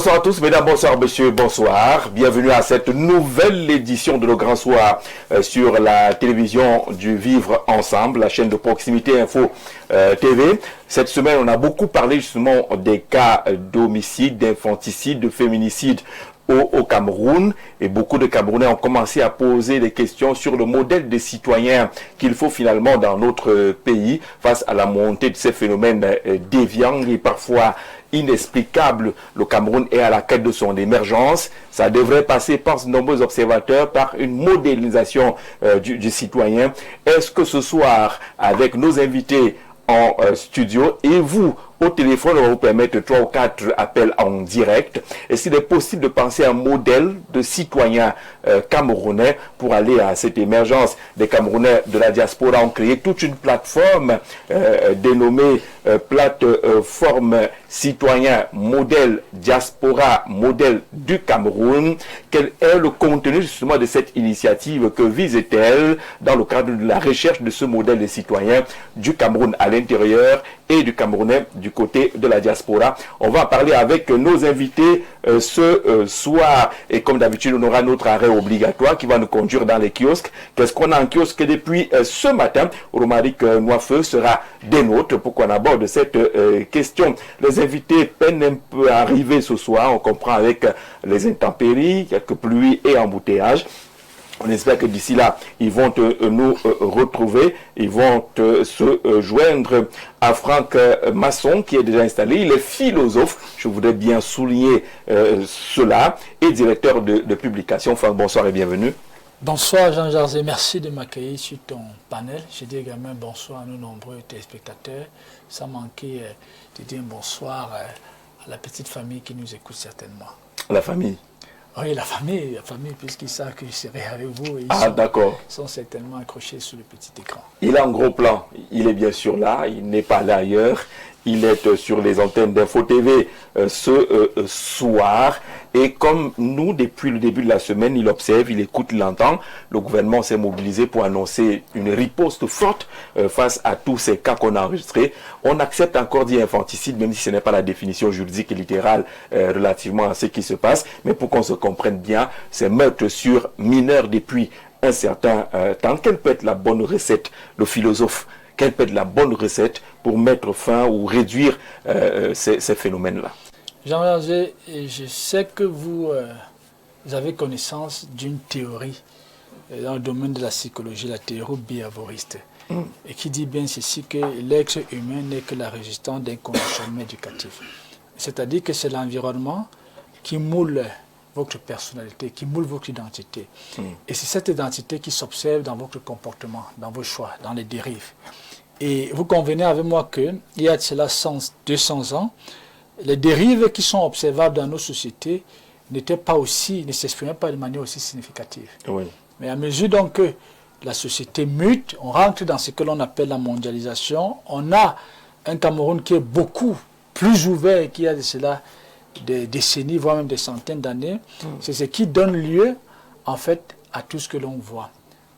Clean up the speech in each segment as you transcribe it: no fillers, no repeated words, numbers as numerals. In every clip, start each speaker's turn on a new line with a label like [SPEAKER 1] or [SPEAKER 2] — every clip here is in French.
[SPEAKER 1] Bonsoir à tous, mesdames, bonsoir, messieurs, bonsoir. Bienvenue à cette nouvelle édition de nos grands soirs sur la télévision du Vivre Ensemble, la chaîne de proximité Info TV. Cette semaine, on a beaucoup parlé justement des cas d'homicide, d'infanticide, de féminicide au Cameroun, et beaucoup de Camerounais ont commencé à poser des questions sur le modèle des citoyens qu'il faut finalement dans notre pays face à la montée de ces phénomènes déviants et parfois inexplicables. Le Cameroun est à la quête de son émergence. Ça devrait passer, pensent de nombreux observateurs, par une modélisation du citoyen. Est-ce que ce soir, avec nos invités en studio et vous au téléphone, on va vous permettre 3 ou 4 appels en direct. Et s'il est possible de penser à un modèle de citoyen camerounais pour aller à cette émergence. Des Camerounais de la diaspora ont créé toute une plateforme dénommée plateforme citoyen modèle diaspora modèle du Cameroun. Quel est le contenu justement de cette initiative? Que vise-t-elle dans le cadre de la recherche de ce modèle de citoyen du Cameroun à l'intérieur et du Camerounais du côté de la diaspora? On va en parler avec nos invités ce soir. Et comme d'habitude, on aura notre arrêt obligatoire qui va nous conduire dans les kiosques. Qu'est-ce qu'on a en kiosque depuis ce matin? Romaric Noifeu sera des nôtres pour qu'on aborde cette question. Les invités peinent un peu à arriver ce soir. On comprend avec les intempéries, quelques pluies et embouteillages. On espère que d'ici là, ils vont nous retrouver, ils vont se joindre à Franck Masson qui est déjà installé. Il est philosophe, je voudrais bien souligner cela, et directeur de publication. Franck, bonsoir et bienvenue.
[SPEAKER 2] Bonsoir Jean-Jacques, merci de m'accueillir sur ton panel. Je dis également bonsoir à nos nombreux téléspectateurs. Sans manquer de dire bonsoir à la petite famille qui nous écoute certainement.
[SPEAKER 1] La famille?
[SPEAKER 2] Oui, la famille, puisqu'ils savent que je serai avec vous. Et
[SPEAKER 1] d'accord.
[SPEAKER 2] Ils sont certainement accrochés sur le petit écran.
[SPEAKER 1] Il a un gros plan. Il est bien sûr là. Il n'est pas là ailleurs. Il est sur les antennes d'Info TV ce soir. Et comme nous, depuis le début de la semaine, il observe, il écoute, il entend. Le gouvernement s'est mobilisé pour annoncer une riposte forte face à tous ces cas qu'on a enregistrés. On accepte encore dire infanticide, même si ce n'est pas la définition juridique et littérale relativement à ce qui se passe. Mais pour qu'on se comprenne bien, c'est meurtre sur mineurs depuis un certain temps. Quelle peut être la bonne recette, le philosophe? Quelle peut être la bonne recette pour mettre fin ou réduire ces phénomènes-là?
[SPEAKER 2] Jean-Hergé, je sais que vous avez connaissance d'une théorie dans le domaine de la psychologie, la théorie biavoriste, et qui dit bien ceci, que l'être humain n'est que la résistance d'un conditionnement éducatif. C'est-à-dire que c'est l'environnement qui moule votre personnalité, qui moule votre identité. Et c'est cette identité qui s'observe dans votre comportement, dans vos choix, dans les dérives. Et vous convenez avec moi qu'il y a de cela 200 ans, les dérives qui sont observables dans nos sociétés ne s'exprimaient pas de manière aussi significative.
[SPEAKER 1] Oui.
[SPEAKER 2] Mais à mesure donc que la société mute, on rentre dans ce que l'on appelle la mondialisation, on a un Cameroun qui est beaucoup plus ouvert qu'il y a de cela des décennies, voire même des centaines d'années. C'est ce qui donne lieu, en fait, à tout ce que l'on voit.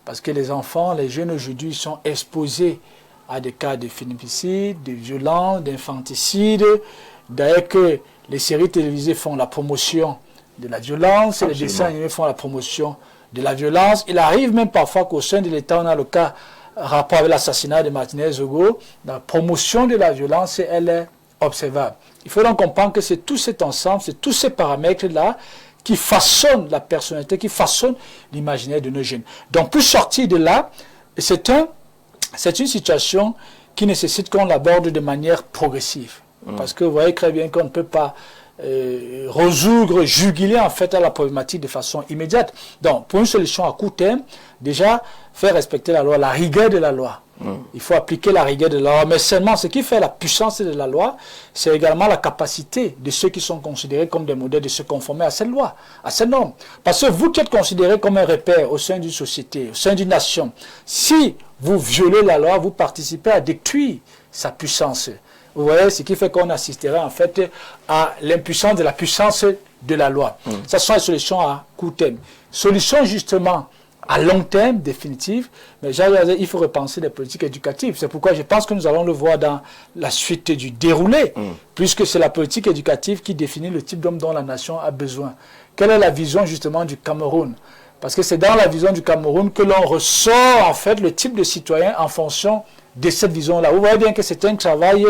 [SPEAKER 2] Parce que les enfants, les jeunes aujourd'hui sont exposés à des cas de féminicide, de violence, d'infanticide. D'ailleurs que les séries télévisées font la promotion de la violence, et les dessins animés font la promotion de la violence. Il arrive même parfois qu'au sein de l'État, on a le cas rapport avec l'assassinat de Martinez Zogo. La promotion de la violence, elle est observable. Il faut donc comprendre que c'est tout cet ensemble, c'est tous ces paramètres-là qui façonnent la personnalité, qui façonnent l'imaginaire de nos jeunes. Donc pour sortir de là, c'est une situation qui nécessite qu'on l'aborde de manière progressive. Parce que vous voyez très bien qu'on ne peut pas résoudre, juguler en fait à la problématique de façon immédiate. Donc pour une solution à court terme, déjà faire respecter la loi, la rigueur de la loi. Il faut appliquer la rigueur de la loi. Mais seulement ce qui fait la puissance de la loi, c'est également la capacité de ceux qui sont considérés comme des modèles de se conformer à cette loi, à ces normes. Parce que vous qui êtes considérés comme un repère au sein d'une société, au sein d'une nation, si vous violez la loi, vous participez à détruire sa puissance. Vous voyez, ce qui fait qu'on assisterait en fait à l'impuissance de la puissance de la loi. Ça sont les solutions à court terme. Solution justement à long terme, définitive. Mais il faut repenser les politiques éducatives. C'est pourquoi je pense que nous allons le voir dans la suite du déroulé, puisque c'est la politique éducative qui définit le type d'homme dont la nation a besoin. Quelle est la vision justement du Cameroun? Parce que c'est dans la vision du Cameroun que l'on ressort en fait le type de citoyen en fonction de cette vision-là. Vous voyez bien que c'est un travail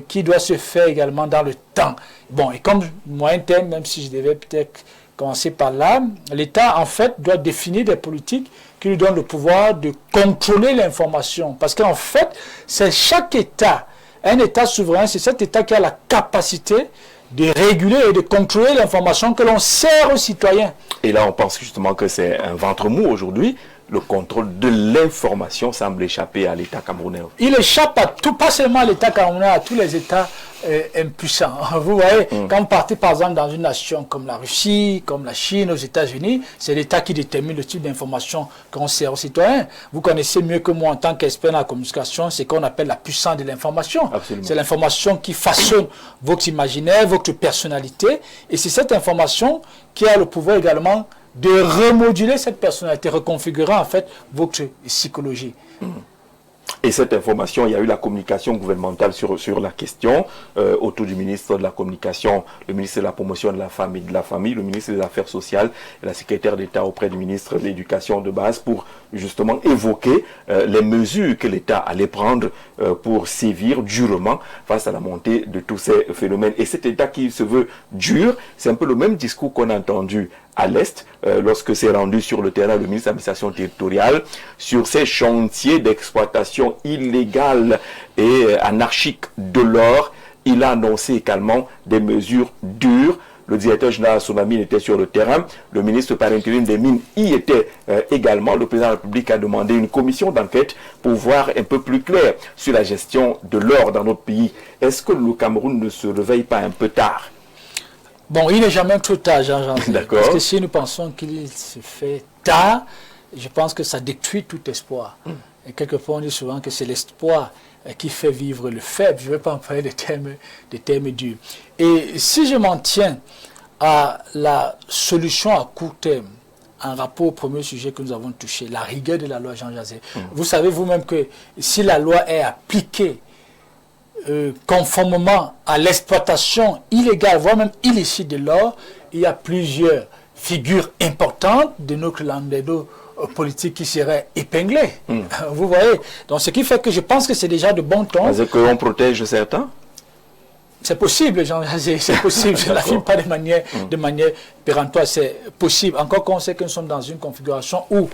[SPEAKER 2] qui doit se faire également dans le temps. Bon, et comme moyen terme, même si je devais peut-être commencer par là, l'État en fait doit définir des politiques qui lui donnent le pouvoir de contrôler l'information. Parce qu'en fait, c'est chaque État, un État souverain, c'est cet État qui a la capacité de réguler et de contrôler l'information que l'on sert aux citoyens.
[SPEAKER 1] Et là, on pense justement que c'est un ventre mou aujourd'hui. Le contrôle de l'information semble échapper à l'État camerounais.
[SPEAKER 2] Il échappe à tout, pas seulement à l'État camerounais, à tous les États impuissants. Vous voyez, quand vous partez par exemple dans une nation comme la Russie, comme la Chine, aux États-Unis, c'est l'État qui détermine le type d'information qu'on sert aux citoyens. Vous connaissez mieux que moi en tant qu'expert dans la communication, c'est ce qu'on appelle la puissance de l'information. C'est l'information qui façonne votre imaginaire, votre personnalité, et c'est cette information qui a le pouvoir également de remoduler cette personnalité, reconfigurant en fait votre psychologie.
[SPEAKER 1] Et cette information, il y a eu la communication gouvernementale sur la question autour du ministre de la Communication, le ministre de la Promotion de la Femme et de la Famille, le ministre des Affaires sociales et la secrétaire d'État auprès du ministre de l'Éducation de base pour justement évoquer les mesures que l'État allait prendre pour sévir durement face à la montée de tous ces phénomènes. Et cet État qui se veut dur, c'est un peu le même discours qu'on a entendu à l'Est, lorsque s'est rendu sur le terrain le ministre de l'administration territoriale, sur ces chantiers d'exploitation illégale et anarchique de l'or. Il a annoncé également des mesures dures. Le directeur général Sonamine était sur le terrain, le ministre par intérim des Mines y était également. Le président de la République a demandé une commission d'enquête pour voir un peu plus clair sur la gestion de l'or dans notre pays. Est-ce que le Cameroun ne se réveille pas un peu tard?
[SPEAKER 2] Bon, il n'est jamais trop tard, Jean-Jean.
[SPEAKER 1] D'accord.
[SPEAKER 2] Parce que si nous pensons qu'il se fait tard, je pense que ça détruit tout espoir. Et quelquefois, on dit souvent que c'est l'espoir qui fait vivre le faible. Je ne vais pas employer des termes durs. Et si je m'en tiens à la solution à court terme, en rapport au premier sujet que nous avons touché, la rigueur de la loi Jean Jazé, vous savez vous-même que si la loi est appliquée conformément à l'exploitation illégale, voire même illicite de l'or, il y a plusieurs figures importantes de notre landédo politique qui seraient épinglées. Vous voyez? Donc ce qui fait que je pense que c'est déjà de bon ton.
[SPEAKER 1] Est-ce qu'on protège certains?
[SPEAKER 2] C'est possible, c'est possible. Je ne l'affirme pas de manière péremptoire, c'est possible. Encore qu'on sait que nous sommes dans une configuration où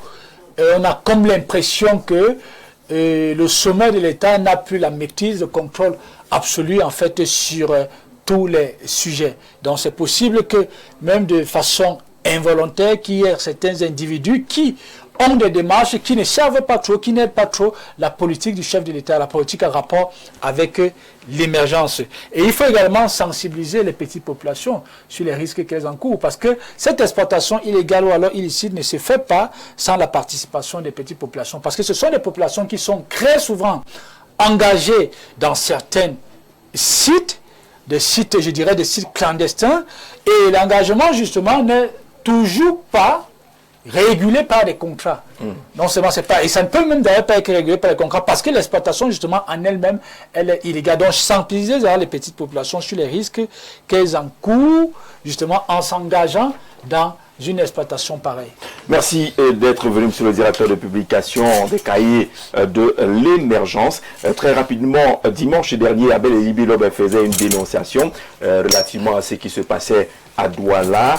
[SPEAKER 2] on a comme l'impression que le sommet de l'État n'a plus la maîtrise, le contrôle absolu en fait sur tous les sujets. Donc c'est possible que même de façon involontaire, qu'il y ait certains individus qui ont des démarches qui ne servent pas trop, qui n'aident pas trop la politique du chef de l'État, la politique en rapport avec l'émergence. Et il faut également sensibiliser les petites populations sur les risques qu'elles encourent, parce que cette exploitation illégale ou alors illicite ne se fait pas sans la participation des petites populations, parce que ce sont des populations qui sont très souvent engagées dans certains sites, des sites, je dirais, des sites clandestins, et l'engagement justement n'est toujours pas régulé par des contrats. Non seulement c'est pas, et ça ne peut même d'ailleurs pas être régulé par les contrats parce que l'exploitation justement en elle-même, elle est illégale. Donc sensibiliser les petites populations sur les risques qu'elles encourent justement en s'engageant dans une exploitation pareille.
[SPEAKER 1] Merci d'être venu, monsieur le directeur de publication des cahiers de l'émergence. Très rapidement, dimanche dernier, Abel et Ibi Lobe faisaient une dénonciation relativement à ce qui se passait à Douala,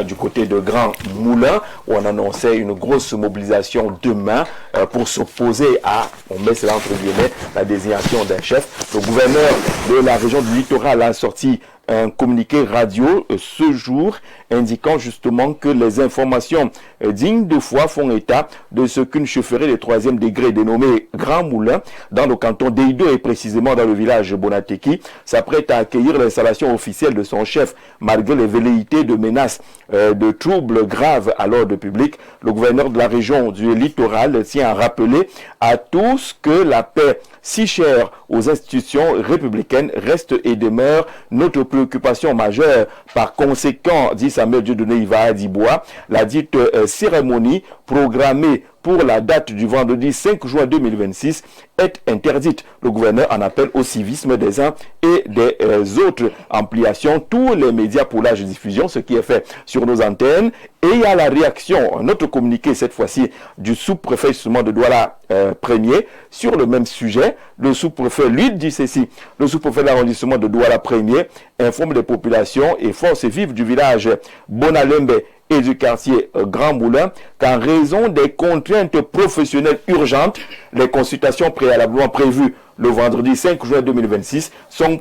[SPEAKER 1] du côté de Grand Moulin, où on annonçait une grosse mobilisation demain pour s'opposer à, on met cela entre guillemets, la désignation d'un chef. Le gouverneur de la région du littoral a sorti un communiqué radio ce jour indiquant justement que les informations dignes de foi font état de ce qu'une chefferie de 3e degré dénommée Grand Moulin dans le canton d'Eido et précisément dans le village Bonateki s'apprête à accueillir l'installation officielle de son chef malgré les velléités de menaces de troubles graves à l'ordre public. Le gouverneur de la région du littoral tient à rappeler à tous que la paix si chers aux institutions républicaines, reste et demeure notre préoccupation majeure. Par conséquent, dit Samuel Dieudonné Iva Dibois, la dite cérémonie programmée pour la date du vendredi 5 juin 2026 est interdite. Le gouverneur en appelle au civisme des uns et des autres. Ampliation, tous les médias pour la diffusion, ce qui est fait sur nos antennes. Et il y a la réaction, un autre communiqué cette fois-ci du sous-préfet justement de Douala Premier sur le même sujet. Le sous-préfet lui dit ceci. Le sous-préfet de l'arrondissement de Douala Premier informe les populations et forces vives du village Bonalembe et du quartier Grand Moulin qu'en raison des contraintes professionnelles urgentes, les consultations préalablement prévues le vendredi 5 juin 2026 sont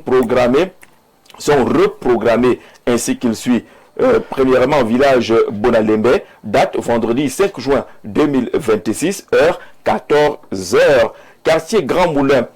[SPEAKER 1] reprogrammées ainsi qu'il suit. Premièrement, village Bonalembe, date vendredi 5 juin 2026, heure 14h. Quartier Grand Moulin,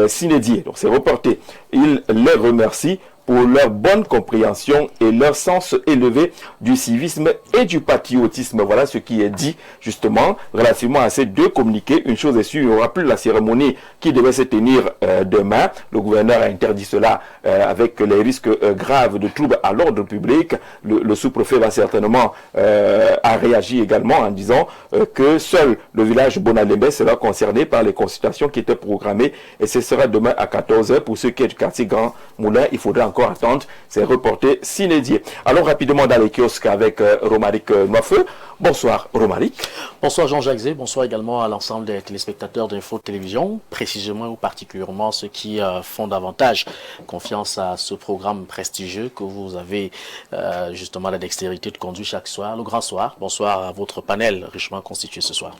[SPEAKER 1] Sinédier, donc c'est reporté. Il les remercie pour leur bonne compréhension et leur sens élevé du civisme et du patriotisme. Voilà ce qui est dit justement relativement à ces deux communiqués. Une chose est sûre, il n'y aura plus la cérémonie qui devait se tenir demain. Le gouverneur a interdit cela avec les risques graves de troubles à l'ordre public. Le sous-préfet va certainement a réagi également en disant que seul le village Bonalembe sera concerné par les consultations qui étaient programmées et ce sera demain à 14h. Pour ceux qui sont du quartier Grand Moulin, il faudra encore attendre, c'est reporté s'inédié. Alors rapidement dans les kiosques avec Romaric Noifeu. Bonsoir Romaric.
[SPEAKER 3] Bonsoir Jean-Jacques Zé, bonsoir également à l'ensemble des téléspectateurs d'Info Télévision, précisément ou particulièrement ceux qui font davantage confiance à ce programme prestigieux que vous avez justement la dextérité de conduire chaque soir, le grand soir. Bonsoir à votre panel richement constitué ce soir.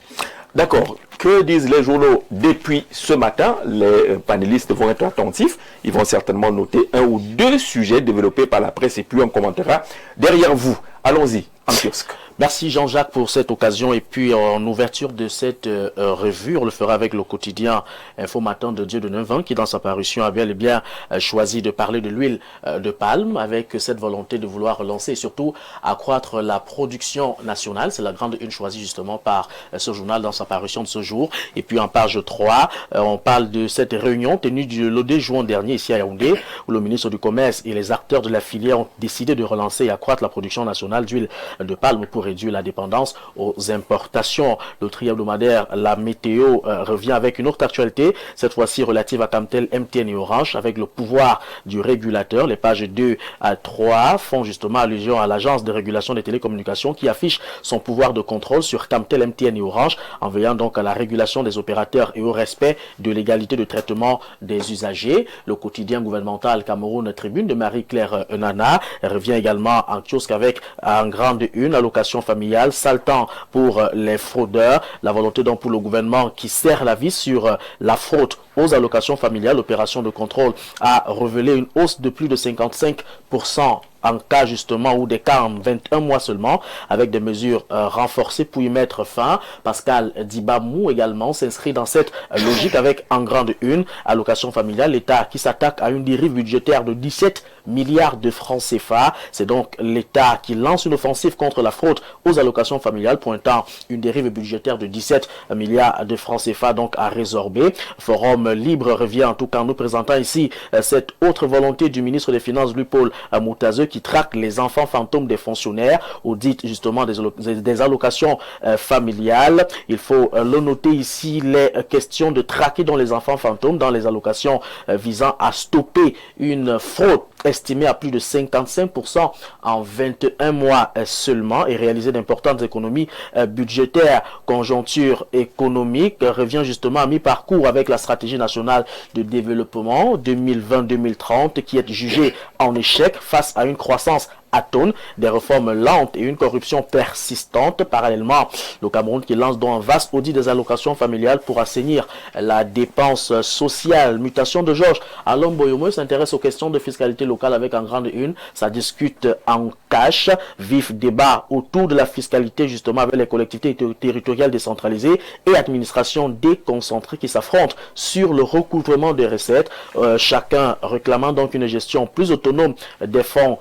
[SPEAKER 1] D'accord. Que disent les journaux depuis ce matin? Les panélistes vont être attentifs. Ils vont certainement noter un ou deux sujets développés par la presse et puis on commentera derrière vous. Allons-y, en kiosque.
[SPEAKER 3] Merci Jean-Jacques pour cette occasion et puis en ouverture de cette revue, on le fera avec le quotidien Info Matin de Dieudonné Vin qui dans sa parution a bien et bien choisi de parler de l'huile de palme avec cette volonté de vouloir relancer et surtout accroître la production nationale. C'est la grande une choisie justement par ce journal dans sa parution de ce jour. Et puis en page 3, on parle de cette réunion tenue le 2 juin dernier ici à Yaoundé où le ministre du Commerce et les acteurs de la filière ont décidé de relancer et accroître la production nationale d'huile de palme pour réduire la dépendance aux importations. Le tri-hebdomadaire La Météo revient avec une autre actualité, cette fois-ci relative à Camtel, MTN et Orange, avec le pouvoir du régulateur. Les pages 2 à 3 font justement allusion à l'agence de régulation des télécommunications qui affiche son pouvoir de contrôle sur Camtel, MTN et Orange, en veillant donc à la régulation des opérateurs et au respect de l'égalité de traitement des usagers. Le quotidien gouvernemental Cameroun Tribune de Marie-Claire Nana revient également en kiosque avec en grande une allocation familiale, saltant pour les fraudeurs, la volonté donc pour le gouvernement qui serre la vis sur la fraude aux allocations familiales. L'opération de contrôle a révélé une hausse de plus de 55% en cas justement ou des cas en 21 mois seulement, avec des mesures renforcées pour y mettre fin. Pascal Dibamou également s'inscrit dans cette logique avec en grande une allocation familiale, l'État qui s'attaque à une dérive budgétaire de 17 milliards de francs CFA. C'est donc l'État qui lance une offensive contre la fraude aux allocations familiales, pointant une dérive budgétaire de 17 milliards de francs CFA donc à résorber. Forum Libre revient en tout cas en nous présentant ici cette autre volonté du ministre des Finances, Louis-Paul Moutazeux, qui traque les enfants fantômes des fonctionnaires, audite justement des allocations familiales. Il faut le noter ici, les questions de traquer dans les enfants fantômes dans les allocations visant à stopper une fraude estimée à plus de 55% en 21 mois seulement et réaliser d'importantes économies budgétaires. Conjoncture économique revient justement à mi-parcours avec la stratégie nationale de développement 2020-2030 qui est jugée en échec face à une croissance atone, des réformes lentes et une corruption persistante. Parallèlement, le Cameroun qui lance donc un vaste audit des allocations familiales pour assainir la dépense sociale. Mutation de Georges Alain Boyomo s'intéresse aux questions de fiscalité locale avec en grande une. Ça discute en cash. Vif débat autour de la fiscalité justement avec les collectivités territoriales décentralisées et administrations déconcentrées qui s'affrontent sur le recouvrement des recettes. Chacun réclamant donc une gestion plus autonome des fonds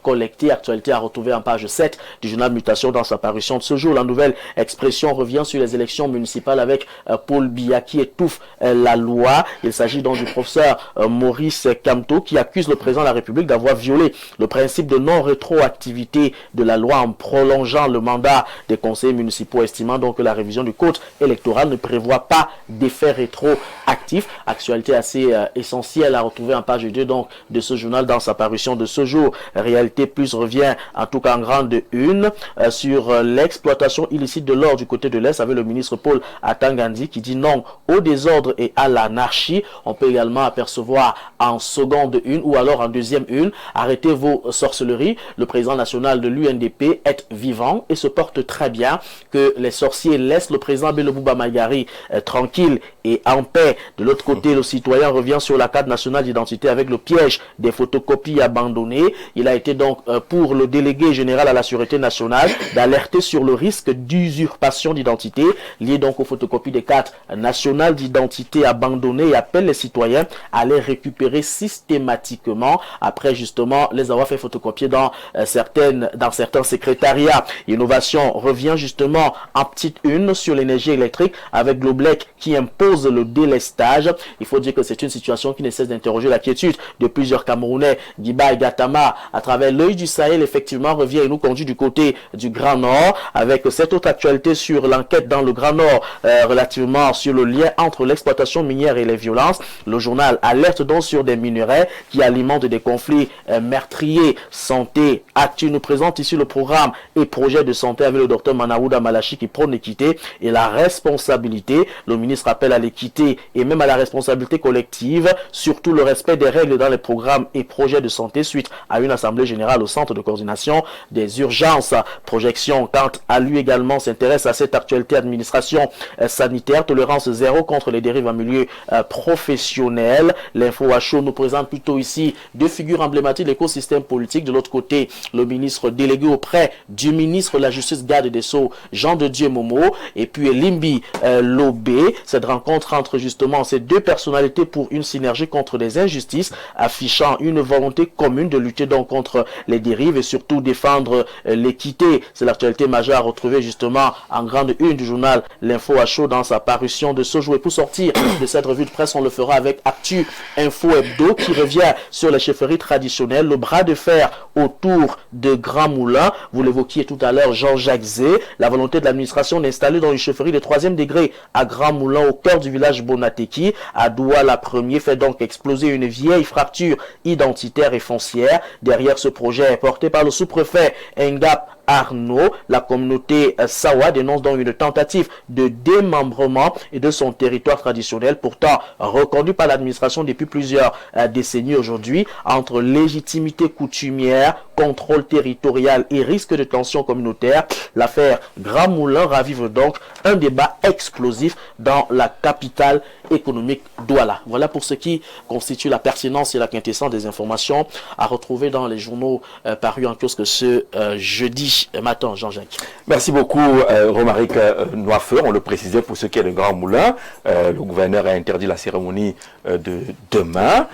[SPEAKER 3] collectées. Actualité à retrouver en page 7 du journal Mutation dans sa parution de ce jour. La nouvelle expression revient sur les élections municipales avec Paul Biya qui étouffe la loi. Il s'agit donc du professeur Maurice Kamto qui accuse le président de la République d'avoir violé le principe de non-rétroactivité de la loi en prolongeant le mandat des conseillers municipaux, estimant donc que la révision du code électoral ne prévoit pas d'effet rétroactif. Actualité assez essentielle à retrouver en page 2 donc de ce journal dans sa parution de ce jour. Réalité Plus revient en tout cas en grande une sur l'exploitation illicite de l'or du côté de l'Est avec le ministre Paul Atangandi qui dit non au désordre et à l'anarchie. On peut également apercevoir en seconde une ou alors en deuxième une: arrêtez vos sorcelleries. Le président national de l'UNDP est vivant et se porte très bien. Que les sorciers laissent le président Bello Bouba Maïgari tranquille et en paix. De l'autre côté, le citoyen revient sur la carte nationale d'identité avec le piège des photocopies abandonnées. Il a été donc pour le délégué général à la Sûreté nationale d'alerter sur le risque d'usurpation d'identité lié donc aux photocopies des cartes nationales d'identité abandonnées et appelle les citoyens à les récupérer systématiquement après justement les avoir fait photocopier dans certains secrétariats. Innovation revient justement en petite une sur l'énergie électrique avec Globlec qui impose le délestage. Il faut dire que c'est une situation qui ne cesse d'interroger la quiétude de plusieurs Camerounais. Guiba et Gatama, à travers l'œil du Sahel, effectivement, revient et nous conduit du côté du Grand Nord avec cette autre actualité sur l'enquête dans le Grand Nord relativement sur le lien entre l'exploitation minière et les violences. Le journal alerte donc sur des minerais qui alimentent des conflits meurtriers. Santé Actu nous présente ici le programme et projet de santé avec le docteur Manaouda Malachi qui prône l'équité et la responsabilité. Le ministre appelle à l'équité et même à la responsabilité collective, surtout le respect des règles dans les programmes et projets de santé suite à une assemblée générale au centre de coordination des urgences. Projection, quant à lui également, s'intéresse à cette actualité administration sanitaire, tolérance zéro contre les dérives en milieu professionnel. L'info à chaud nous présente plutôt ici deux figures emblématiques de l'écosystème politique. De l'autre côté, le ministre délégué auprès du ministre de la Justice, garde des Sceaux, Jean de Dieu Momo, et puis Limbi Lobé. Cette rencontre entre justement ces deux personnalités pour une synergie contre des injustices, affichant une volonté commune de lutter donc contre les dérives et surtout défendre l'équité. C'est l'actualité majeure à retrouver justement en grande une du journal L'Info à chaud dans sa parution de ce jour. Et pour sortir de cette revue de presse, on le fera avec Actu Info Hebdo qui revient sur les chefferies traditionnelles, le bras de fer autour de Grand Moulin. Vous l'évoquiez tout à l'heure, Jean-Jacques Zé, la volonté de l'administration d'installer dans une chefferie de 3e degré à Grand Moulin au cœur du village Bonateki. À Douala premier fait donc exploser une vieille fracture identitaire et foncière. Derrière ce projet porté par le sous-préfet Ngap Arnaud, la communauté Sawa dénonce donc une tentative de démembrement et de son territoire traditionnel, pourtant reconnu par l'administration depuis plusieurs décennies aujourd'hui. Entre légitimité coutumière, contrôle territorial et risque de tension communautaire, l'affaire Grand Moulin ravive donc un débat explosif dans la capitale économique Douala. Voilà pour ce qui constitue la pertinence et la quintessence des informations à retrouver dans les journaux parus en kiosque ce jeudi matin. Jean-Jacques.
[SPEAKER 1] Merci beaucoup Romaric Noifeur. On le précisait pour ce qui est de Grand Moulin. Le gouverneur a interdit la cérémonie de demain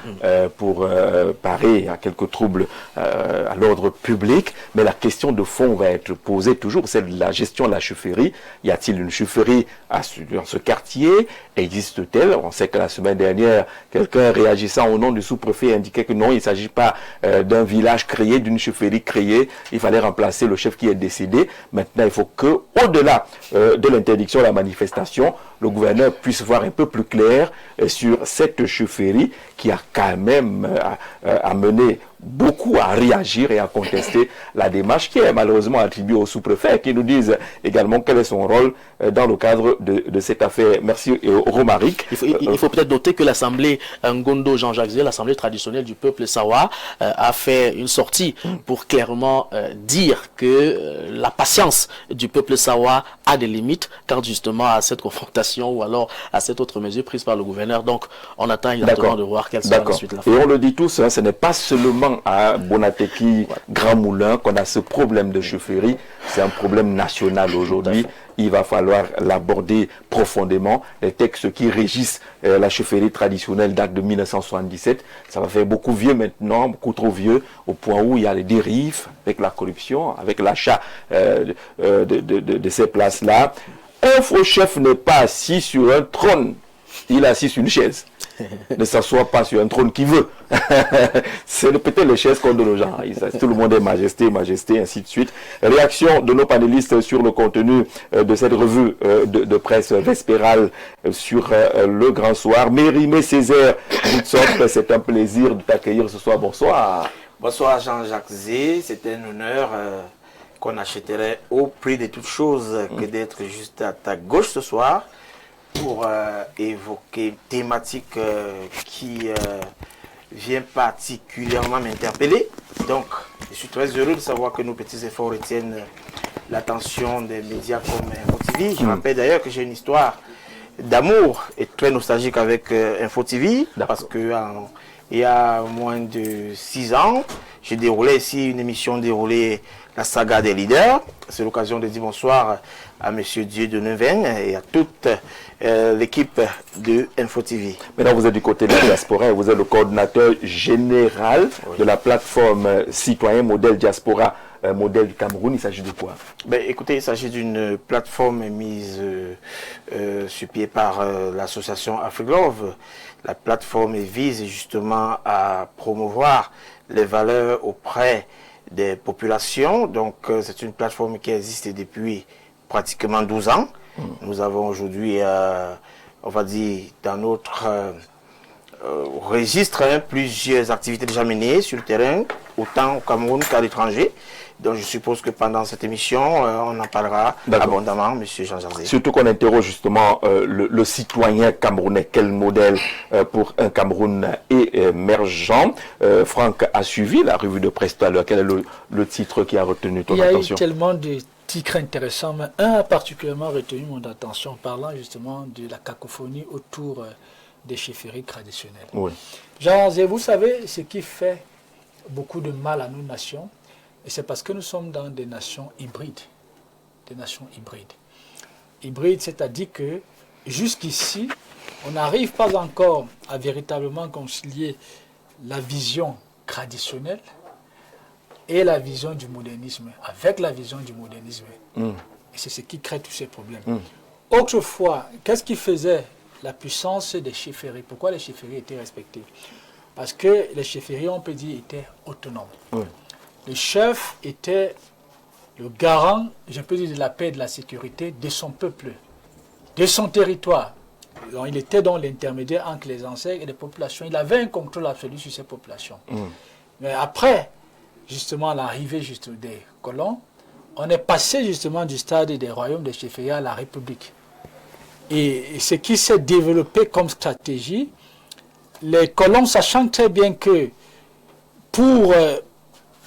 [SPEAKER 1] pour parer à quelques troubles à l'ordre public. Mais la question de fond va être posée toujours, c'est de la gestion de la chaufferie. Y a-t-il une chaufferie dans ce quartier? Existe-t-elle? On sait que la semaine dernière, quelqu'un réagissant au nom du sous-préfet indiquait que non, il ne s'agit pas d'un village créé, d'une chaufferie créée. Il fallait remplacer le chef qui est décédé. Maintenant, il faut que, au-delà de l'interdiction de la manifestation, le gouverneur puisse voir un peu plus clair sur cette chaufferie qui a quand même amené beaucoup à réagir et à contester la démarche qui est malheureusement attribuée au sous-préfet, qui nous disent également quel est son rôle dans le cadre de cette affaire. Merci Romaric.
[SPEAKER 3] Il faut peut-être noter que l'Assemblée Ngondo Jean-Jacques Zé, l'Assemblée traditionnelle du peuple Sawa, a fait une sortie pour clairement dire que la patience du peuple Sawa a des limites quant justement à cette confrontation ou alors à cette autre mesure prise par le gouverneur. Donc on attend exactement de voir quelle sera la suite.
[SPEAKER 1] Et on le dit tous, hein, ce n'est pas seulement seulement à Bonateki, Grand Moulin qu'on a ce problème de chaufferie. C'est un problème national aujourd'hui. Il va falloir l'aborder profondément. Les textes qui régissent la chaufferie traditionnelle datent de 1977. Ça va faire beaucoup vieux maintenant, beaucoup trop vieux, au point où il y a les dérives avec la corruption, avec l'achat de ces places-là. Un faux chef n'est pas assis sur un trône, il est assis sur une chaise. Ne s'assoit pas sur un trône qui veut. C'est peut-être les chaises qu'on donne aux gens. Tout le monde est majesté, majesté, ainsi de suite. Réaction de nos panélistes sur le contenu de cette revue de presse vespérale sur le Grand Soir. Mérimée Césaire, c'est un plaisir de t'accueillir ce soir. Bonsoir.
[SPEAKER 4] Bonsoir Jean-Jacques Zé, c'est un honneur qu'on achèterait au prix de toute chose que d'être juste à ta gauche ce soir pour évoquer une thématique qui vient particulièrement m'interpeller. Donc, je suis très heureux de savoir que nos petits efforts retiennent l'attention des médias comme Info TV. Je rappelle d'ailleurs que j'ai une histoire d'amour et très nostalgique avec Info TV parce que il y a moins de 6 ans, j'ai déroulé ici une émission déroulée la saga des leaders. C'est l'occasion de dire bonsoir à M. Dieudonné Veng et à toute l'équipe de Info TV.
[SPEAKER 1] Maintenant, vous êtes du côté de la diaspora et vous êtes le coordinateur général de la plateforme citoyen modèle diaspora, modèle du Cameroun. Il s'agit de quoi?
[SPEAKER 4] Écoutez, il s'agit d'une plateforme mise sur pied par l'association AfriLove. La plateforme vise justement à promouvoir les valeurs auprès des populations. Donc, c'est une plateforme qui existe depuis pratiquement 12 ans. Nous avons aujourd'hui, on va dire, dans notre registre, plusieurs activités déjà menées sur le terrain, autant au Cameroun qu'à l'étranger. Donc je suppose que pendant cette émission, on en parlera abondamment, M. Jean-Jacques.
[SPEAKER 1] Surtout qu'on interroge justement le citoyen camerounais. Quel modèle pour un Cameroun émergent? Franck a suivi la revue de presse tout à l'heure. Quel est le titre qui a retenu ton attention?
[SPEAKER 2] Il y a eu tellement de titres intéressants, mais un a particulièrement retenu mon attention, parlant justement de la cacophonie autour des chefferies traditionnelles. Oui. Jean-Jacques, vous savez ce qui fait beaucoup de mal à nos nations? Et c'est parce que nous sommes dans des nations hybrides. Des nations hybrides. Hybrides, c'est-à-dire que jusqu'ici, on n'arrive pas encore à véritablement concilier la vision traditionnelle et la vision du modernisme, avec la vision du modernisme. Et c'est ce qui crée tous ces problèmes. Autrefois, qu'est-ce qui faisait la puissance des chefferies? Pourquoi les chefferies étaient respectées? Parce que les chefferies, on peut dire, étaient autonomes. Le chef était le garant, je peux dire, de la paix et de la sécurité de son peuple, de son territoire. Donc, il était dans l'intermédiaire entre les ancêtres et les populations. Il avait un contrôle absolu sur ces populations. Mais après, justement, l'arrivée des colons, on est passé justement du stade des royaumes des chefferies à la République. Et ce qui s'est développé comme stratégie, les colons, sachant très bien que pour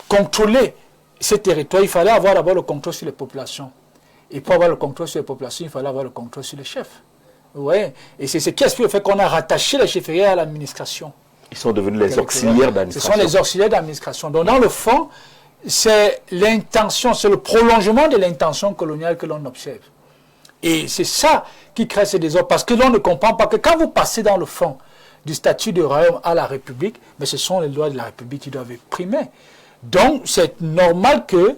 [SPEAKER 2] contrôler ces territoires, il fallait avoir d'abord le contrôle sur les populations. Et pour avoir le contrôle sur les populations, il fallait avoir le contrôle sur les chefs. Ouais. Et c'est ce qui explique le fait qu'on a rattaché les chefferies à l'administration.
[SPEAKER 1] Ils sont devenus les auxiliaires d'administration.
[SPEAKER 2] Ce sont les auxiliaires d'administration. Donc dans le fond, c'est l'intention, c'est le prolongement de l'intention coloniale que l'on observe. Et c'est ça qui crée ces désordres. Parce que l'on ne comprend pas que quand vous passez dans le fond du statut de royaume à la République, mais ce sont les lois de la République qui doivent primer. Donc, c'est normal que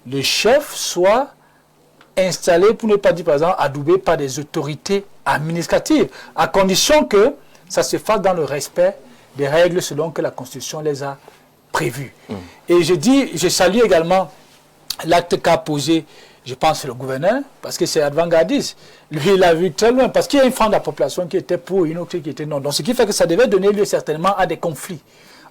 [SPEAKER 2] le chef soit installé, pour ne pas dire par exemple, adoubé par des autorités administratives, à condition que ça se fasse dans le respect des règles selon que la Constitution les a prévues. Et je salue également l'acte qu'a posé, je pense, le gouverneur, parce que c'est avant-gardiste. Lui, il a vu très loin, parce qu'il y a une frange de la population qui était pour, une autre qui était non. Donc, ce qui fait que ça devait donner lieu certainement à des conflits.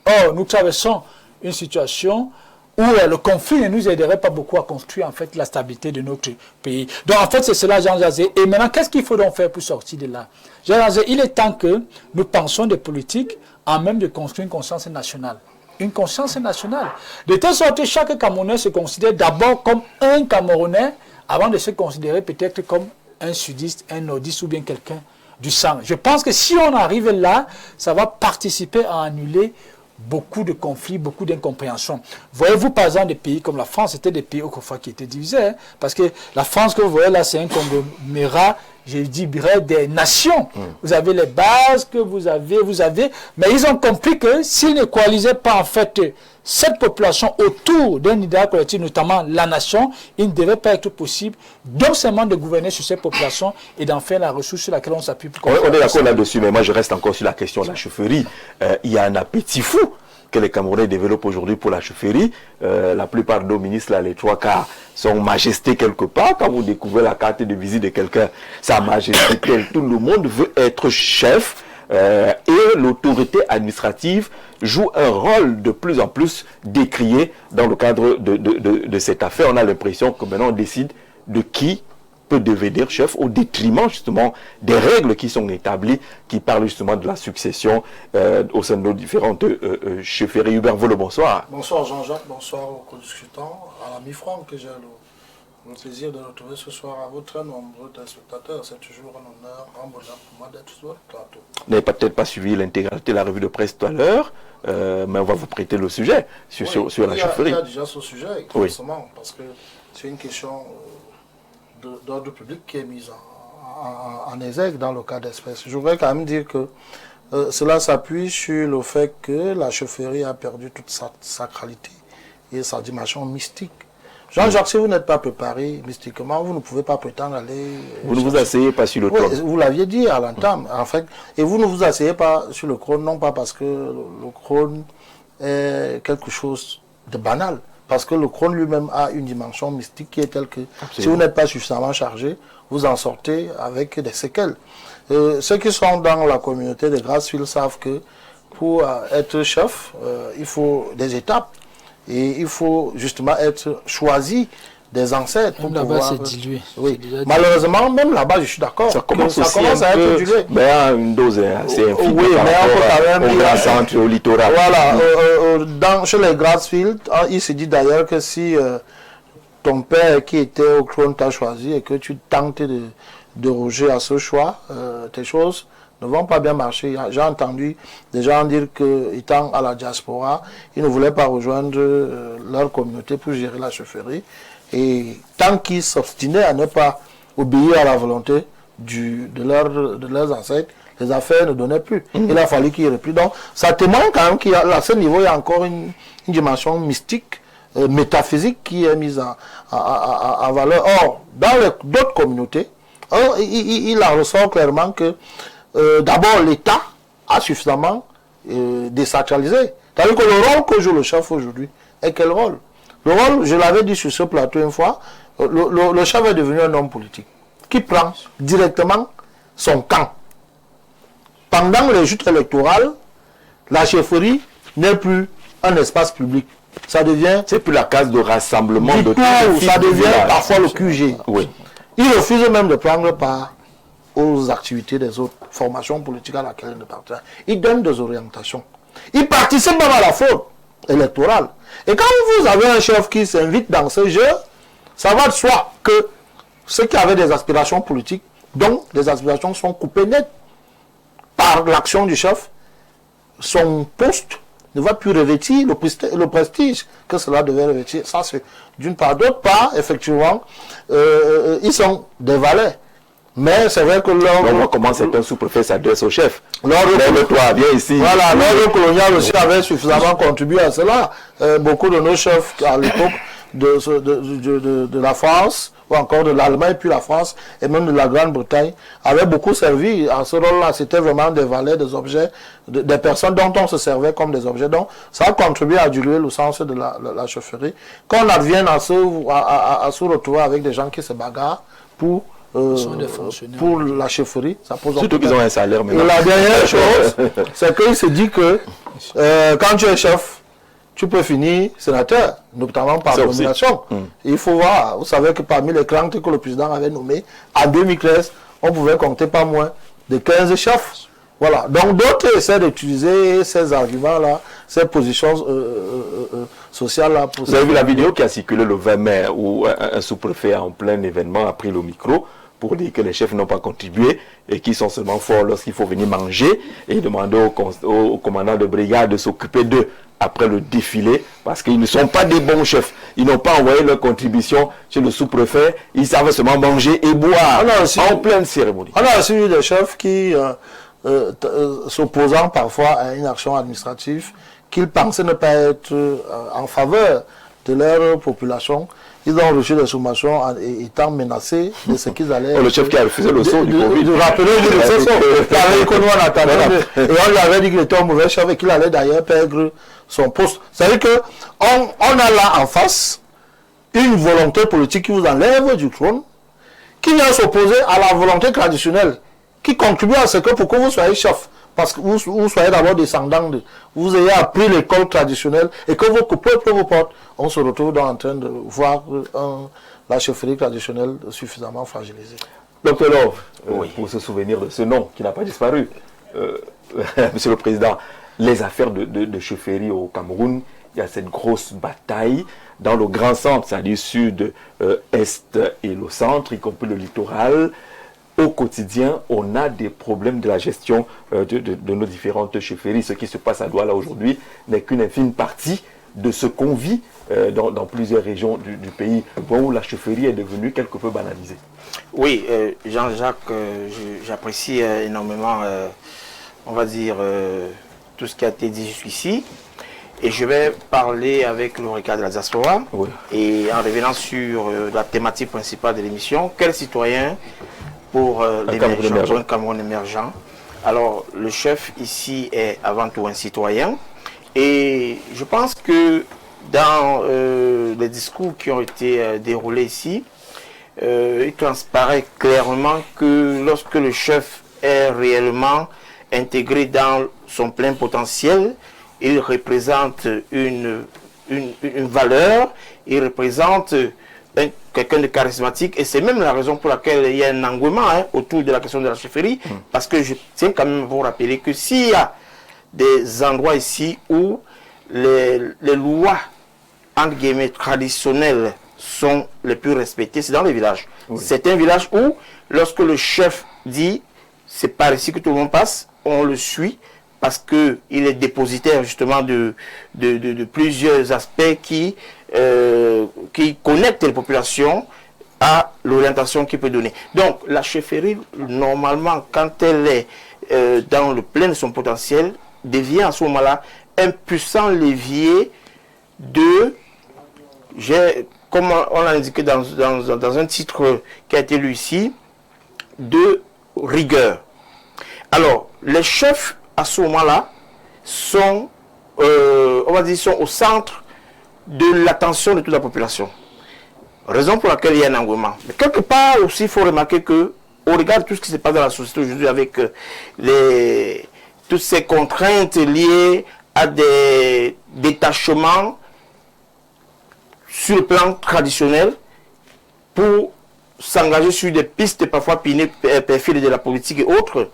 [SPEAKER 2] Or, nous traversons une situation où le conflit ne nous aiderait pas beaucoup à construire en fait la stabilité de notre pays. Donc en fait c'est cela Jean-Jacques. Et maintenant qu'est-ce qu'il faut donc faire pour sortir de là? Jean-Jacques, il est temps que nous pensions des politiques en même de construire une conscience nationale. Une conscience nationale. De telle sorte que chaque Camerounais se considère d'abord comme un Camerounais avant de se considérer peut-être comme un sudiste, un nordiste ou bien quelqu'un du sang. Je pense que si on arrive là, ça va participer à annuler beaucoup de conflits, beaucoup d'incompréhensions. Voyez-vous, par exemple, des pays comme la France, c'était des pays autrefois qui étaient divisés. Hein, parce que la France que vous voyez là, c'est un conglomérat, je dirais, des nations. Vous avez les bases que vous avez, mais ils ont compris que s'ils ne coalisaient pas, en fait, cette population autour d'un idéal collectif, notamment la nation, il ne devait pas être possible non seulement de gouverner sur cette population et d'en faire la ressource sur laquelle on s'appuie.
[SPEAKER 1] On est d'accord là-dessus, mais moi je reste encore sur la question de la chaufferie. Il y a un appétit fou que les Camerounais développent aujourd'hui pour la chaufferie. La plupart de nos ministres, là, les 3/4, sont majestés quelque part. Quand vous découvrez la carte de visite de quelqu'un, sa majesté, tout le monde veut être chef. Et l'autorité administrative joue un rôle de plus en plus décrié dans le cadre de cette affaire. On a l'impression que maintenant on décide de qui peut devenir chef au détriment justement des règles qui sont établies, qui parlent justement de la succession au sein de nos différentes chefferies. Hubert Volo, bonsoir.
[SPEAKER 5] Bonsoir Jean-Jacques, bonsoir aux co-discutants, à l'ami Franck que j'ai le plaisir de retrouver ce soir à vos très nombreux téléspectateurs. C'est toujours un honneur, un bonheur pour moi d'être sur votre plateau.
[SPEAKER 1] Vous n'avez peut-être pas suivi l'intégralité de la revue de presse tout à l'heure, mais on va vous prêter le sujet sur la chaufferie.
[SPEAKER 5] Il y a déjà ce sujet, forcément, parce que c'est une question d'ordre public qui est mise en exergue dans le cas d'espèce. Je voudrais quand même dire que cela s'appuie sur le fait que la chaufferie a perdu toute sa sacralité et sa dimension mystique. Jean-Jacques, si vous n'êtes pas préparé mystiquement, vous ne pouvez pas prétendre aller...
[SPEAKER 1] Vous ne vous asseyez pas sur le trône.
[SPEAKER 5] Oui, vous l'aviez dit à l'entame, en fait. Et vous ne vous asseyez pas sur le trône, non pas parce que le trône est quelque chose de banal, parce que le trône lui-même a une dimension mystique qui est telle que si vous n'êtes pas suffisamment chargé, vous en sortez avec des séquelles. Ceux qui sont dans la communauté de Grassfield savent que pour être chef, il faut des étapes. Et il faut justement être choisi des ancêtres pour
[SPEAKER 2] là-bas,
[SPEAKER 5] pouvoir...
[SPEAKER 2] c'est dilué.
[SPEAKER 5] Oui. Malheureusement, même là-bas, je suis d'accord.
[SPEAKER 1] Ça commence
[SPEAKER 5] à être dilué.
[SPEAKER 1] Mais à une dose assez infime.
[SPEAKER 5] Oui, mais on peut quand même...
[SPEAKER 1] Au grand centre, au littoral.
[SPEAKER 5] Voilà. Chez les Grassfield, il se dit d'ailleurs que si ton père qui était au trône t'a choisi et que tu tentes de déroger à ce choix, tes choses ne vont pas bien marcher. J'ai entendu des gens dire qu'étant à la diaspora, ils ne voulaient pas rejoindre leur communauté pour gérer la chaufferie. Et tant qu'ils s'obstinaient à ne pas obéir à la volonté de leurs ancêtres, les affaires ne donnaient plus. Il a fallu qu'ils replient. Donc, ça témoigne quand même qu'à ce niveau, il y a encore une dimension mystique, métaphysique qui est mise en valeur. Or, dans d'autres communautés, il en ressort clairement que d'abord, l'État a suffisamment désacralisé. C'est-à-dire que le rôle que joue le chef aujourd'hui est quel rôle? Le rôle, je l'avais dit sur ce plateau une fois, le chef est devenu un homme politique qui prend directement son camp. Pendant les joutes électorales, la chefferie n'est plus un espace public. Ça devient...
[SPEAKER 1] C'est plus la case de rassemblement de
[SPEAKER 5] tout. Ça devient parfois le QG. Oui. Il refuse même de prendre part aux activités des autres formations politiques à laquelle il ne participe. Il donne des orientations. Il participe même à la faute électorale. Et quand vous avez un chef qui s'invite dans ce jeu, ça va de soi que ceux qui avaient des aspirations politiques, dont les aspirations sont coupées net par l'action du chef, son poste ne va plus revêtir le prestige que cela devait revêtir. Ça, c'est d'une part. D'autre part, effectivement, ils sont des valets. Mais c'est vrai que
[SPEAKER 1] on voit comment c'est un sous-préfet s'adresse au chef.
[SPEAKER 5] Lève-toi,
[SPEAKER 1] viens ici.
[SPEAKER 5] Voilà, l'ordre colonial aussi avait suffisamment contribué à cela. Beaucoup de nos chefs à l'époque de la France, ou encore de l'Allemagne, puis la France, et même de la Grande-Bretagne, avaient beaucoup servi. À ce rôle-là, c'était vraiment des valets, des objets, des personnes dont on se servait comme des objets. Donc, ça a contribué à diluer le sens de la chaufferie. Quand on advienne à se retrouver avec des gens qui se bagarrent pour la chefferie, ça pose
[SPEAKER 1] surtout qu'ils ont un salaire maintenant.
[SPEAKER 5] Et la dernière chose, c'est qu'il se dit que quand tu es chef, tu peux finir sénateur, notamment par nomination. Il faut voir, vous savez que parmi les crantes que le président avait nommés, en 2013, on pouvait compter pas moins de 15 chefs. Voilà. Donc d'autres essaient d'utiliser ces arguments-là, ces positions sociales-là.
[SPEAKER 1] Vous avez vu la vidéo qui a circulé le 20 mai où un sous-préfet en plein événement a pris le micro pour dire que les chefs n'ont pas contribué et qu'ils sont seulement forts lorsqu'il faut venir manger et demander au commandant de brigade de s'occuper d'eux après le défilé, parce qu'ils ne sont pas des bons chefs. Ils n'ont pas envoyé leur contribution chez le sous-préfet, ils savent seulement manger et boire en pleine cérémonie.
[SPEAKER 5] On a aussi eu des chefs qui, s'opposant parfois à une action administrative, qu'ils pensaient ne pas être en faveur de leur population. Ils ont reçu des sommations étant menacés de ce qu'ils allaient...
[SPEAKER 1] Le chef qui a refusé le saut du Covid.
[SPEAKER 5] De rappeler le saut. Et on lui avait dit qu'il était un mauvais chef et qu'il allait d'ailleurs perdre son poste. C'est-à-dire qu'on a là en face une volonté politique qui vous enlève du trône, qui vient s'opposer à la volonté traditionnelle, qui contribue à ce que pour que vous soyez chef, parce que vous soyez d'abord descendant vous ayez appris l'école traditionnelle et que vos peuples vous portent, on se retrouve en train de voir la chefferie traditionnelle suffisamment fragilisée.
[SPEAKER 1] Docteur Love, pour se souvenir de ce nom qui n'a pas disparu, Monsieur le Président, les affaires de chefferie au Cameroun, il y a cette grosse bataille dans le grand centre, c'est-à-dire sud, est et le centre, y compris le littoral. Au quotidien, on a des problèmes de la gestion de nos différentes chefferies. Ce qui se passe à Douala aujourd'hui n'est qu'une infime partie de ce qu'on vit dans plusieurs régions du pays, où la chefferie est devenue quelque peu banalisée.
[SPEAKER 4] Oui, Jean-Jacques, j'apprécie énormément, on va dire, tout ce qui a été dit jusqu'ici. Et je vais parler avec le regard de la diaspora. Oui. Et en revenant sur la thématique principale de l'émission, quel citoyen pour un Cameroun émergent. Alors, le chef ici est avant tout un citoyen. Et je pense que dans les discours qui ont été déroulés ici, il transparaît clairement que lorsque le chef est réellement intégré dans son plein potentiel, il représente une valeur, il représente quelqu'un de charismatique, et c'est même la raison pour laquelle il y a un engouement autour de la question de la chefferie, parce que je tiens quand même à vous rappeler que s'il y a des endroits ici où les lois, entre guillemets, traditionnelles sont les plus respectées, c'est dans les villages. Oui. C'est un village où, lorsque le chef dit, c'est par ici que tout le monde passe, on le suit, parce qu'il est dépositaire justement de plusieurs aspects qui connectent les populations à l'orientation qu'il peut donner. Donc la chefferie, normalement, quand elle est dans le plein de son potentiel, devient à ce moment-là un puissant levier comme on l'a indiqué dans un titre qui a été lu ici, de rigueur. Alors, les chefs, à ce moment-là, sont au centre de l'attention de toute la population. Raison pour laquelle il y a un engouement. Mais quelque part aussi, il faut remarquer que, au regard de tout ce qui se passe dans la société aujourd'hui avec toutes ces contraintes liées à des détachements sur le plan traditionnel pour s'engager sur des pistes parfois perfides de la politique et autres,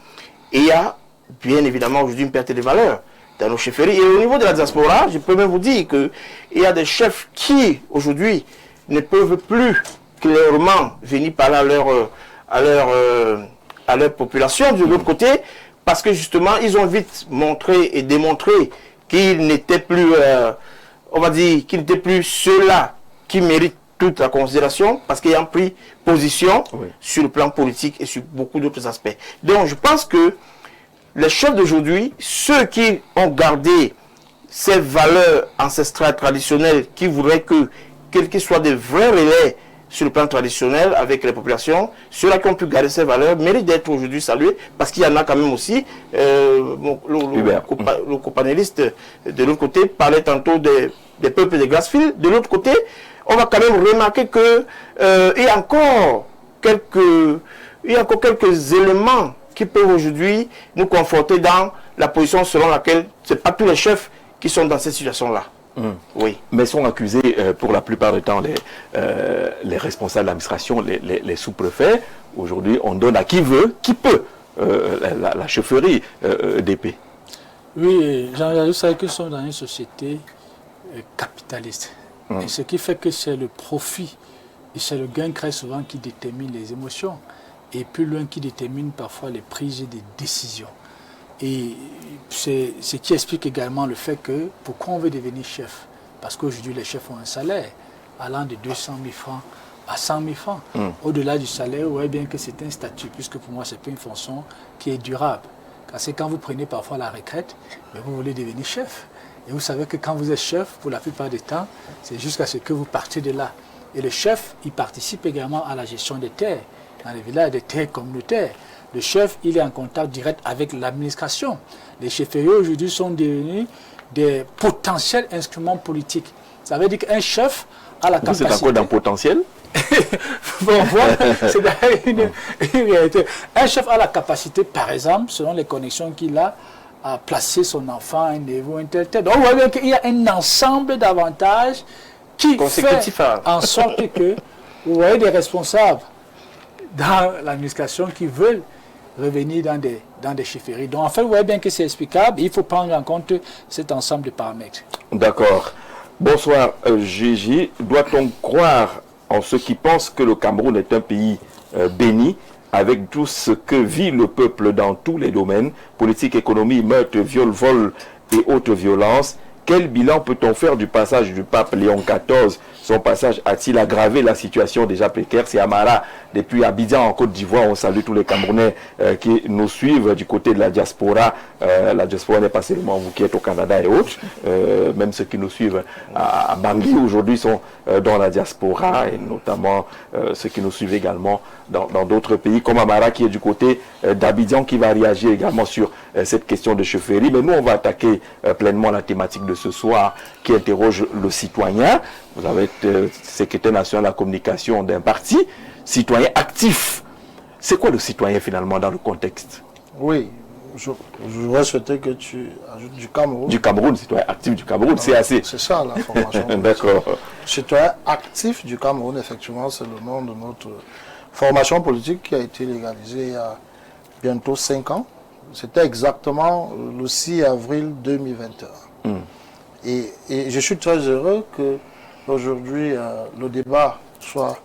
[SPEAKER 4] et il y a bien évidemment aujourd'hui une perte de valeur dans nos chefferies. Et au niveau de la diaspora, je peux même vous dire qu'il y a des chefs qui aujourd'hui ne peuvent plus clairement venir parler à leur population de l'autre côté, parce que justement ils ont vite montré et démontré qu'ils n'étaient plus, qu'ils n'étaient plus ceux-là qui méritent toute la considération, parce qu'ils ont pris position sur le plan politique et sur beaucoup d'autres aspects. Donc je pense que les chefs d'aujourd'hui, ceux qui ont gardé ces valeurs ancestrales traditionnelles, qui voudraient que quels qu'ils soient des vrais relais sur le plan traditionnel avec les populations, ceux-là qui ont pu garder ces valeurs méritent d'être aujourd'hui salués, parce qu'il y en a quand même aussi. Le copanéliste de l'autre côté parlait tantôt des peuples de Grassfield. De l'autre côté, on va quand même remarquer que il y a encore quelques éléments qui peuvent aujourd'hui nous conforter dans la position selon laquelle ce n'est pas tous les chefs qui sont dans cette situation-là. Oui.
[SPEAKER 1] Mais sont accusés pour la plupart du temps les responsables d'administration, les sous-préfets. Aujourd'hui, on donne à qui veut, qui peut, la chefferie d'épée.
[SPEAKER 2] Oui, vous savez que nous sommes dans une société capitaliste. Et ce qui fait que c'est le profit et c'est le gain très souvent qui détermine les émotions. et plus loin qui détermine parfois les prises de décisions. Et c'est ce qui explique également le fait que pourquoi on veut devenir chef. Parce qu'aujourd'hui, les chefs ont un salaire allant de 200 000 francs à 100 000 francs. Au-delà du salaire, vous voyez bien que c'est un statut, puisque pour moi, ce n'est pas une fonction qui est durable. Parce que quand vous prenez parfois la retraite, mais vous voulez devenir chef. Et vous savez que quand vous êtes chef, pour la plupart du temps, c'est jusqu'à ce que vous partez de là. Et le chef, il participe également à la gestion des terres, dans les villages, des terres communautaires. Le chef, il est en contact direct avec l'administration. Les chefferies aujourd'hui sont devenus des potentiels instruments politiques. Ça veut dire qu'un chef a la capacité...
[SPEAKER 1] C'est encore d'un potentiel?
[SPEAKER 2] Bon, voilà, c'est une réalité. Un chef a la capacité, par exemple, selon les connexions qu'il a, à placer son enfant à un niveau intellectuel. Donc, on voit bien qu'il y a un ensemble d'avantages qui fait en sorte que vous voyez des responsables dans l'administration qui veulent revenir dans des chefferies. Donc, en fait, vous voyez bien que c'est explicable. Il faut prendre en compte cet ensemble de paramètres.
[SPEAKER 1] D'accord. Bonsoir, Gigi. Doit-on croire en ceux qui pensent que le Cameroun est un pays béni, avec tout ce que vit le peuple dans tous les domaines, politique, économie, meurtre, viol, vol et autres violences? Quel bilan peut-on faire du passage du pape Léon XIV? Son passage a-t-il aggravé la situation déjà précaire? C'est Amara, depuis Abidjan en Côte d'Ivoire. On salue tous les Camerounais qui nous suivent du côté de la diaspora. La diaspora n'est pas seulement vous qui êtes au Canada et autres. Même ceux qui nous suivent à Bangui aujourd'hui sont dans la diaspora, et notamment ceux qui nous suivent également dans d'autres pays, comme Amara qui est du côté d'Abidjan, qui va réagir également sur cette question de chefferie. Mais nous, on va attaquer pleinement la thématique de ce soir qui interroge le citoyen. Vous avez été secrétaire national de la communication d'un parti, citoyen actif. C'est quoi le citoyen finalement dans le contexte?
[SPEAKER 5] Oui, j'aurais souhaité que tu ajoutes du Cameroun.
[SPEAKER 1] Du Cameroun, citoyen actif du Cameroun, c'est assez.
[SPEAKER 5] C'est ça la formation.
[SPEAKER 1] D'accord.
[SPEAKER 5] Citoyen actif du Cameroun, effectivement, c'est le nom de notre formation politique qui a été légalisée il y a bientôt 5 ans. C'était exactement le 6 avril 2021. Et je suis très heureux que aujourd'hui le débat soit...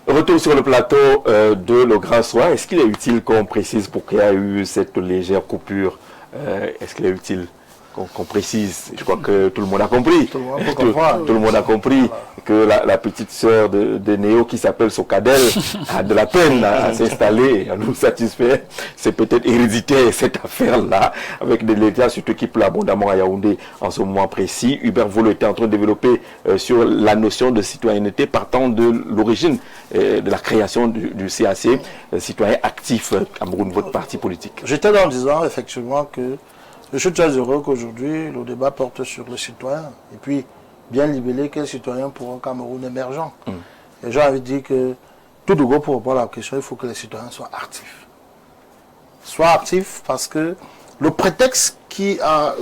[SPEAKER 1] Retour sur le plateau de Le Grand Soir. Est-ce qu'il est utile qu'on précise pourquoi il y a eu cette légère coupure? Est-ce qu'il est utile qu'on précise? Je crois que tout le monde a compris. Tout le monde a compris que la petite sœur de Néo, qui s'appelle Sokadel, a de la peine à s'installer, à nous satisfaire. C'est peut-être héréditaire cette affaire-là, avec des Légias, surtout qui pleut abondamment à Yaoundé en ce moment précis. Hubert Volo était en train de développer sur la notion de citoyenneté partant de l'origine de la création du CAC, citoyen actif Cameroun, votre parti politique.
[SPEAKER 5] J'étais en disant effectivement que je suis très heureux qu'aujourd'hui le débat porte sur le citoyen et puis bien libellé quel citoyen pour un Cameroun émergent. Et j'ai envie de dire que tout de go pour répondre à la question, il faut que les citoyens soient actifs. Soient actifs parce que le prétexte qui a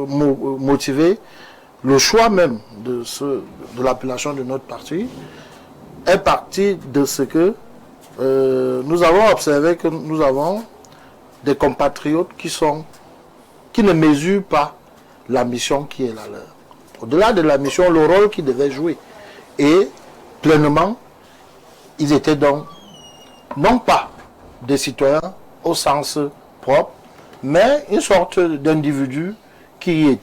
[SPEAKER 5] motivé le choix même de l'appellation de notre parti est parti de ce que nous avons observé que nous avons des compatriotes qui ne mesurent pas la mission qui est la leur. Au-delà de la mission, le rôle qu'ils devaient jouer. Et pleinement, ils étaient donc non pas des citoyens au sens propre, mais une sorte d'individus qui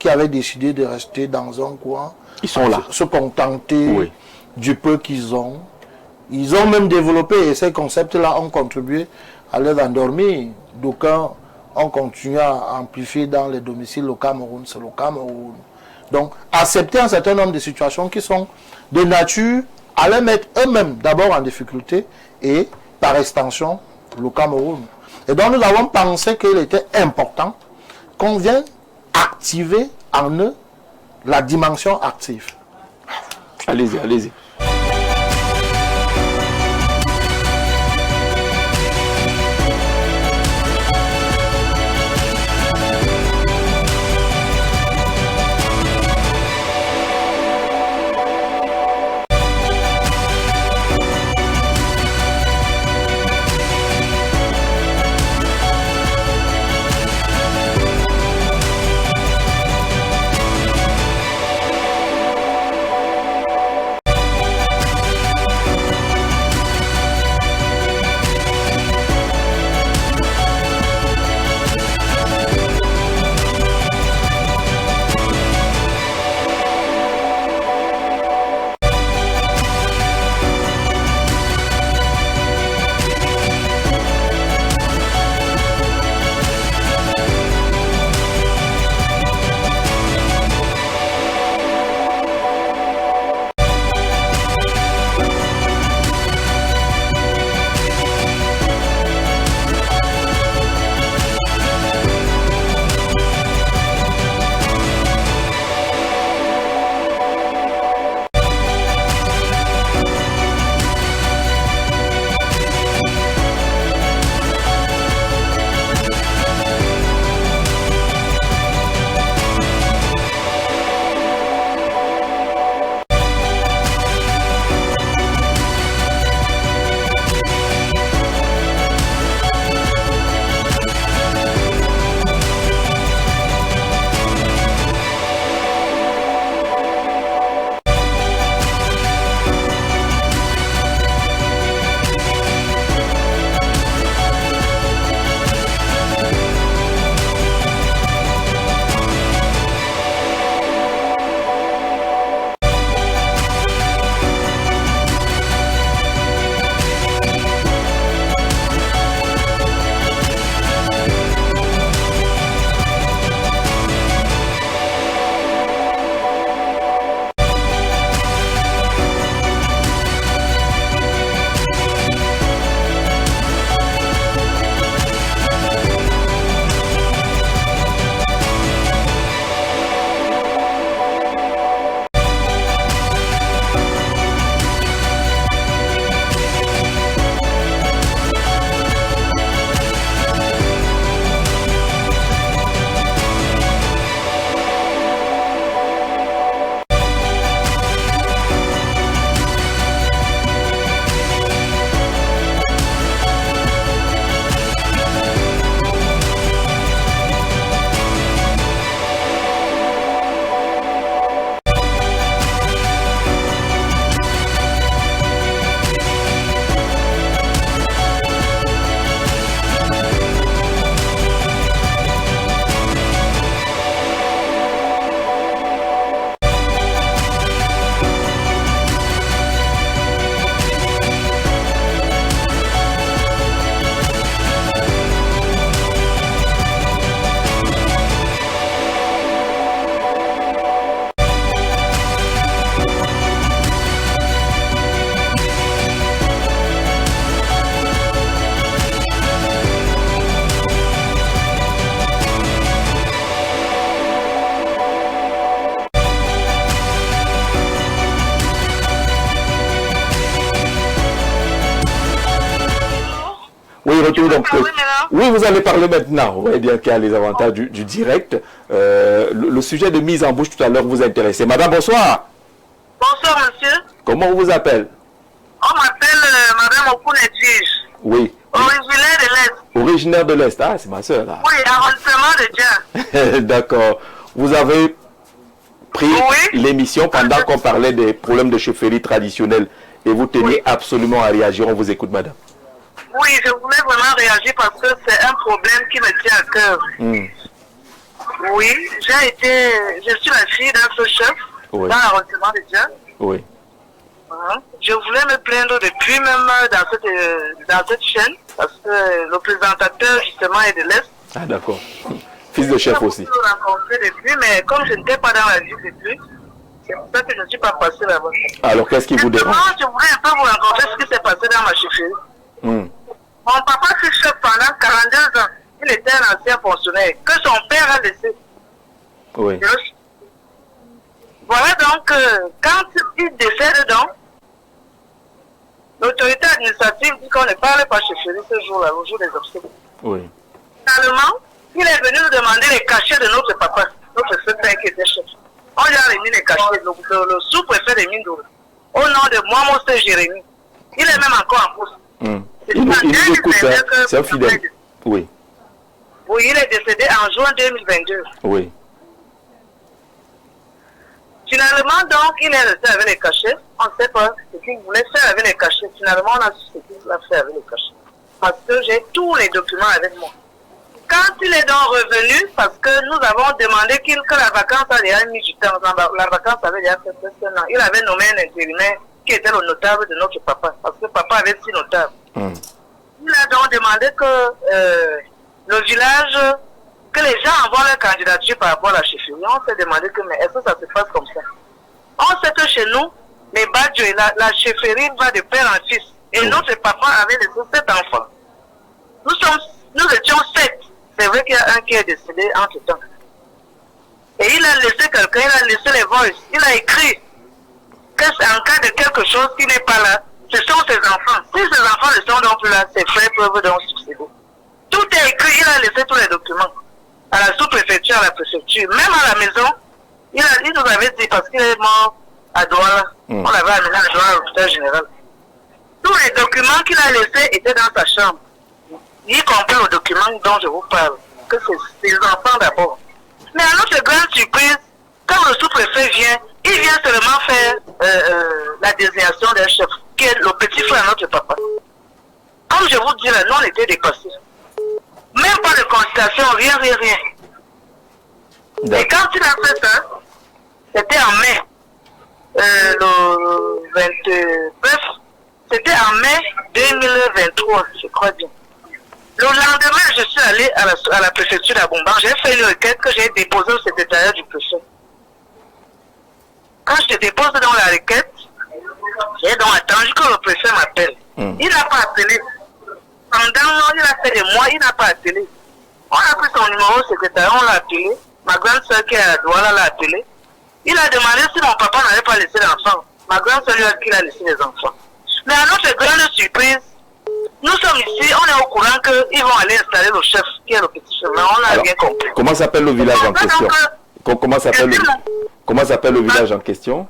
[SPEAKER 5] avaient décidé de rester dans un coin.
[SPEAKER 1] Ils sont là.
[SPEAKER 5] Se contenter du peu qu'ils ont. Ils ont même développé, et ces concepts-là ont contribué à les endormir. D'aucuns ont continué à amplifier dans les domiciles au Cameroun. C'est le Cameroun. Donc, accepter un certain nombre de situations qui sont de nature à les mettre eux-mêmes d'abord en difficulté et, par extension, le Cameroun. Et donc, nous avons pensé qu'il était important qu'on vienne activer en eux la dimension active.
[SPEAKER 1] Allez-y, allez-y. Donc, oui, vous allez parler maintenant. Vous voyez bien qu'il y a les avantages du direct. Le sujet de mise en bouche tout à l'heure vous intéressait. Madame, bonsoir.
[SPEAKER 6] Bonsoir, monsieur.
[SPEAKER 1] Comment on vous appelle?
[SPEAKER 6] On m'appelle Madame Okunetige.
[SPEAKER 1] Oui.
[SPEAKER 6] Originaire de l'Est.
[SPEAKER 1] Originaire de l'Est. Ah, c'est ma soeur là.
[SPEAKER 6] Oui, arrondissement de Dien.
[SPEAKER 1] D'accord. Vous avez pris l'émission pendant qu'on parlait des problèmes de chefferie traditionnelle et vous teniez absolument à réagir. On vous écoute, madame.
[SPEAKER 6] Oui, je voulais vraiment réagir parce que c'est un problème qui me tient à cœur. Oui, je suis la fille d'un seul chef dans l'arrondissement de Dien.
[SPEAKER 1] Oui.
[SPEAKER 6] Je voulais me plaindre depuis même dans cette chaîne parce que le présentateur justement est de l'Est.
[SPEAKER 1] Ah d'accord. Fils de chef aussi.
[SPEAKER 6] Je l'ai rencontré depuis, mais comme je n'étais pas dans la ville depuis, c'est pour ça que je ne suis pas passé là-bas.
[SPEAKER 1] Alors qu'est-ce qui vous dérange?
[SPEAKER 6] Je voulais un peu vous raconter ce qui s'est passé dans ma chefferie. Mon papa fut chef pendant 42 ans. Il était un ancien fonctionnaire que son père a laissé.
[SPEAKER 1] Oui.
[SPEAKER 6] Voilà donc, quand il décède donc, l'autorité administrative dit qu'on ne parle pas chefferie ce jour-là, le jour des obsèques.
[SPEAKER 1] Oui.
[SPEAKER 6] Finalement, il est venu nous demander les cachets de notre papa, notre secrétaire qui était chef. On lui a remis les cachets, le sous-préfet de Mindou, au nom de moi, mon Jérémy. Il est même encore en poste.
[SPEAKER 1] Il nous écoute, c'est un fidèle. Oui.
[SPEAKER 6] Oui, il est décédé en juin 2022.
[SPEAKER 1] Oui.
[SPEAKER 6] Finalement, donc, il est resté avec les cachets. On ne sait pas ce qu'il voulait faire avec les cachets. Finalement, on a su ce qu'il a fait avec les cachets. Parce que j'ai tous les documents avec moi. Quand il est donc revenu, parce que nous avons demandé que la vacance a déjà mis du temps, la vacance avait déjà fait presque un an. Il avait nommé un intérimaire qui était le notable de notre papa, parce que papa avait 6 notables. Il a donc demandé que le village, que les gens envoient leur candidature par rapport à la chefferie. On s'est demandé que, mais est-ce que ça se passe comme ça? On sait que chez nous, les Badjo, la chefferie va de père en fils. Et notre papa avait laissé 7 enfants. Nous étions 7. C'est vrai qu'il y a un qui est décédé entre temps. Et il a laissé quelqu'un, il a laissé les voices. Il a écrit que en cas de quelque chose qui n'est pas là, ce sont ses enfants. Si ses enfants ne sont donc plus là, ses frères peuvent donc succéder. Tout est écrit, il a laissé tous les documents. À la sous-préfecture, à la préfecture, même à la maison, il nous avait dit, parce qu'il est mort à Douala, on l'avait amené à Douala à l'hôpital général. Tous les documents qu'il a laissés étaient dans sa chambre, y compris le document dont je vous parle, que c'est ses enfants d'abord. Mais à notre grande surprise, quand le sous-préfet vient, il vient seulement faire la désignation d'un chef, qui est le petit frère de notre papa. Comme je vous dis là, nous on était dépassés. Même pas de consultation, rien. Et quand il a fait ça, c'était en mai, le 29, c'était en mai 2023, je crois bien. Le lendemain, je suis allé à la préfecture d'Abomban, j'ai fait une requête que j'ai déposée au secrétariat du préfet. Quand je dépose dans la requête, j'ai donc attendu que le préfet m'appelle. Il n'a pas appelé. Pendant, il a fait des mois, il n'a pas appelé. On a pris son numéro au secrétariat, on l'a appelé. Ma grande soeur qui est à Douala l'a appelé. Il a demandé si mon papa n'avait pas laissé l'enfant. Ma grande soeur lui a dit qu'il a laissé les enfants. Mais à notre grande surprise, nous sommes ici, on est au courant qu'ils vont aller installer le chef, qui est le petit chef. Mais on n'a rien compris.
[SPEAKER 1] Comment s'appelle le village en question? Comment s'appelle le village en question?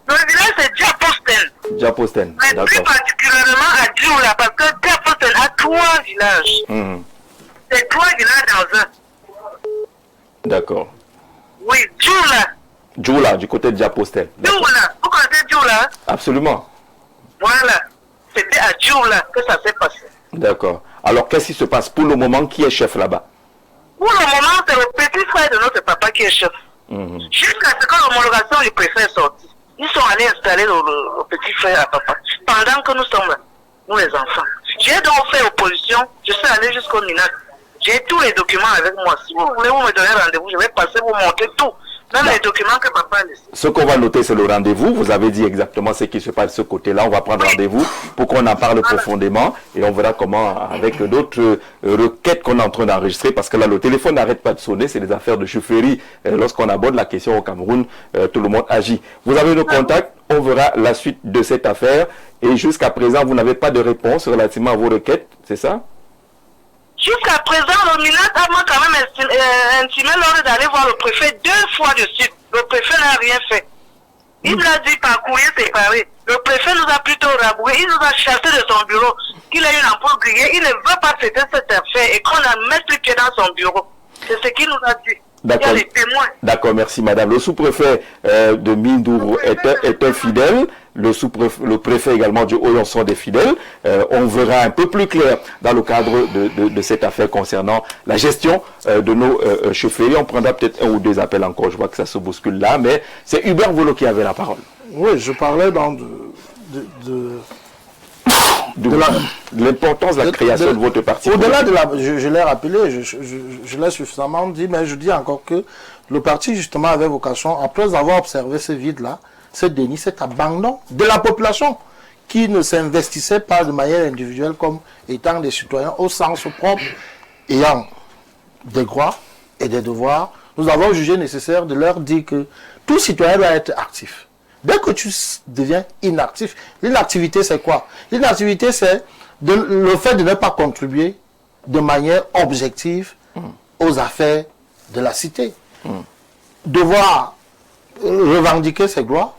[SPEAKER 6] Le village c'est Diaposten.
[SPEAKER 1] Diaposten,
[SPEAKER 6] mais plus particulièrement à Djoula, parce que Diaposten a 3 villages. C'est 3 villages dans un.
[SPEAKER 1] D'accord.
[SPEAKER 6] Oui, Djoula.
[SPEAKER 1] Djoula, du côté de Diaposten.
[SPEAKER 6] Djoula, vous connaissez Djoula?
[SPEAKER 1] Absolument.
[SPEAKER 6] Voilà, c'était à Djoula que ça s'est passé.
[SPEAKER 1] D'accord. Alors qu'est-ce qui se passe pour le moment? Qui est chef là-bas?
[SPEAKER 6] Pour le moment, c'est le petit frère de notre papa qui est chef. Jusqu'à ce que l'homologation du préfet est sortie. Ils sont allés installer le petit frère à papa. Pendant que nous sommes là, nous les enfants. J'ai donc fait opposition. Je suis allé jusqu'au MINAC. J'ai tous les documents avec moi. Si vous voulez, vous me donnez rendez-vous. Je vais passer vous montrer tout. Même les documents que papa a laissés.
[SPEAKER 1] Ce qu'on va noter, c'est le rendez-vous. Vous avez dit exactement ce qui se passe de ce côté-là. On va prendre rendez-vous pour qu'on en parle profondément. Et on verra comment, avec d'autres requêtes qu'on est en train d'enregistrer, parce que là, le téléphone n'arrête pas de sonner. C'est des affaires de chefferie. Lorsqu'on aborde la question au Cameroun, tout le monde agit. Vous avez le contact. On verra la suite de cette affaire. Et jusqu'à présent, vous n'avez pas de réponse relativement à vos requêtes. C'est ça?
[SPEAKER 6] Jusqu'à présent, le MINAC a quand même intimé l'ordre d'aller voir le préfet 2 fois de suite. Le préfet n'a rien fait. Il nous a dit par courrier séparé. Le préfet nous a plutôt raboué. Il nous a chassé de son bureau. Qu'il a une ampoule grillée. Il ne veut pas traiter cette affaire et qu'on ne mette plus pied dans son bureau. C'est ce qu'il nous a dit. Il y a des témoins.
[SPEAKER 1] D'accord, merci madame. Le sous-préfet de Mindourou est un fidèle. Le préfet également du Haut sont des fidèles. On verra un peu plus clair dans le cadre de cette affaire concernant la gestion de nos chauffeurs. On prendra peut-être un ou deux appels encore. Je vois que ça se bouscule là, mais c'est Hubert Volo qui avait la parole.
[SPEAKER 5] Oui, je parlais
[SPEAKER 1] de l'importance de la création de votre parti.
[SPEAKER 5] Au-delà de la... Je l'ai rappelé, je l'ai suffisamment dit, mais je dis encore que le parti, justement, avait vocation, après avoir observé ce vide-là, ce déni, cet abandon de la population qui ne s'investissait pas de manière individuelle comme étant des citoyens au sens propre, ayant des droits et des devoirs, nous avons jugé nécessaire de leur dire que tout citoyen doit être actif. Dès que tu deviens inactif, l'inactivité c'est quoi? L'inactivité c'est le fait de ne pas contribuer de manière objective aux affaires de la cité. Devoir revendiquer ses droits,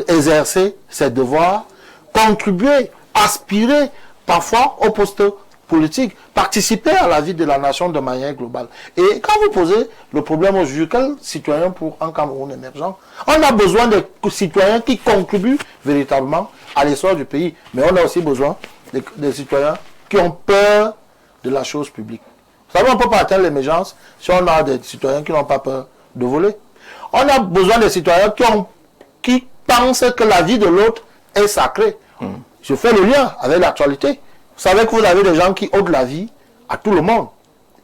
[SPEAKER 5] exercer ses devoirs, contribuer, aspirer parfois au poste politique, participer à la vie de la nation de manière globale. Et quand vous posez le problème au juge, quel citoyen pour un Cameroun émergent? On a besoin de citoyens qui contribuent véritablement à l'essor du pays, mais on a aussi besoin de citoyens qui ont peur de la chose publique. Vous savez, on ne peut pas atteindre l'émergence si on a des citoyens qui n'ont pas peur de voler. On a besoin de citoyens qui pensent que la vie de l'autre est sacrée. Je fais le lien avec l'actualité. Vous savez que vous avez des gens qui ôtent la vie à tout le monde.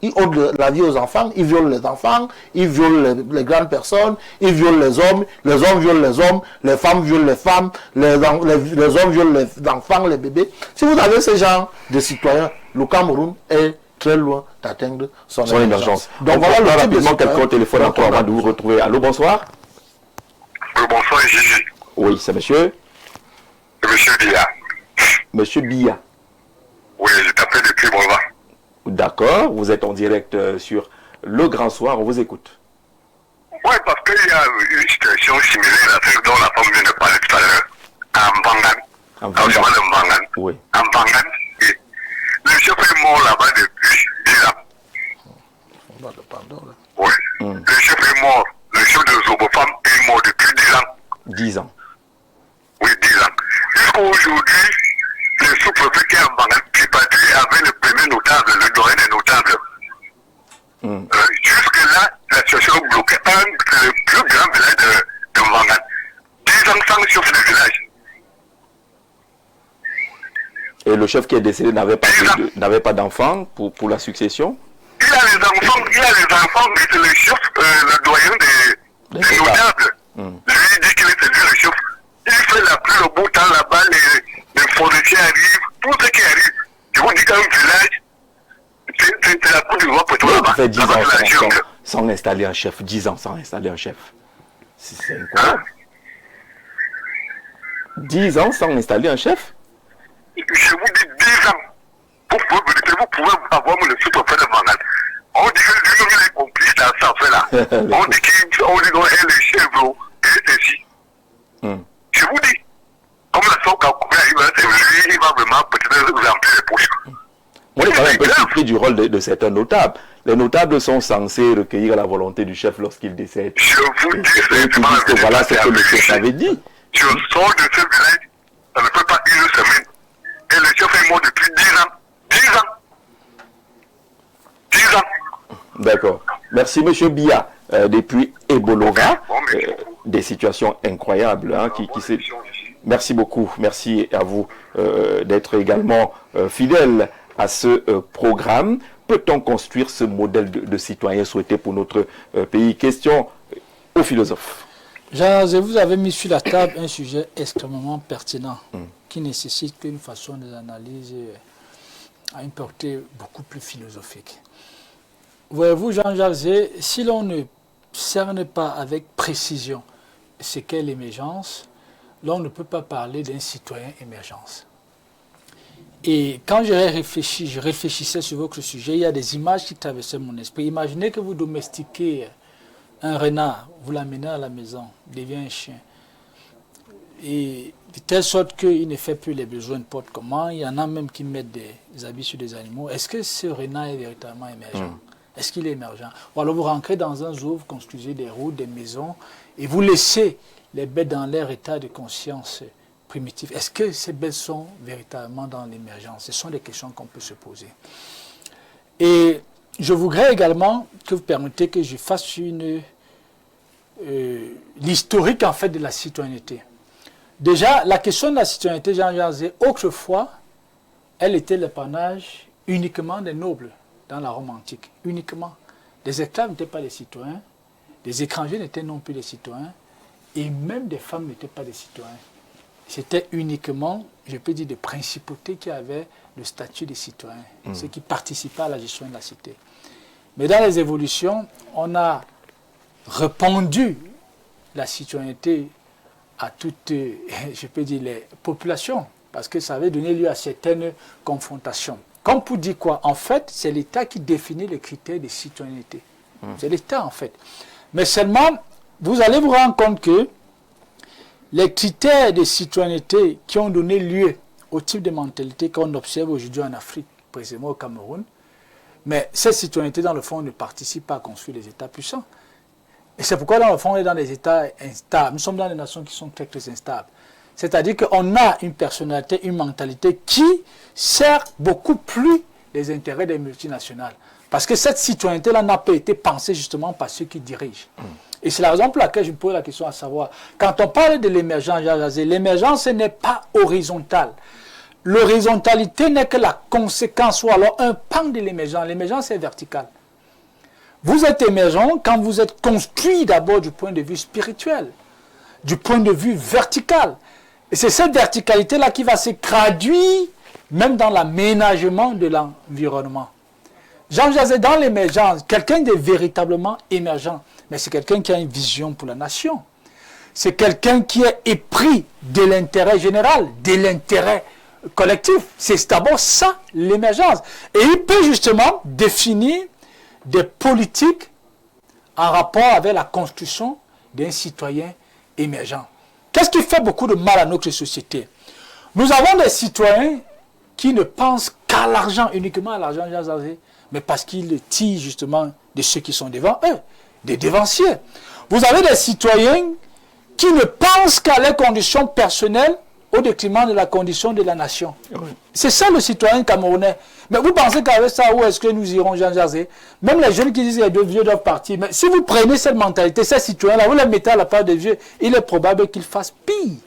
[SPEAKER 5] Ils ôtent la vie aux enfants, ils violent les enfants, ils violent les grandes personnes, ils violent les hommes violent les hommes, les femmes violent les femmes, les hommes violent les enfants, les bébés. Si vous avez ce genre de citoyens, le Cameroun est très loin d'atteindre son émergence.
[SPEAKER 1] Donc voilà rapidement quelqu'un au téléphone encore avant de vous retrouver. Allô, bonsoir.
[SPEAKER 7] Oui, bonsoir, Gigi.
[SPEAKER 1] Oui, c'est monsieur.
[SPEAKER 7] Monsieur Bia.
[SPEAKER 1] Monsieur Bia.
[SPEAKER 7] Oui, je t'appelle depuis Bolva.
[SPEAKER 1] D'accord, vous êtes en direct sur Le Grand Soir, on vous écoute.
[SPEAKER 7] Oui, parce qu'il y a une situation similaire à celle dont la femme vient de parler tout à l'heure. À Mbangan.
[SPEAKER 1] Oui.
[SPEAKER 7] À Mbangan. Le chef est mort là-bas depuis 10 ans. Oui. Le chef est mort. Le chef de Zobofam est mort depuis 10 ans.
[SPEAKER 1] 10 ans.
[SPEAKER 7] Oui, 10 ans. Jusqu'à aujourd'hui, le sous-préfet qui est en Mbangan, qui partit avec le premier notable, le doyen des notables. Jusque-là, la situation est bloquée. Le plus grand village de Mbangan. 10 ans sans chef de village.
[SPEAKER 1] Et le chef qui est décédé n'avait pas d'enfant pour la succession?
[SPEAKER 7] Il a les enfants, mais c'est le chef, le doyen des notables. Lui dit qu'il est le chef. Il fait la pluie, le beau temps là-bas, les forestiers arrivent, tout ce qui arrive. Je vous dis qu'un village, c'est la Côte d'Ivoire pour toi là-bas.
[SPEAKER 1] Ça fait 10 ans sans installer un chef. 10 ans sans installer un chef. C'est incroyable. 10 ans sans installer un chef?
[SPEAKER 7] Je vous dis 10 ans. Vous pouvez avoir le sous-préfet de Mbangan. On dit que lui, il est complice dans cette affaire-là. On dit qu'il est le chef, et ceci. Je vous dis, comme la sauce il va vraiment peut-être remplir les poches.
[SPEAKER 1] On est quand même un peu surpris du rôle de certains notables. Les notables sont censés recueillir la volonté du chef lorsqu'il décède.
[SPEAKER 7] Je vous dis, c'est
[SPEAKER 1] voilà ce que le chef avait dit.
[SPEAKER 7] Je sors de ce village, ça ne peut pas une semaine. Et le chef est mort depuis 10 ans. 10 ans. 10 ans.
[SPEAKER 1] D'accord. Merci, monsieur Bia. Depuis Ebolova, des situations incroyables. Merci beaucoup. Merci à vous d'être également fidèle à ce programme. Peut-on construire ce modèle de citoyen souhaité pour notre pays? Question au philosophe.
[SPEAKER 2] Jean, vous avez mis sur la table un sujet extrêmement pertinent qui nécessite une façon d'analyse à une portée beaucoup plus philosophique. Voyez-vous, Jean-Jacques, si l'on ne cerne pas avec précision ce qu'est l'émergence, l'on ne peut pas parler d'un citoyen émergence. Et quand je réfléchissais sur votre sujet, il y a des images qui traversaient mon esprit. Imaginez que vous domestiquez un renard, vous l'amenez à la maison, il devient un chien. Et de telle sorte qu'il ne fait plus les besoins n'importe comment. Il y en a même qui mettent des habits sur des animaux. Est-ce que ce renard est véritablement émergent? Est-ce qu'il est émergent? Ou alors vous rentrez dans un zoo, vous construisez des routes, des maisons, et vous laissez les bêtes dans leur état de conscience primitif. Est-ce que ces bêtes sont véritablement dans l'émergence? Ce sont des questions qu'on peut se poser. Et je voudrais également que vous permettez que je fasse l'historique en fait de la citoyenneté. Déjà, la question de la citoyenneté, Jean Jaurès, autrefois, elle était l'apanage uniquement des nobles dans la Rome antique. Uniquement. Les esclaves n'étaient pas des citoyens, les étrangers n'étaient non plus des citoyens, et même des femmes n'étaient pas des citoyens. C'était uniquement, je peux dire, des principautés qui avaient le statut de citoyens, ceux qui participaient à la gestion de la cité. Mais dans les évolutions, on a répandu la citoyenneté à toutes, je peux dire, les populations, parce que ça avait donné lieu à certaines confrontations. Comme pour dire quoi? En fait, c'est l'État qui définit les critères de citoyenneté. C'est l'État, en fait. Mais seulement, vous allez vous rendre compte que les critères de citoyenneté qui ont donné lieu au type de mentalité qu'on observe aujourd'hui en Afrique, précisément au Cameroun, mais cette citoyenneté, dans le fond, ne participe pas à construire les États puissants. Et c'est pourquoi, dans le fond, on est dans des États instables. Nous sommes dans des nations qui sont très, très instables. C'est-à-dire qu'on a une personnalité, une mentalité qui sert beaucoup plus les intérêts des multinationales. Parce que cette citoyenneté-là n'a pas été pensée justement par ceux qui dirigent. Et c'est la raison pour laquelle je me pose la question à savoir, quand on parle de l'émergence, l'émergence n'est pas horizontale. L'horizontalité n'est que la conséquence ou alors un pan de l'émergence. L'émergence est verticale. Vous êtes émergent quand vous êtes construit d'abord du point de vue spirituel, du point de vue vertical. Et c'est cette verticalité-là qui va se traduire même dans l'aménagement de l'environnement. Jean Jaurès, dans l'émergence, quelqu'un de véritablement émergent, mais c'est quelqu'un qui a une vision pour la nation. C'est quelqu'un qui est épris de l'intérêt général, de l'intérêt collectif. C'est d'abord ça, l'émergence. Et il peut justement définir des politiques en rapport avec la construction d'un citoyen émergent. Qu'est-ce qui fait beaucoup de mal à notre société? Nous avons des citoyens qui ne pensent qu'à l'argent, uniquement à l'argent, mais parce qu'ils tirent justement de ceux qui sont devant eux, des dévanciers. Vous avez des citoyens qui ne pensent qu'à leurs conditions personnelles au détriment de la condition de la nation. Oui. C'est ça le citoyen camerounais. Mais vous pensez qu'avec ça, où est-ce que nous irons, Jean Jaurès? Même les jeunes qui disent que les deux vieux doivent partir. Mais si vous prenez cette mentalité, ces citoyens-là, vous les mettez à la part des vieux, il est probable qu'ils fassent pire.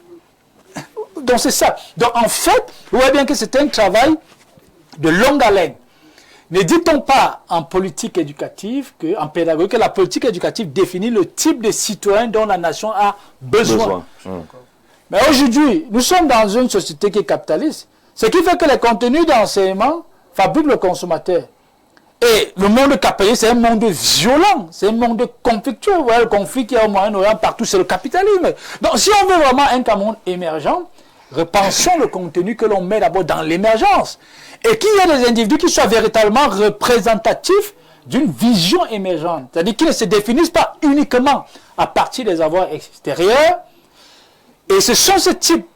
[SPEAKER 2] Donc c'est ça. Donc en fait, vous voyez bien que c'est un travail de longue haleine. Ne dit-on pas en politique éducative, en pédagogie, que la politique éducative définit le type de citoyen dont la nation a besoin. Mais aujourd'hui, nous sommes dans une société qui est capitaliste. Ce qui fait que les contenus d'enseignement fabriquent le consommateur. Et le monde capitaliste, c'est un monde violent, c'est un monde conflictuel. Vous voyez le conflit qu'il y a au Moyen-Orient partout, c'est le capitalisme. Donc si on veut vraiment un Cameroun émergent, repensons le contenu que l'on met d'abord dans l'émergence. Et qu'il y ait des individus qui soient véritablement représentatifs d'une vision émergente. C'est-à-dire qu'ils ne se définissent pas uniquement à partir des avoirs extérieurs. Et ce sont ce type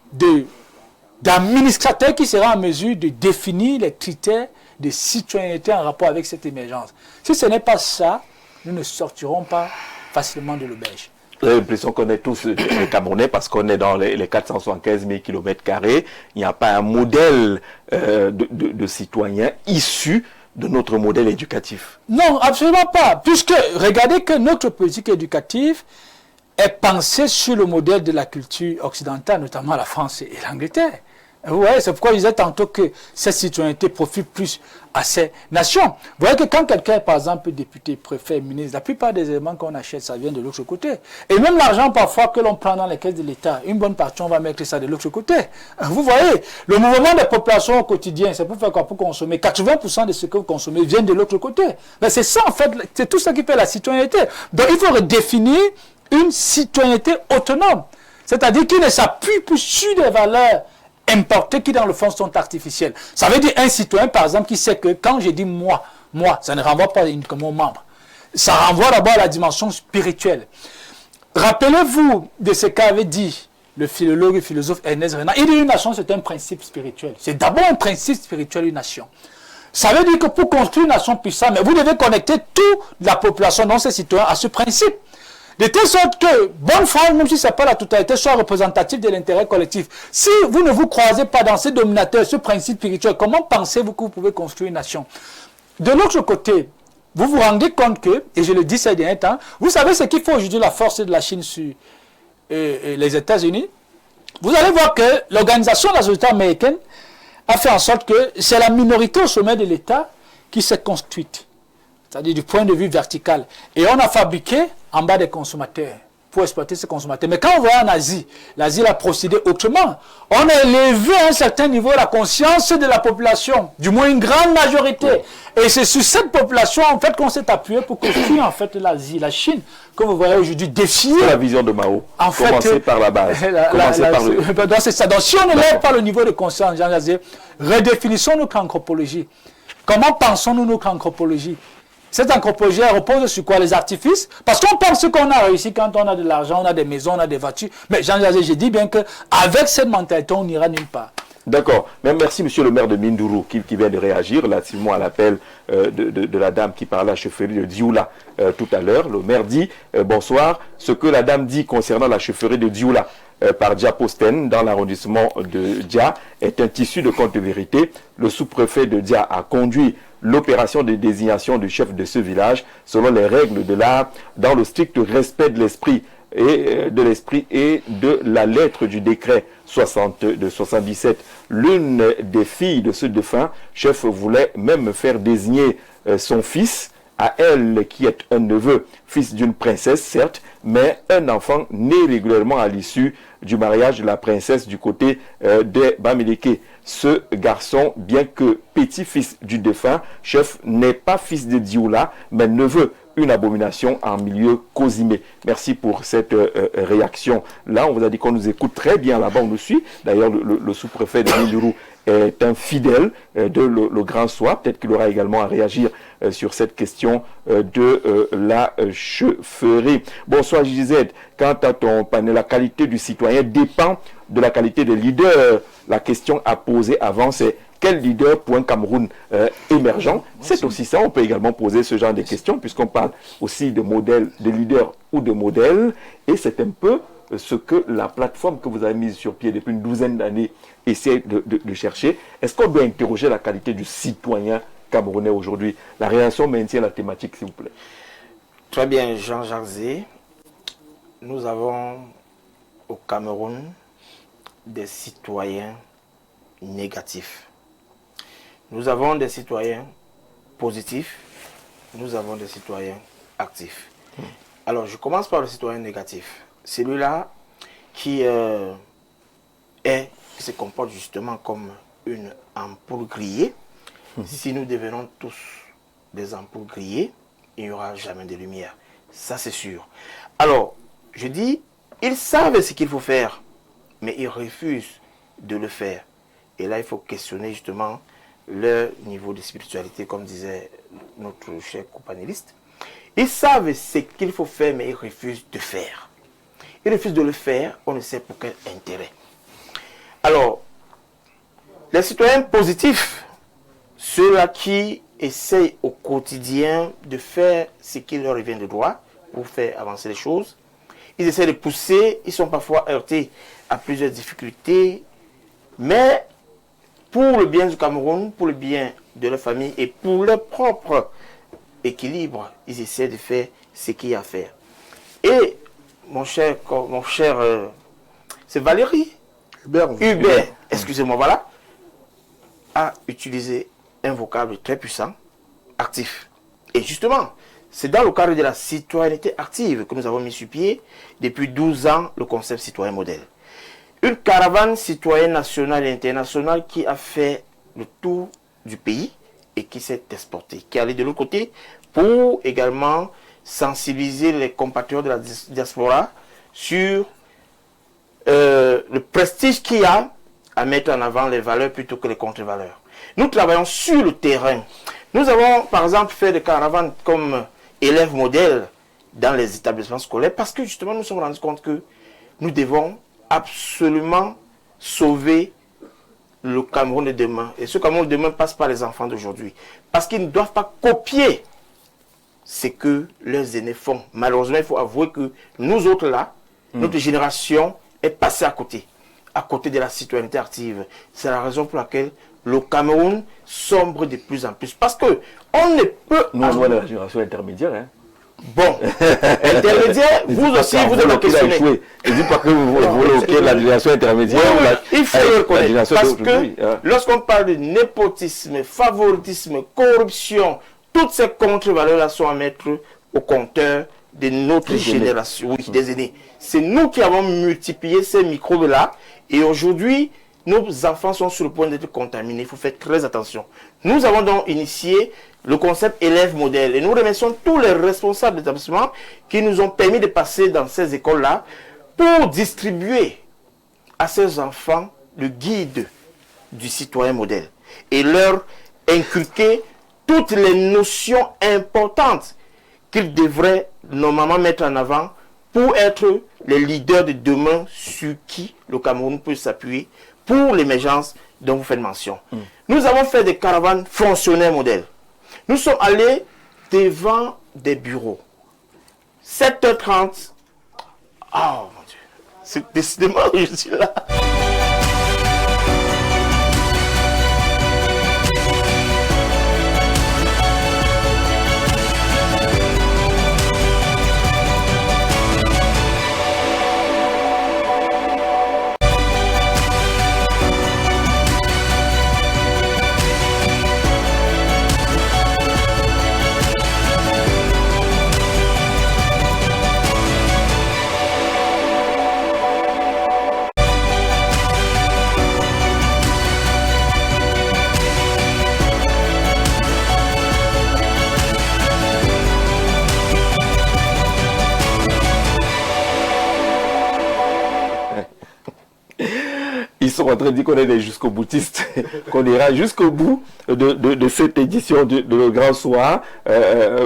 [SPEAKER 2] d'administrateurs qui seront en mesure de définir les critères de citoyenneté en rapport avec cette émergence. Si ce n'est pas ça, nous ne sortirons pas facilement de l'auberge.
[SPEAKER 1] J'ai l'impression qu'on est tous les Camerounais parce qu'on est dans les 475 000 km². Il n'y a pas un modèle de citoyen issu de notre modèle éducatif.
[SPEAKER 2] Non, absolument pas. Puisque, regardez que notre politique éducative est pensée sur le modèle de la culture occidentale, notamment la France et l'Angleterre. Vous voyez, c'est pourquoi je disais tantôt que cette citoyenneté profite plus à ces nations. Vous voyez que quand quelqu'un est, par exemple, député, préfet, ministre, la plupart des éléments qu'on achète, ça vient de l'autre côté. Et même l'argent, parfois, que l'on prend dans les caisses de l'État, une bonne partie, on va mettre ça de l'autre côté. Vous voyez, le mouvement des populations au quotidien, c'est pour faire quoi? Pour consommer. 80% de ce que vous consommez vient de l'autre côté. Mais c'est ça, en fait, c'est tout ça qui fait la citoyenneté. Donc, il faut redéfinir une citoyenneté autonome. C'est-à-dire qui ne s'appuie plus sur des valeurs importés qui dans le fond sont artificiels. Ça veut dire un citoyen par exemple qui sait que quand je dis moi, ça ne renvoie pas uniquement aux membres. ça renvoie d'abord à la dimension spirituelle. Rappelez-vous de ce qu'avait dit le philologue et philosophe Ernest Renan. Il dit une nation, c'est un principe spirituel. C'est d'abord un principe spirituel, une nation. Ça veut dire que pour construire une nation puissante, mais vous devez connecter toute la population, dont ses citoyens, à ce principe. De telle sorte que, bonne foi, même si ce n'est pas la totalité, soit représentative de l'intérêt collectif. Si vous ne vous croisez pas dans ces dominateurs, ce principe spirituel, comment pensez-vous que vous pouvez construire une nation? De l'autre côté, vous vous rendez compte que, et je le dis ces derniers temps, vous savez ce qu'il faut aujourd'hui la force de la Chine sur les États-Unis? Vous allez voir que l'Organisation de la société américaine a fait en sorte que c'est la minorité au sommet de l'État qui s'est construite. C'est-à-dire du point de vue vertical. Et on a fabriqué en bas des consommateurs pour exploiter ces consommateurs. Mais quand on voit en Asie, l'Asie a procédé autrement. On a élevé à un certain niveau la conscience de la population, du moins une grande majorité. Et c'est sur cette population en fait qu'on s'est appuyé pour construire en fait l'Asie, la Chine, comme vous voyez aujourd'hui, défier.
[SPEAKER 1] C'est la vision de Mao.
[SPEAKER 2] En fait,
[SPEAKER 1] commencer par la base.
[SPEAKER 2] Donc c'est ça. Donc si on ne lève pas le niveau de conscience, Jean Jazé, redéfinissons notre anthropologie. Comment pensons-nous notre anthropologie? Cette anthropologie repose sur quoi? Les artifices? Parce qu'on pense qu'on a réussi quand on a de l'argent, on a des maisons, on a des voitures. Mais Jean Jazé, je dis bien qu'avec cette mentalité, on n'ira nulle part.
[SPEAKER 1] D'accord. Merci, monsieur le maire de Mindourou, qui vient de réagir relativement à l'appel de la dame qui parlait à la chefferie de Dioula tout à l'heure. Le maire dit, bonsoir, ce que la dame dit concernant la chefferie de Dioula par Dia Posten dans l'arrondissement de Dia est un tissu de conte de vérité. Le sous-préfet de Dia a conduit l'opération de désignation du chef de ce village selon les règles de l'art dans le strict respect de l'esprit et de la lettre du décret 77. L'une des filles de ce défunt chef voulait même faire désigner son fils, à elle qui est un neveu, fils d'une princesse certes, mais un enfant né régulièrement à l'issue du mariage de la princesse du côté des Bamileke. Ce garçon, bien que petit-fils du défunt chef, n'est pas fils de Dioula, mais neveu. Une abomination en milieu cosimé. Merci pour cette réaction. Là, on vous a dit qu'on nous écoute très bien là-bas, on nous suit. D'ailleurs, le sous-préfet de Mindourou est un fidèle de le Grand Soir. Peut-être qu'il aura également à réagir sur cette question de la chefferie. Bonsoir JZ. Quant à ton panel, la qualité du citoyen dépend de la qualité des leaders. La question à poser avant, c'est quel leader pour un Cameroun émergent? C'est aussi ça, on peut également poser ce genre de questions, puisqu'on parle aussi de modèles, de leaders ou de modèles, et c'est un peu ce que la plateforme que vous avez mise sur pied depuis une douzaine d'années essaie de chercher. Est-ce qu'on doit interroger la qualité du citoyen camerounais aujourd'hui? La réaction maintient la thématique, s'il vous plaît.
[SPEAKER 4] Très bien, Jean-Jacques Zé. Nous avons au Cameroun des citoyens négatifs. Nous avons des citoyens positifs, nous avons des citoyens actifs. Alors, je commence par le citoyen négatif. Celui-là qui se comporte justement comme une ampoule grillée. Si nous devenons tous des ampoules grillées, il n'y aura jamais de lumière. Ça, c'est sûr. Alors, je dis, ils savent ce qu'il faut faire, mais ils refusent de le faire. Et là, il faut questionner justement leur niveau de spiritualité, comme disait notre cher co-panéliste. Ils savent ce qu'il faut faire, mais ils refusent de faire. Ils refusent de le faire, on ne sait pour quel intérêt. Alors, les citoyens positifs, ceux-là qui essayent au quotidien de faire ce qui leur revient de droit pour faire avancer les choses, ils essaient de pousser, ils sont parfois heurtés à plusieurs difficultés, mais pour le bien du Cameroun, pour le bien de leur famille et pour leur propre équilibre, ils essaient de faire ce qu'il y a à faire. Et mon cher, c'est Valérie Hubert, excusez-moi, voilà, a utilisé un vocable très puissant, actif. Et justement, c'est dans le cadre de la citoyenneté active que nous avons mis sur pied depuis 12 ans le concept citoyen modèle. Une caravane citoyenne nationale et internationale qui a fait le tour du pays et qui s'est exportée, qui est allée de l'autre côté pour également sensibiliser les compatriotes de la diaspora sur le prestige qu'il y a à mettre en avant les valeurs plutôt que les contre-valeurs. Nous travaillons sur le terrain. Nous avons par exemple fait des caravanes comme élève modèle dans les établissements scolaires parce que justement nous nous sommes rendus compte que nous devons absolument sauver le Cameroun de demain. Et ce Cameroun de demain passe par les enfants d'aujourd'hui. Parce qu'ils ne doivent pas copier ce que leurs aînés font. Malheureusement, il faut avouer que nous autres là, notre génération est passée à côté de la citoyenneté active. C'est la raison pour laquelle le Cameroun sombre de plus en plus. Parce que on ne peut...
[SPEAKER 1] Nous, on voit la génération intermédiaire. Hein.
[SPEAKER 4] Bon, intermédiaire, vous aussi, vous devez le questionner.
[SPEAKER 1] Je ne dis pas que vous voulez la génération intermédiaire.
[SPEAKER 4] Oui, il faut le reconnaître. Parce que
[SPEAKER 1] hein.
[SPEAKER 4] Lorsqu'on parle de népotisme, favoritisme, corruption, toutes ces contre-valeurs-là sont à mettre au compteur de notre génération, oui, des aînés. C'est nous qui avons multiplié ces microbes-là. Et aujourd'hui, nos enfants sont sur le point d'être contaminés. Il faut faire très attention. Nous avons donc initié le concept élève modèle. Et nous remercions tous les responsables d'établissement qui nous ont permis de passer dans ces écoles-là pour distribuer à ces enfants le guide du citoyen modèle et leur inculquer toutes les notions importantes qu'ils devraient normalement mettre en avant pour être les leaders de demain sur qui le Cameroun peut s'appuyer pour l'émergence dont vous faites mention. Nous avons fait des caravanes fonctionnaires modèles. Nous sommes allés devant des bureaux. 7h30. Oh mon Dieu. C'est décidément je suis là.
[SPEAKER 1] Ils sont en train de dire qu'on est des jusqu'au boutistes, qu'on ira jusqu'au bout de cette édition de Le Grand Soir.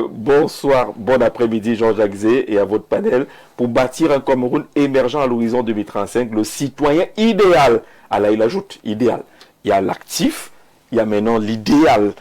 [SPEAKER 1] Bonsoir, bon après-midi Jean-Jacques Zé et à votre panel pour bâtir un Cameroun émergent à l'horizon 2035, le citoyen idéal. Ah là, il ajoute idéal. Il y a l'actif, il y a maintenant l'idéal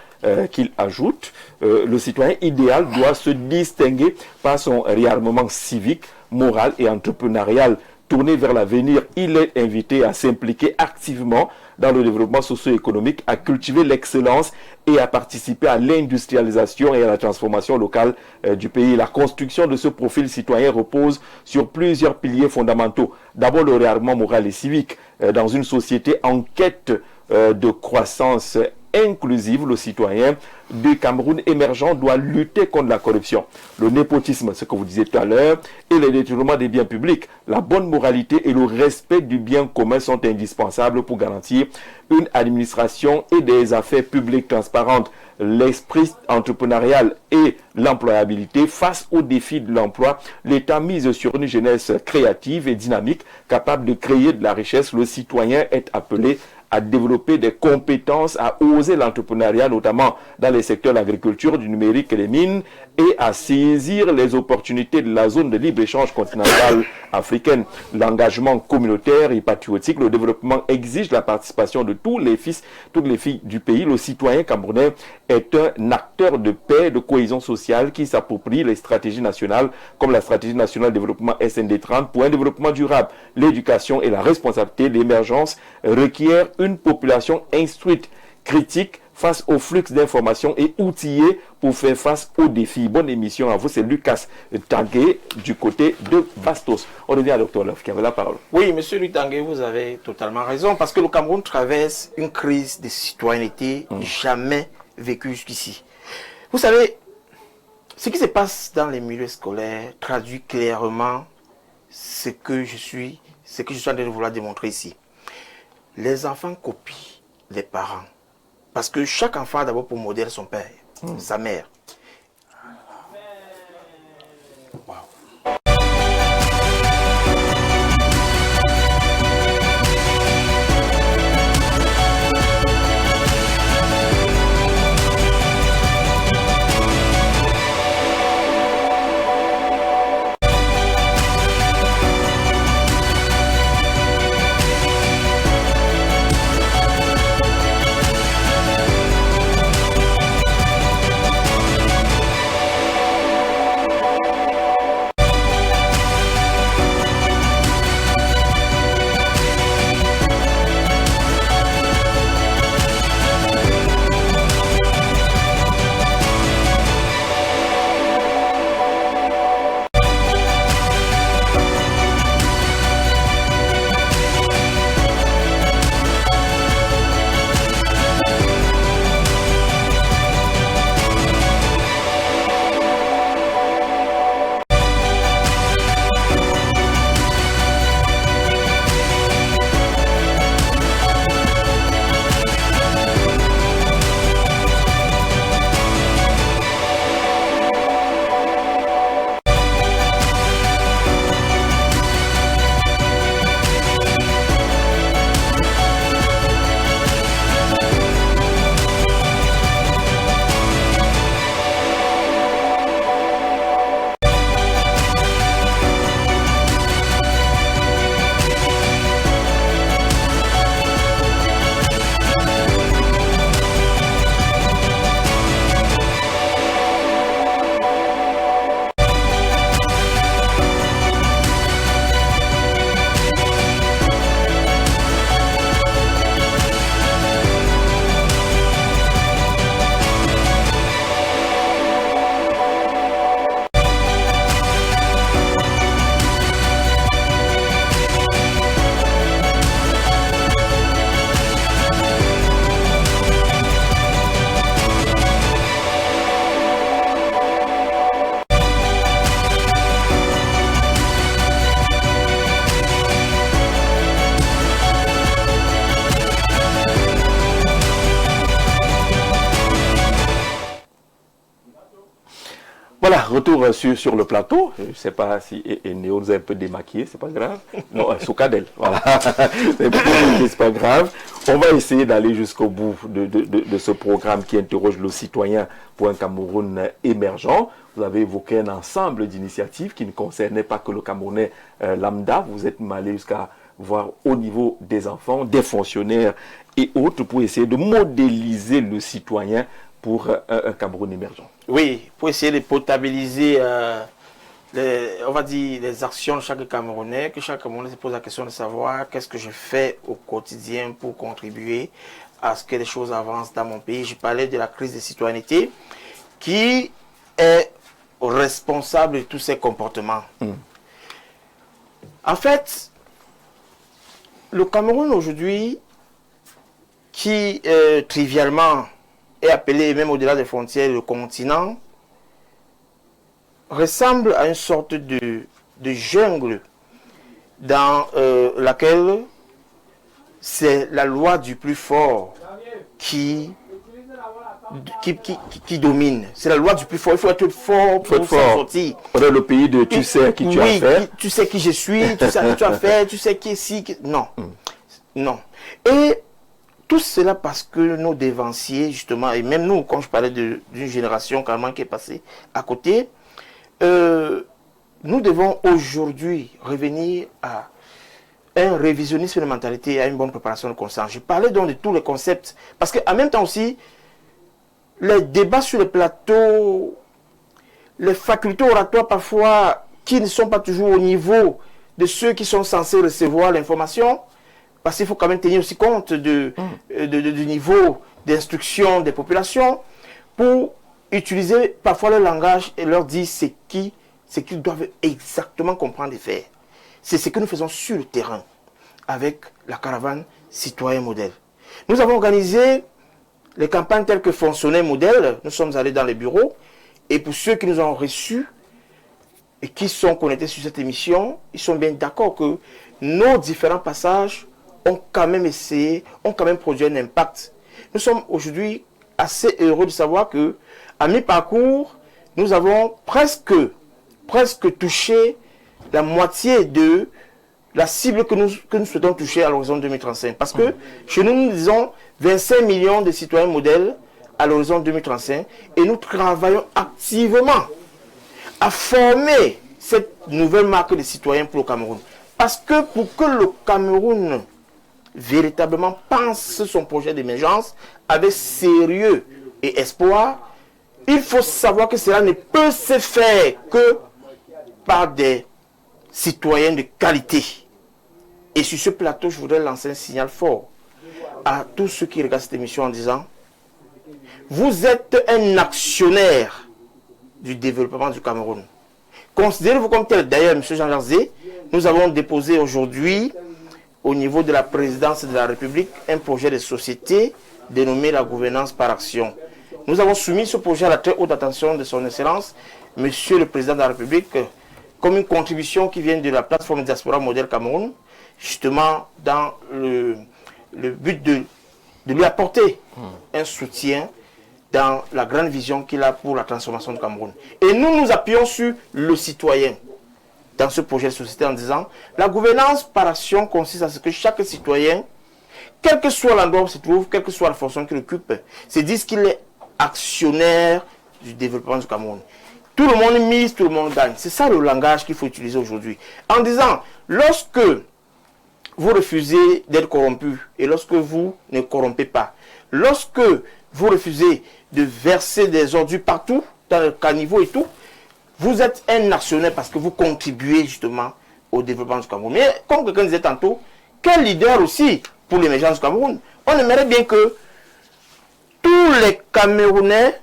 [SPEAKER 1] qu'il ajoute. Le citoyen idéal doit se distinguer par son réarmement civique, moral et entrepreneurial. Tourné vers l'avenir, il est invité à s'impliquer activement dans le développement socio-économique, à cultiver l'excellence et à participer à l'industrialisation et à la transformation locale du pays. La construction de ce profil citoyen repose sur plusieurs piliers fondamentaux. D'abord, le réarmement moral et civique. Dans une société en quête de croissance inclusive, le citoyen du Cameroun émergent doit lutter contre la corruption, le népotisme, ce que vous disiez tout à l'heure, et le détournement des biens publics. La bonne moralité et le respect du bien commun sont indispensables pour garantir une administration et des affaires publiques transparentes. L'esprit entrepreneurial et l'employabilité face aux défis de l'emploi, l'État mise sur une jeunesse créative et dynamique, capable de créer de la richesse. Le citoyen est appelé à développer des compétences, à oser l'entrepreneuriat, notamment dans les secteurs de l'agriculture, du numérique et des mines, et à saisir les opportunités de la zone de libre-échange continentale africaine. L'engagement communautaire et patriotique, le développement exige la participation de tous les fils, toutes les filles du pays. Le citoyen camerounais est un acteur de paix, de cohésion sociale qui s'approprie les stratégies nationales, comme la stratégie nationale de développement SND 30 pour un développement durable. L'éducation et la responsabilité d'émergence requièrent une population instruite, critique, face au flux d'informations et outillée pour faire face aux défis. Bonne émission à vous, c'est Lucas Tanguay du côté de Bastos. On revient à Dr Love qui avait la parole.
[SPEAKER 4] Oui, monsieur Tanguay, vous avez totalement raison, parce que le Cameroun traverse une crise de citoyenneté jamais vécue jusqu'ici. Vous savez, ce qui se passe dans les milieux scolaires traduit clairement ce que je suis en train de vouloir démontrer ici. Les enfants copient les parents. Parce que chaque enfant a d'abord pour modèle son père, sa mère. Wow.
[SPEAKER 1] retour sur le plateau. Je ne sais pas si Néo nous a un peu démaquillé, c'est pas grave. Non, Soukadel, voilà. C'est pas grave. On va essayer d'aller jusqu'au bout de ce programme qui interroge le citoyen pour un Cameroun émergent. Vous avez évoqué un ensemble d'initiatives qui ne concernaient pas que le Camerounais lambda. Vous êtes allé jusqu'à voir au niveau des enfants, des fonctionnaires et autres pour essayer de modéliser le citoyen pour un Cameroun émergent.
[SPEAKER 4] Oui, pour essayer de potabiliser on va dire, les actions de chaque Camerounais, que chaque Camerounais se pose la question de savoir qu'est-ce que je fais au quotidien pour contribuer à ce que les choses avancent dans mon pays. Je parlais de la crise de citoyenneté qui est responsable de tous ces comportements. En fait, le Cameroun aujourd'hui, qui trivialement est appelé, même au-delà des frontières, le continent, ressemble à une sorte de jungle dans laquelle c'est la loi du plus fort qui domine. C'est la loi du plus fort. Il faut être fort pour s'en sortir.
[SPEAKER 1] On est le pays de tu sais qui tu as fait.
[SPEAKER 4] Tu sais qui je suis, tu sais qui tu as fait, tu sais qui est si... Non. Non. Et tout cela parce que nos dévanciers, justement, et même nous, quand je parlais d'une génération carrément qui est passée à côté, nous devons aujourd'hui revenir à un révisionnisme de mentalité, à une bonne préparation de conscience. Je parlais donc de tous les concepts, parce qu'en même temps aussi, les débats sur le plateau, les facultés oratoires parfois qui ne sont pas toujours au niveau de ceux qui sont censés recevoir l'information, parce qu'il faut quand même tenir aussi compte du niveau d'instruction des populations pour utiliser parfois le langage et leur dire ce qu'ils doivent exactement comprendre et faire. C'est ce que nous faisons sur le terrain avec la caravane Citoyen Modèle. Nous avons organisé les campagnes telles que Fonctionnaire Modèle. Nous sommes allés dans les bureaux et pour ceux qui nous ont reçus et qui sont connectés sur cette émission, ils sont bien d'accord que nos différents passages ont quand même essayé, ont quand même produit un impact. Nous sommes aujourd'hui assez heureux de savoir que à mi-parcours, nous avons presque touché la moitié de la cible que nous souhaitons toucher à l'horizon 2035. Parce que chez nous, nous disons 25 millions de citoyens modèles à l'horizon 2035 et nous travaillons activement à former cette nouvelle marque de citoyens pour le Cameroun. Parce que pour que le Cameroun véritablement pense son projet d'émergence avec sérieux et espoir, il faut savoir que cela ne peut se faire que par des citoyens de qualité. Et sur ce plateau, je voudrais lancer un signal fort à tous ceux qui regardent cette émission en disant: vous êtes un actionnaire du développement du Cameroun. Considérez-vous comme tel. D'ailleurs, M. Jean Jarzé, nous avons déposé aujourd'hui au niveau de la présidence de la République un projet de société dénommé la gouvernance par action. Nous avons soumis ce projet à la très haute attention de son Excellence, Monsieur le Président de la République, comme une contribution qui vient de la plateforme Diaspora Modèle Cameroun, justement dans le but de lui apporter un soutien dans la grande vision qu'il a pour la transformation du Cameroun. Et nous nous appuyons sur le citoyen dans ce projet de société en disant: la gouvernance par action consiste à ce que chaque citoyen, quel que soit l'endroit où il se trouve, quelle que soit la fonction qu'il occupe, se dise qu'il est actionnaire du développement du Cameroun. Tout le monde mise, tout le monde gagne. C'est ça le langage qu'il faut utiliser aujourd'hui. En disant, lorsque vous refusez d'être corrompu et lorsque vous ne corrompez pas, lorsque vous refusez de verser des ordures partout, dans le caniveau et tout, vous êtes un actionnaire parce que vous contribuez justement au développement du Cameroun. Mais comme quelqu'un disait tantôt, quel leader aussi pour l'émergence du Cameroun? On aimerait bien que tous les Camerounais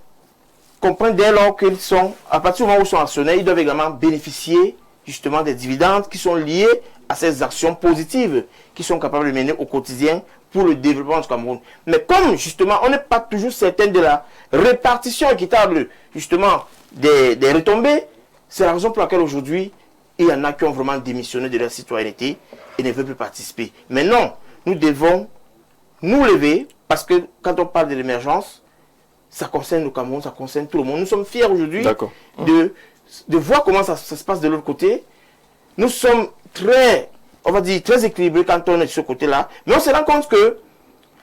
[SPEAKER 4] comprennent dès lors qu'ils sont, à partir du moment où ils sont actionnaires, ils doivent également bénéficier justement des dividendes qui sont liés à ces actions positives qu'ils sont capables de mener au quotidien pour le développement du Cameroun. Mais comme justement on n'est pas toujours certain de la répartition équitable justement des retombées, c'est la raison pour laquelle aujourd'hui il y en a qui ont vraiment démissionné de leur citoyenneté et ne veulent plus participer. Mais non, nous devons nous lever parce que quand on parle de l'émergence, ça concerne le Cameroun, ça concerne tout le monde. Nous sommes fiers aujourd'hui de de voir comment ça se passe de l'autre côté. Nous sommes très, on va dire, très équilibrés quand on est de ce côté-là. Mais on se rend compte que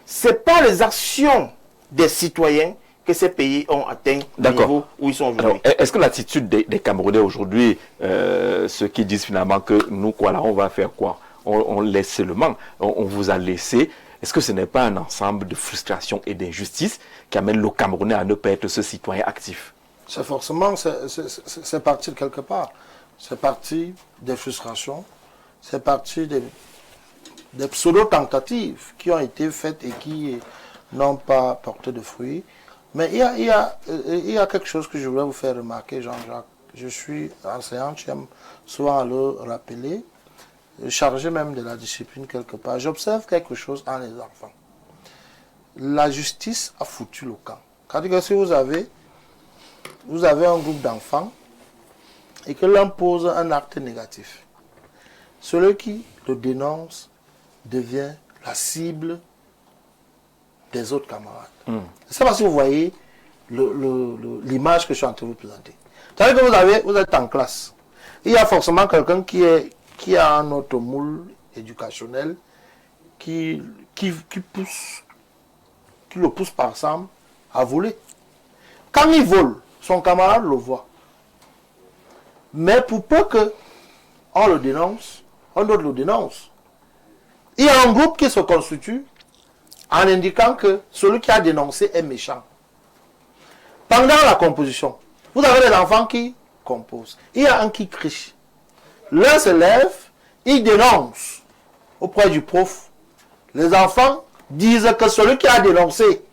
[SPEAKER 4] ce n'est pas les actions des citoyens que ces pays ont atteint au niveau où ils sont aujourd'hui.
[SPEAKER 1] Est-ce que l'attitude des Camerounais aujourd'hui, ceux qui disent finalement que nous, quoi, là, on va faire quoi? On laisse seulement, on vous a laissé. Est-ce que ce n'est pas un ensemble de frustration et d'injustice qui amène le Camerounais à ne pas être ce citoyen actif?
[SPEAKER 5] C'est forcément, c'est parti de quelque part. C'est parti des frustrations, c'est parti des pseudo-tentatives qui ont été faites et qui n'ont pas porté de fruits. Mais il y a quelque chose que je voulais vous faire remarquer, Jean-Jacques. Je suis enseignant, j'aime souvent le rappeler, chargé même de la discipline quelque part. J'observe quelque chose en les enfants. La justice a foutu le camp. C'est-à-dire que si vous avez un groupe d'enfants et que l'un pose un acte négatif, celui qui le dénonce devient la cible des autres camarades. Je ne sais pas si vous voyez l'image que je suis en train de vous présenter. C'est-à-dire que vous êtes en classe. Il y a forcément quelqu'un qui a un autre moule éducationnel qui le pousse par exemple à voler. Quand il vole, son camarade le voit. Mais pour peu qu'on le dénonce, un autre le dénonce, il y a un groupe qui se constitue en indiquant que celui qui a dénoncé est méchant. Pendant la composition, vous avez des enfants qui composent. Il y a un qui crie. L'un se lève, il dénonce auprès du prof. Les enfants disent que celui qui a dénoncé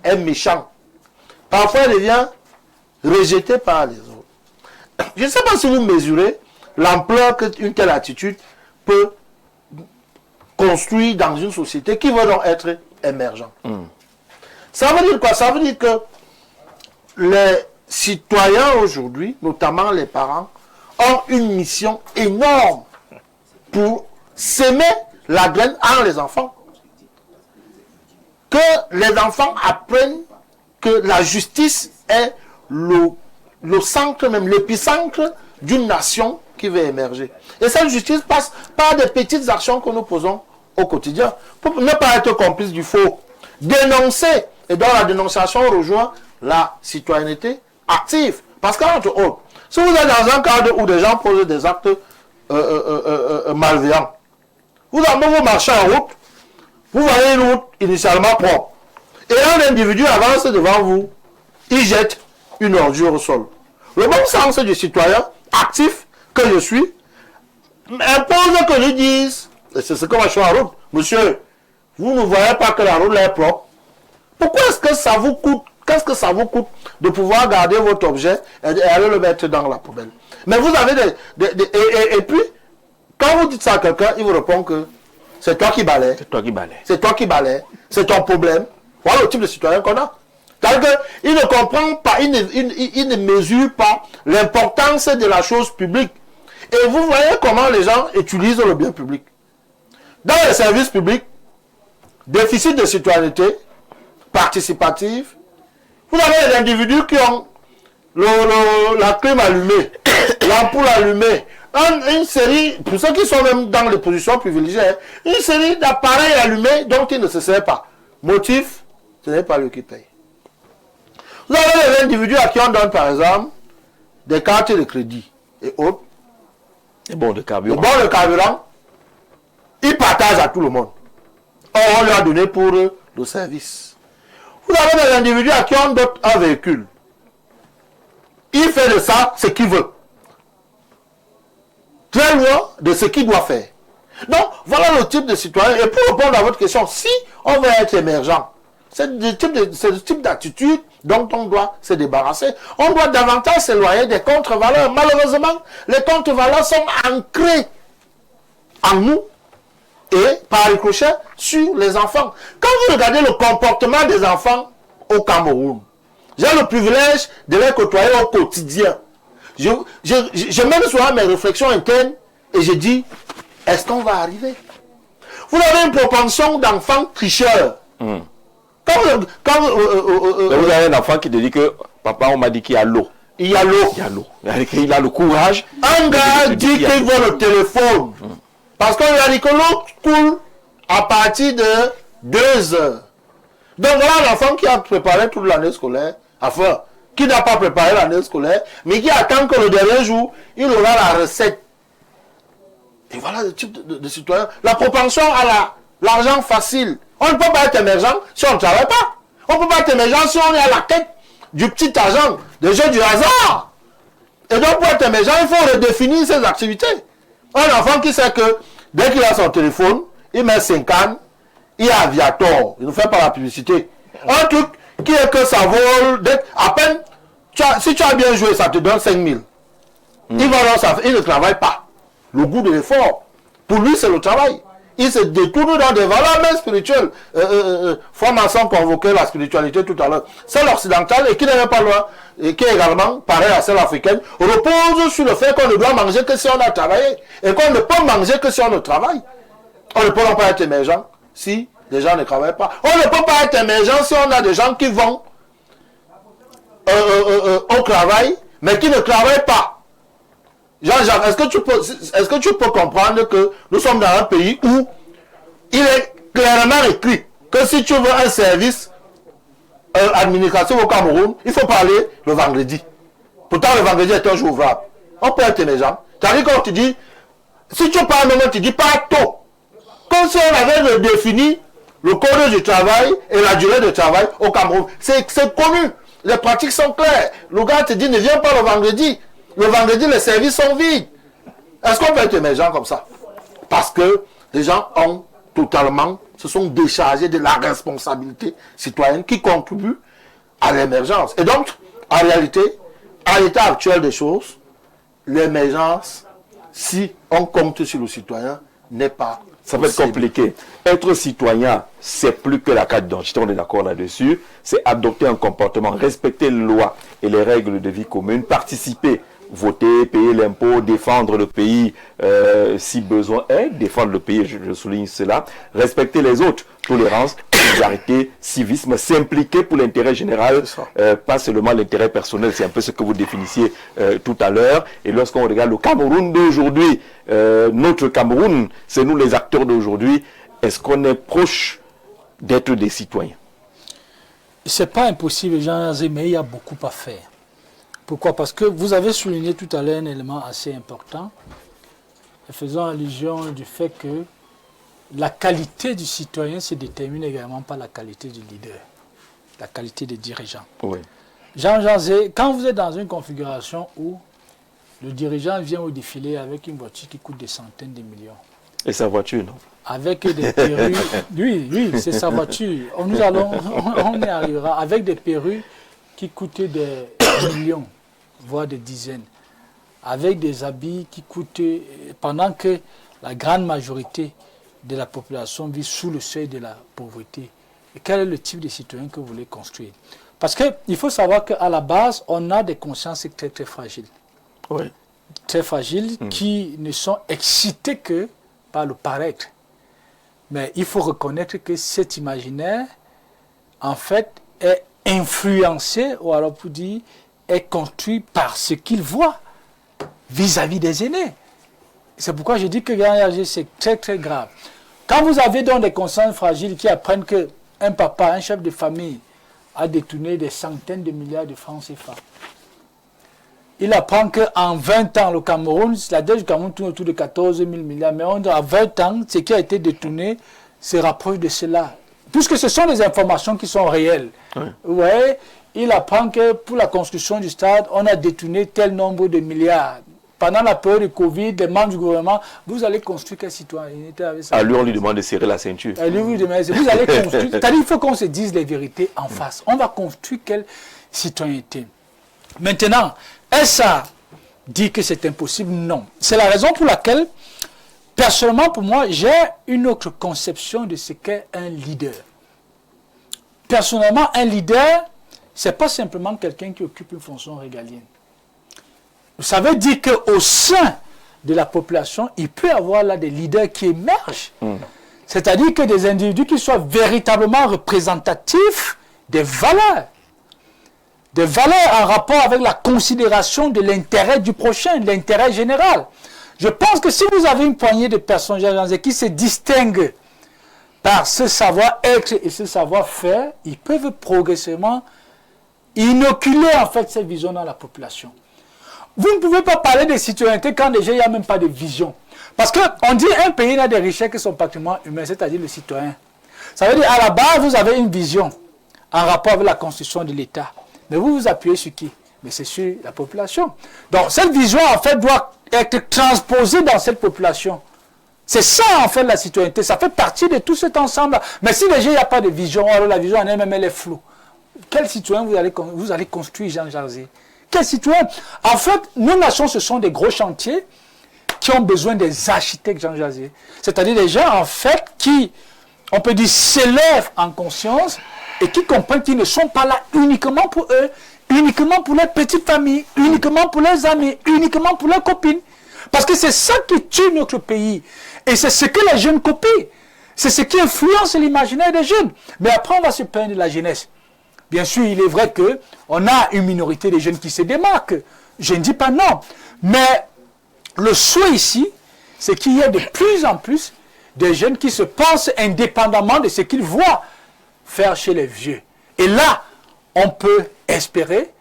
[SPEAKER 5] est méchant. Parfois, il devient rejeté par les autres. Je ne sais pas si vous mesurez l'ampleur qu'une telle attitude peut construire dans une société qui veut donc être émergente. Ça veut dire quoi? Ça veut dire que les citoyens aujourd'hui, notamment les parents, ont une mission énorme pour s'aimer la graine en les enfants. Que les enfants apprennent que la justice est le centre, même l'épicentre d'une nation qui veut émerger. Et cette justice passe par des petites actions que nous posons au quotidien pour ne pas être complice du faux. Dénoncer, et dans la dénonciation rejoint la citoyenneté active. Parce qu'entre autres, si vous êtes dans un cadre où des gens posent des actes malveillants, vous marchez en route, vous voyez une route initialement propre, et un individu avance devant vous, il jette une ordure au sol. Le bon sens du citoyen actif que je suis impose que je dise, et c'est ce que je suis en route, monsieur, vous ne voyez pas que la route est propre. Pourquoi est-ce que ça vous coûte, qu'est-ce que ça vous coûte de pouvoir garder votre objet et aller le mettre dans la poubelle? Mais vous avez et puis, quand vous dites ça à quelqu'un, il vous répond que c'est toi qui balais.
[SPEAKER 1] C'est toi qui balais.
[SPEAKER 5] C'est toi qui balais. C'est ton problème. Voilà le type de citoyen qu'on a. C'est-à-dire qu'il ne comprend pas, il ne mesure pas l'importance de la chose publique. Et vous voyez comment les gens utilisent le bien public. Dans les services publics, déficit de citoyenneté, participative, vous avez des individus qui ont la clim allumée, l'ampoule allumée, une série, pour ceux qui sont même dans les positions privilégiées, une série d'appareils allumés dont ils ne se servent pas. Motif, ce n'est pas lui qui paye. Vous avez des individus à qui on donne par exemple des cartes de crédit et autres.
[SPEAKER 1] Des bons de carburant.
[SPEAKER 5] Des bons de carburant, ils partagent à tout le monde. Or, on lui a donné pour le service. Vous avez des individus à qui on donne un véhicule. Il fait de ça ce qu'il veut. Très loin de ce qu'il doit faire. Donc, voilà le type de citoyen. Et pour répondre à votre question, si on veut être émergent, c'est le type d'attitude dont on doit se débarrasser. On doit davantage s'éloigner des contre-valeurs. Malheureusement, les contre-valeurs sont ancrées en nous et par ricochet sur les enfants. Quand vous regardez le comportement des enfants au Cameroun, j'ai le privilège de les côtoyer au quotidien. Je mène souvent mes réflexions internes et je dis, est-ce qu'on va arriver? Vous avez une propension d'enfants tricheurs.
[SPEAKER 1] Vous avez un enfant qui te dit que papa, on m'a dit qu'il y a l'eau.
[SPEAKER 5] il y a l'eau.
[SPEAKER 1] Il a le courage.
[SPEAKER 5] Un gars dit qu'il veut le téléphone. Parce qu'on lui a dit que l'eau coule à partir de 2 heures. Donc voilà l'enfant qui a préparé toute l'année scolaire, enfin, qui n'a pas préparé l'année scolaire, mais qui attend que le dernier jour, il aura la recette. Et voilà le type de citoyen. La propension à l'argent facile. On ne peut pas être émergent si on ne travaille pas. On ne peut pas être émergent si on est à la quête du petit argent, des jeux du hasard. Et donc pour être émergent, il faut redéfinir ses activités. Un enfant qui sait que dès qu'il a son téléphone, il met 5 ans, il y a Aviator, il ne fait pas la publicité. Un truc qui est que ça vole, à peine, si tu as bien joué, ça te donne 5 000. Il ne travaille pas. Le goût de l'effort, pour lui c'est le travail. Il se détourne dans des valeurs même spirituelles. Franc-maçon convoquait la spiritualité tout à l'heure. Celle occidentale, et qui n'est même pas loin, et qui est également, pareil à celle africaine, repose sur le fait qu'on ne doit manger que si on a travaillé, et qu'on ne peut manger que si on ne travaille. On ne peut pas être émergent si les gens ne travaillent pas. On ne peut pas être émergent si on a des gens qui vont au travail, mais qui ne travaillent pas. Jean-Jacques, est-ce que tu peux comprendre que nous sommes dans un pays où il est clairement écrit que si tu veux un service administratif au Cameroun, il faut parler le vendredi. Pourtant, le vendredi est un jour ouvrable. On peut être émergent. C'est-à-dire qu'on te dit, si tu parles maintenant, tu dis pas tôt. Comme si on avait défini le code du travail et la durée de travail au Cameroun. C'est connu. Les pratiques sont claires. Le gars te dit, ne viens pas le vendredi. Le vendredi, les services sont vides. Est-ce qu'on peut être émergent comme ça? Parce que les gens ont totalement, se sont déchargés de la responsabilité citoyenne qui contribue à l'émergence. Et donc, en réalité, à l'état actuel des choses, l'émergence, si on compte sur le citoyen, n'est pas
[SPEAKER 1] ça peut être compliqué. Être citoyen, c'est plus que la carte d'identité, on est d'accord là-dessus. C'est adopter un comportement, respecter les lois et les règles de vie commune, participer, voter, payer l'impôt, défendre le pays si besoin est, défendre le pays, je souligne cela, respecter les autres, tolérance, solidarité, civisme, s'impliquer pour l'intérêt général, pas seulement l'intérêt personnel, c'est un peu ce que vous définissiez tout à l'heure. Et lorsqu'on regarde le Cameroun d'aujourd'hui, notre Cameroun, c'est nous les acteurs d'aujourd'hui, est-ce qu'on est proche d'être des citoyens?
[SPEAKER 2] C'est pas impossible, Jean, mais il y a beaucoup à faire. Pourquoi? Parce que vous avez souligné tout à l'heure un élément assez important, faisant allusion du fait que la qualité du citoyen se détermine également par la qualité du leader, la qualité des dirigeants.
[SPEAKER 1] Oui.
[SPEAKER 2] Jean Zé, quand vous êtes dans une configuration où le dirigeant vient au défilé avec une voiture qui coûte des centaines de millions.
[SPEAKER 1] Et sa voiture, non?
[SPEAKER 2] Avec des perruques. Oui, c'est sa voiture. On y arrivera. Avec des perruques qui coûtaient des millions, voire des dizaines. Avec des habits qui coûtaient, pendant que la grande majorité de la population vit sous le seuil de la pauvreté. Et quel est le type de citoyen que vous voulez construire? Parce qu'il faut savoir qu'à la base, on a des consciences très très fragiles.
[SPEAKER 1] Oui.
[SPEAKER 2] Très fragiles, qui ne sont excités que par le paraître. Mais il faut reconnaître que cet imaginaire, en fait, est influencé, ou alors pour dire, est construit par ce qu'il voit vis-à-vis des aînés. C'est pourquoi je dis que c'est très très grave. Quand vous avez donc des consciences fragiles qui apprennent qu'un papa, un chef de famille, a détourné des centaines de milliards de francs CFA, il apprend qu'en 20 ans, le Cameroun, la dette du Cameroun tourne autour de 14 000 milliards, mais à 20 ans, ce qui a été détourné se rapproche de cela. Puisque ce sont des informations qui sont réelles. Oui. Ouais, il apprend que pour la construction du stade, on a détourné tel nombre de milliards. Pendant la période de Covid, les membres du gouvernement, vous allez construire quelle citoyenneté avec ça? À
[SPEAKER 1] lui, on lui demande de serrer la ceinture.
[SPEAKER 2] À lui, vous allez construire. C'est-à-dire qu'il faut qu'on se dise les vérités en face. On va construire quelle citoyenneté? Maintenant, est-ce ça dit que c'est impossible? Non. C'est la raison pour laquelle, personnellement, pour moi, j'ai une autre conception de ce qu'est un leader. Personnellement, un leader, ce n'est pas simplement quelqu'un qui occupe une fonction régalienne. Ça veut dire qu'au sein de la population, il peut y avoir là des leaders qui émergent. C'est-à-dire que des individus qui soient véritablement représentatifs des valeurs des valeurs en rapport avec la considération de l'intérêt du prochain, de l'intérêt général. Je pense que si vous avez une poignée de personnes qui se distinguent par ce savoir-être et ce savoir-faire, ils peuvent progressivement inoculer en fait cette vision dans la population. Vous ne pouvez pas parler de citoyenneté quand déjà il n'y a même pas de vision. Parce qu'on dit un pays n'a des richesses que son patrimoine humain, c'est-à-dire le citoyen. Ça veut dire à la base, vous avez une vision en rapport avec la constitution de l'État. Mais vous vous appuyez sur qui? Mais c'est sur la population. Donc cette vision en fait doit être transposée dans cette population. C'est ça en fait la citoyenneté, ça fait partie de tout cet ensemble. Mais si déjà il n'y a pas de vision, alors la vision en elle-même elle est floue. Quel citoyen vous allez construire, Jean Jarzé? Quel citoyen? En fait, nos nations, ce sont des gros chantiers qui ont besoin des architectes, Jean Jarzé. C'est-à-dire des gens en fait qui, on peut dire, s'élèvent en conscience et qui comprennent qu'ils ne sont pas là uniquement pour eux, uniquement pour leurs petites familles, uniquement pour leurs amis, uniquement pour leurs copines. Parce que c'est ça qui tue notre pays. Et c'est ce que les jeunes copient. C'est ce qui influence l'imaginaire des jeunes. Mais après, on va se plaindre de la jeunesse. Bien sûr, il est vrai qu'on a une minorité de jeunes qui se démarquent. Je ne dis pas non. Mais le souhait ici, c'est qu'il y ait de plus en plus de jeunes qui se pensent indépendamment de ce qu'ils voient faire chez les vieux. Et là, on peut espérer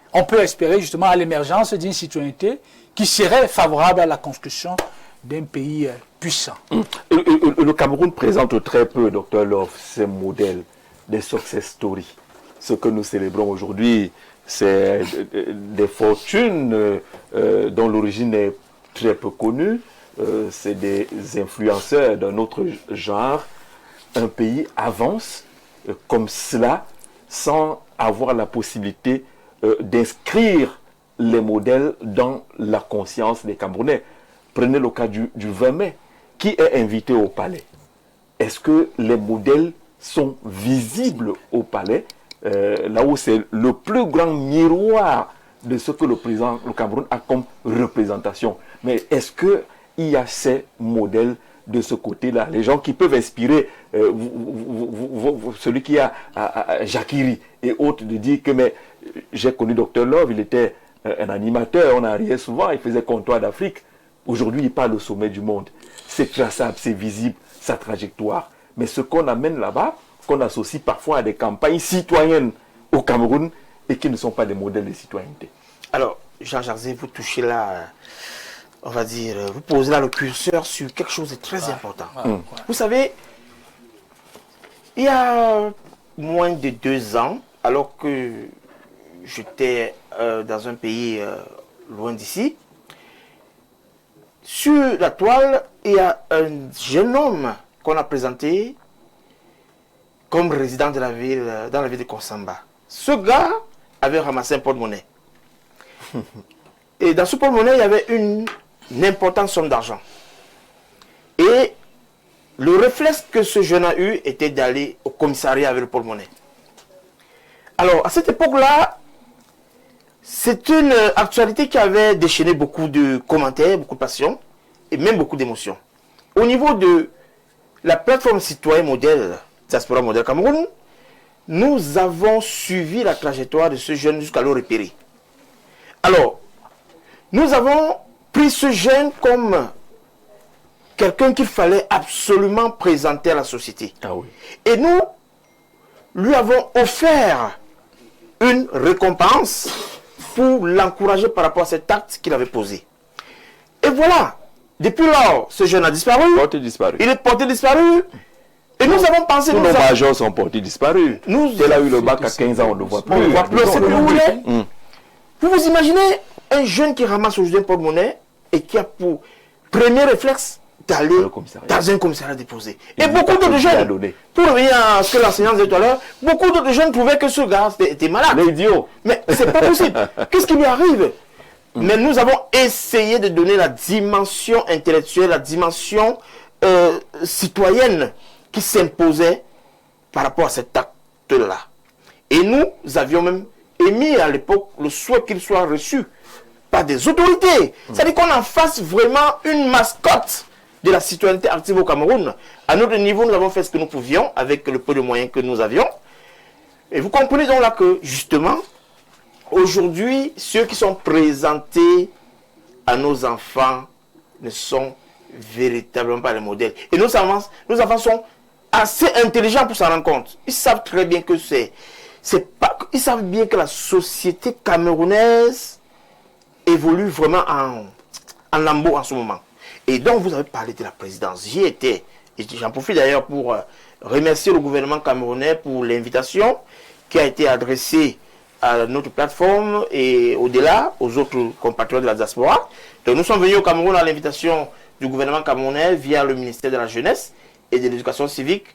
[SPEAKER 2] justement à l'émergence d'une citoyenneté qui serait favorable à la construction d'un pays puissant.
[SPEAKER 1] Le Cameroun présente très peu, Dr Love, ces modèles, des success stories. Ce que nous célébrons aujourd'hui, c'est des fortunes dont l'origine est très peu connue. C'est des influenceurs d'un autre genre. Un pays avance comme cela sans avoir la possibilité d'inscrire les modèles dans la conscience des Camerounais. Prenez le cas du 20 mai. Qui est invité au palais? Est-ce que les modèles sont visibles au palais? Là où c'est le plus grand miroir de ce que le Cameroun a comme représentation. Mais est-ce qu'il y a ces modèles de ce côté-là? Les gens qui peuvent inspirer celui qui a Jacquiri et autres de dire que mais j'ai connu Dr Love, il était un animateur, on en riait souvent, il faisait comptoir d'Afrique. Aujourd'hui, il parle au sommet du monde. C'est traçable, c'est visible, sa trajectoire. Mais ce qu'on amène là-bas, qu'on associe parfois à des campagnes citoyennes au Cameroun et qui ne sont pas des modèles de citoyenneté.
[SPEAKER 4] Alors, Jean Jarzé, vous touchez là, on va dire, vous posez là le curseur sur quelque chose de très important. Vous savez, il y a moins de 2 ans, alors que j'étais dans un pays loin d'ici, sur la toile, il y a un jeune homme qu'on a présenté comme résident de la ville, dans la ville de Konsamba. Ce gars avait ramassé un porte-monnaie. Et dans ce porte-monnaie, il y avait une importante somme d'argent. Et le réflexe que ce jeune a eu était d'aller au commissariat avec le porte-monnaie. Alors, à cette époque-là, c'est une actualité qui avait déchaîné beaucoup de commentaires, beaucoup de passion et même beaucoup d'émotions. Au niveau de la plateforme citoyenne modèle, Diaspora Modèle Cameroun, nous avons suivi la trajectoire de ce jeune jusqu'à le repérer. Alors, nous avons pris ce jeune comme quelqu'un qu'il fallait absolument présenter à la société.
[SPEAKER 1] Ah oui.
[SPEAKER 4] Et nous lui avons offert une récompense pour l'encourager par rapport à cet acte qu'il avait posé. Et voilà, depuis lors, ce jeune a disparu.
[SPEAKER 1] Porté disparu.
[SPEAKER 4] Il est porté disparu. Et nous avons pensé...
[SPEAKER 1] Tous nos majors sont portés disparus. Il a eu le bac à 15 ans, on ne voit plus.
[SPEAKER 4] On ne voit plus, c'est plus où il est. Vous vous imaginez un jeune qui ramasse aujourd'hui un porte-monnaie et qui a pour premier réflexe d'aller dans un commissariat déposé. Et beaucoup d'autres jeunes, pour revenir à ce que l'enseignant disait tout à l'heure, beaucoup d'autres jeunes trouvaient que ce gars était malade.
[SPEAKER 1] L'idiot.
[SPEAKER 4] Mais c'est pas possible. Qu'est-ce qui lui arrive? Mais nous avons essayé de donner la dimension intellectuelle, la dimension citoyenne qui s'imposait par rapport à cet acte-là. Et nous avions même émis à l'époque le souhait qu'il soit reçu par des autorités. C'est-à-dire qu'on en fasse vraiment une mascotte de la citoyenneté active au Cameroun. À notre niveau, nous avons fait ce que nous pouvions avec le peu de moyens que nous avions. Et vous comprenez donc là que, justement, aujourd'hui, ceux qui sont présentés à nos enfants ne sont véritablement pas les modèles. Et nos enfants sont assez intelligents pour s'en rendre compte. Ils savent très bien que ils savent bien que la société camerounaise évolue vraiment en lambeaux en ce moment. Et donc, vous avez parlé de la présidence. J'y étais. Et j'en profite d'ailleurs pour remercier le gouvernement camerounais pour l'invitation qui a été adressée à notre plateforme et au-delà, aux autres compatriotes de la diaspora. Donc, nous sommes venus au Cameroun à l'invitation du gouvernement camerounais via le ministère de la Jeunesse et de l'Éducation civique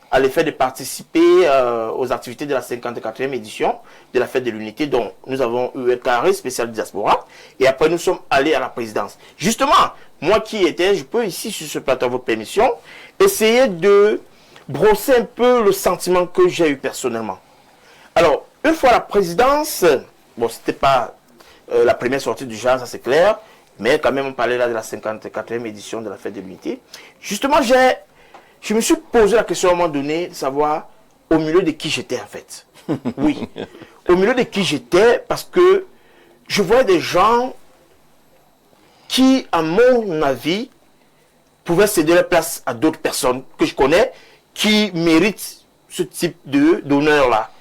[SPEAKER 4] à l'effet de participer aux activités de la 54e édition de la Fête de l'Unité, dont nous avons eu un carré spécial diaspora. Et après, nous sommes allés à la présidence. Justement, moi qui étais, je peux ici, sur ce plateau, à votre permission, essayer de brosser un peu le sentiment que j'ai eu personnellement. Alors, une fois à la présidence, bon, c'était pas la première sortie du genre, ça c'est clair, mais quand même, on parlait là de la 54e édition de la Fête de l'Unité. Justement, je me suis posé la question à un moment donné de savoir au milieu de qui j'étais en fait. Oui, au milieu de qui j'étais, parce que je voyais des gens qui, à mon avis, pouvaient céder la place à d'autres personnes que je connais qui méritent ce type d'honneur-là.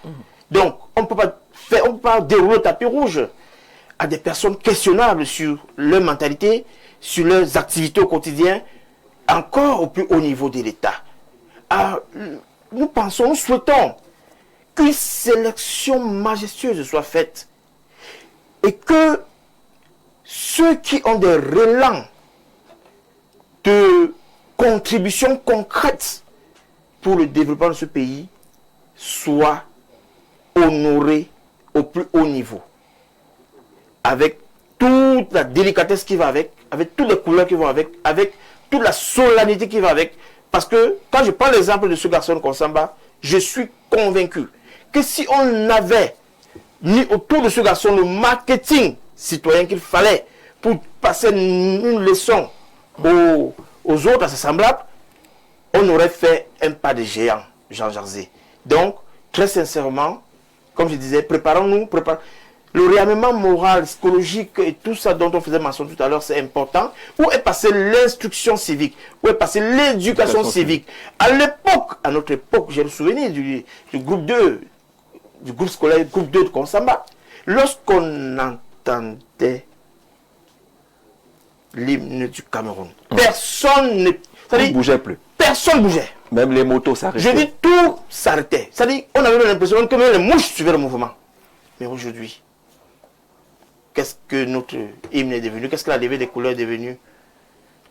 [SPEAKER 4] Donc, on ne peut pas dérouler le tapis rouge à des personnes questionnables sur leur mentalité, sur leurs activités au quotidien, encore au plus haut niveau de l'État. Nous souhaitons qu'une sélection majestueuse soit faite et que ceux qui ont des relents de contribution concrète pour le développement de ce pays soient honorés au plus haut niveau, avec toute la délicatesse qui va avec toutes les couleurs qui vont avec toute la solennité qui va avec. Parce que quand je prends l'exemple de ce garçon Konsamba, je suis convaincu que si on avait mis autour de ce garçon le marketing citoyen qu'il fallait pour passer une leçon aux autres, à ses semblables, on aurait fait un pas de géant, Jean Jarzé. Donc, très sincèrement, comme je disais, préparons-nous, le réarmement moral, psychologique et tout ça dont on faisait mention tout à l'heure, c'est important. Où est passée l'instruction civique? Où est passée l'éducation civique? À l'époque, à notre époque, j'ai le souvenir du groupe 2, du groupe scolaire, groupe 2 de Konsamba. Lorsqu'on entendait l'hymne du Cameroun, personne ne
[SPEAKER 1] bougeait plus.
[SPEAKER 4] Personne ne bougeait.
[SPEAKER 1] Même les motos s'arrêtaient.
[SPEAKER 4] Je dis tout s'arrêtait. C'est-à-dire, on avait l'impression que même les mouches suivaient le mouvement. Mais aujourd'hui, qu'est-ce que notre hymne est devenu? Qu'est-ce que la levée des couleurs est devenue?